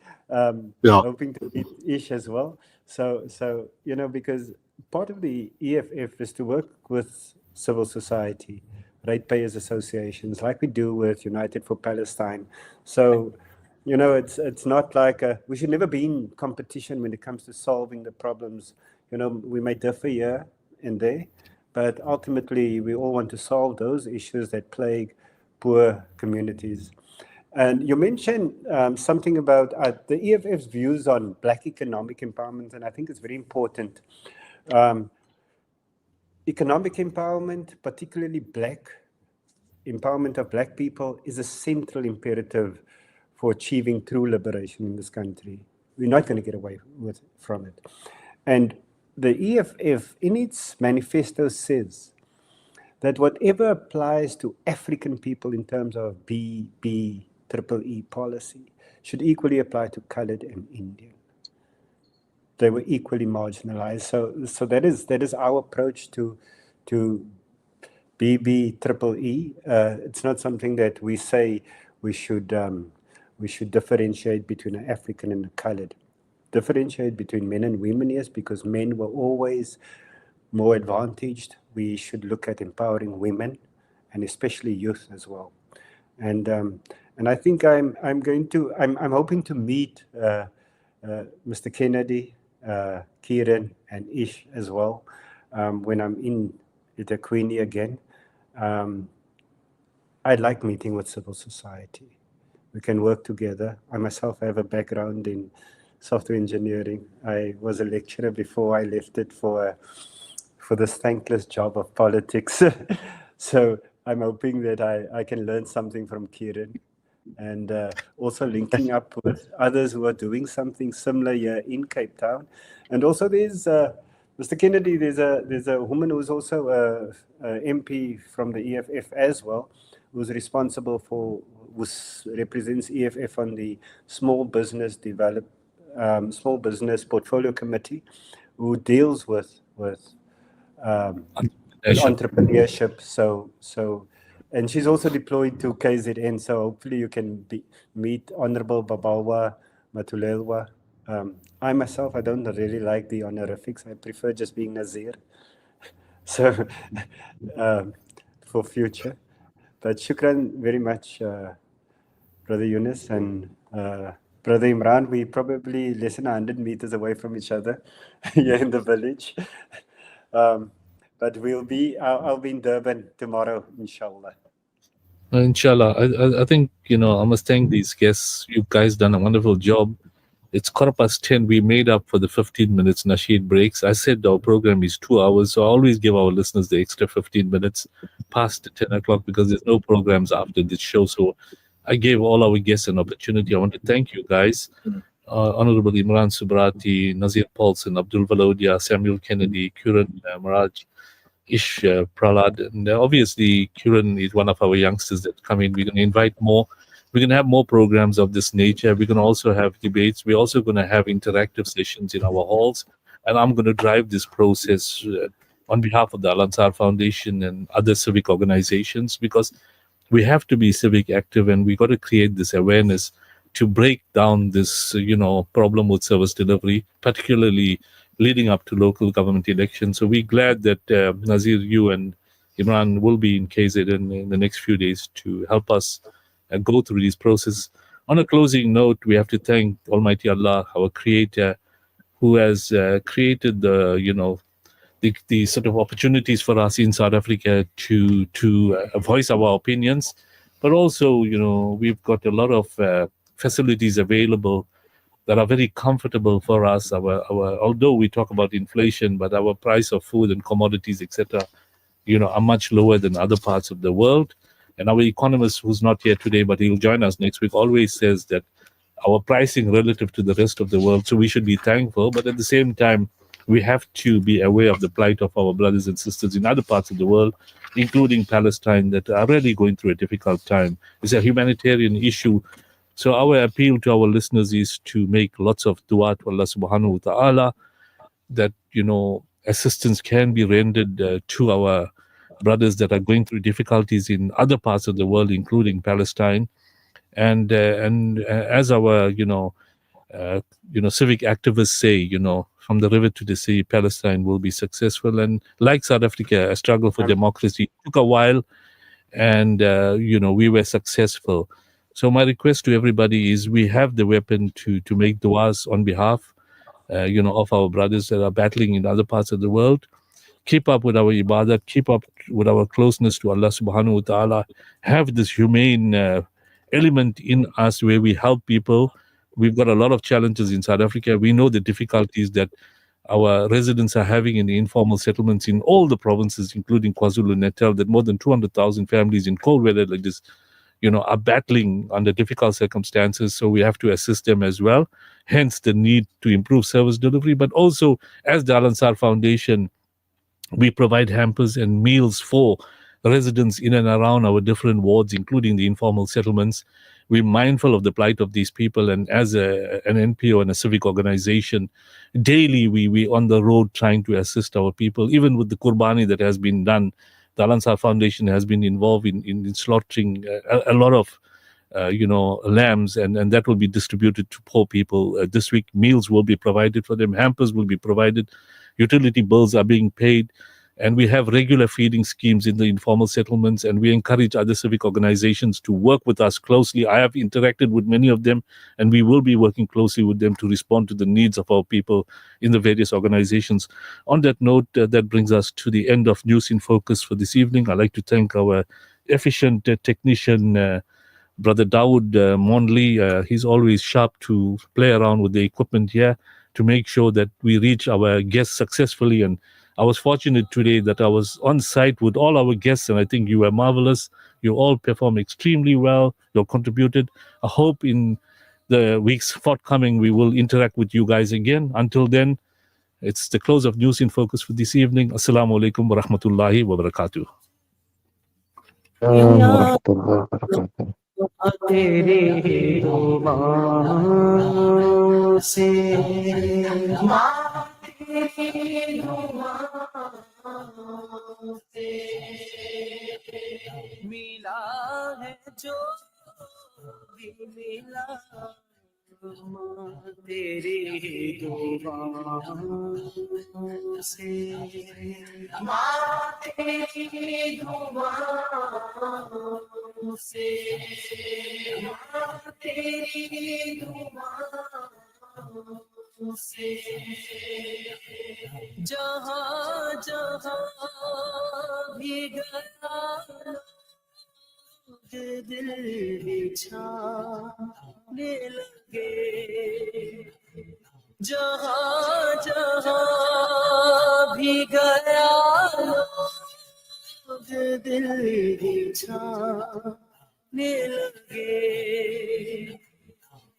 Hoping to meet Ish as well. So you know, because part of the EFF is to work with civil society, ratepayers associations, like we do with United for Palestine. So, you know, it's not like we should never be in competition when it comes to solving the problems. You know, we may differ here and there, but ultimately we all want to solve those issues that plague poor communities. And you mentioned something about the EFF's views on Black economic empowerment, and I think it's very important. Economic empowerment, particularly Black empowerment of Black people, is a central imperative for achieving true liberation in this country. We're not going to get away from it. And the EFF, in its manifesto, says that whatever applies to African people in terms of BEEE policy should equally apply to colored and Indian. They were equally marginalized. So that is our approach to BEEE. It's not something that we say we should differentiate between an African and a colored. Differentiate between men and women, yes, because men were always more advantaged. We should look at empowering women and especially youth as well. And I think I'm hoping to meet Mr. Kennedy, Kieran, and Ish as well when I'm in eThekwini again. I'd like meeting with civil society. We can work together. I myself have a background in software engineering. I was a lecturer before I left it for this thankless job of politics. So I'm hoping that I can learn something from Kieran, and also linking up with others who are doing something similar here in Cape Town. And also there's Mr. Kennedy, there's a woman who's also a MP from the EFF as well, who's responsible for, who represents EFF on the Small Business Portfolio Committee, who deals with entrepreneurship. So, and she's also deployed to KZN. So hopefully you can meet Honorable Babawa Matulelwa. I myself, I don't really like the honorifics. I prefer just being Nazir. So for future. But shukran very much, Brother Yunus and Brother Imran. We probably less than 100 meters away from each other here in the village. But I'll be in Durban tomorrow, inshallah. Inshallah. I think, I must thank these guests. You guys done a wonderful job. It's 10:15. We made up for the 15 minutes Nasheed breaks. I said our program is 2 hours, so I always give our listeners the extra 15 minutes past 10 o'clock because there's no programs after this show. So I gave all our guests an opportunity. I want to thank you guys. Honorable Imran Subrati, Nazir Paulson, Abdul Valodia, Samuel Kennedy, Kuran Maraj, Ish Pralad. And obviously, Kuran is one of our youngsters that come in. We're going to invite more. We're going to have more programs of this nature. We're going to also have debates. We're also going to have interactive sessions in our halls. And I'm going to drive this process on behalf of the Al Ansar Foundation and other civic organizations, because we have to be civic active and we got to create this awareness to break down this, problem with service delivery, particularly leading up to local government elections. So we're glad that Nazir, you and Imran will be in KZN in the next few days to help us go through these processes. On a closing note, we have to thank Almighty Allah, our Creator, who has created the sort of opportunities for us in South Africa to voice our opinions, but also, we've got a lot of facilities available that are very comfortable for us. Although we talk about inflation, but our price of food and commodities, etc., are much lower than other parts of the world. And our economist, who's not here today, but he'll join us next week, always says that our pricing relative to the rest of the world, so we should be thankful, but at the same time, we have to be aware of the plight of our brothers and sisters in other parts of the world, including Palestine, that are really going through a difficult time. It's a humanitarian issue. So our appeal to our listeners is to make lots of dua to Allah subhanahu wa ta'ala, that, assistance can be rendered to our brothers that are going through difficulties in other parts of the world, including Palestine. And as our, civic activists say, from the river to the sea, Palestine will be successful. And like South Africa, a struggle for democracy took a while, and, we were successful. So my request to everybody is we have the weapon to make du'as on behalf, of our brothers that are battling in other parts of the world. Keep up with our ibadah, keep up with our closeness to Allah subhanahu wa ta'ala, have this humane element in us where we help people. We've got a lot of challenges in South Africa. We know the difficulties that our residents are having in the informal settlements in all the provinces, including KwaZulu-Natal, that more than 200,000 families in cold weather like this, are battling under difficult circumstances. So we have to assist them as well. Hence the need to improve service delivery. But also, as the Al Ansar Foundation, we provide hampers and meals for residents in and around our different wards, including the informal settlements. We're mindful of the plight of these people, and as an NPO and a civic organization, daily we on the road trying to assist our people. Even with the Qurbani that has been done, the Al Ansar Foundation has been involved in slaughtering a lot of lambs, and that will be distributed to poor people. This week, meals will be provided for them, hampers will be provided, utility bills are being paid, and we have regular feeding schemes in the informal settlements, and we encourage other civic organizations to work with us closely. I have interacted with many of them, and we will be working closely with them to respond to the needs of our people in the various organizations. On that note, that brings us to the end of News in Focus for this evening. I'd like to thank our efficient technician, Brother Dawood Monley. He's always sharp to play around with the equipment here to make sure that we reach our guests successfully. And I was fortunate today that I was on site with all our guests, and I think you were marvelous. You all performed extremely well. You contributed. I hope in the weeks forthcoming we will interact with you guys again. Until then, it's the close of News in Focus for this evening. Assalamu alaikum wa rahmatullahi wa barakatuh. तेरे दुआओं से तेरी दुआओं से मिला है जो भी मिला तेरी दुआओं से तेरी दुआओं से तेरी दुआओं سے جہاں جہاں بھی گیا دل بچھانے لگے جہاں جہاں بھی گیا دل بچھانے لگے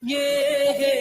یہ ہے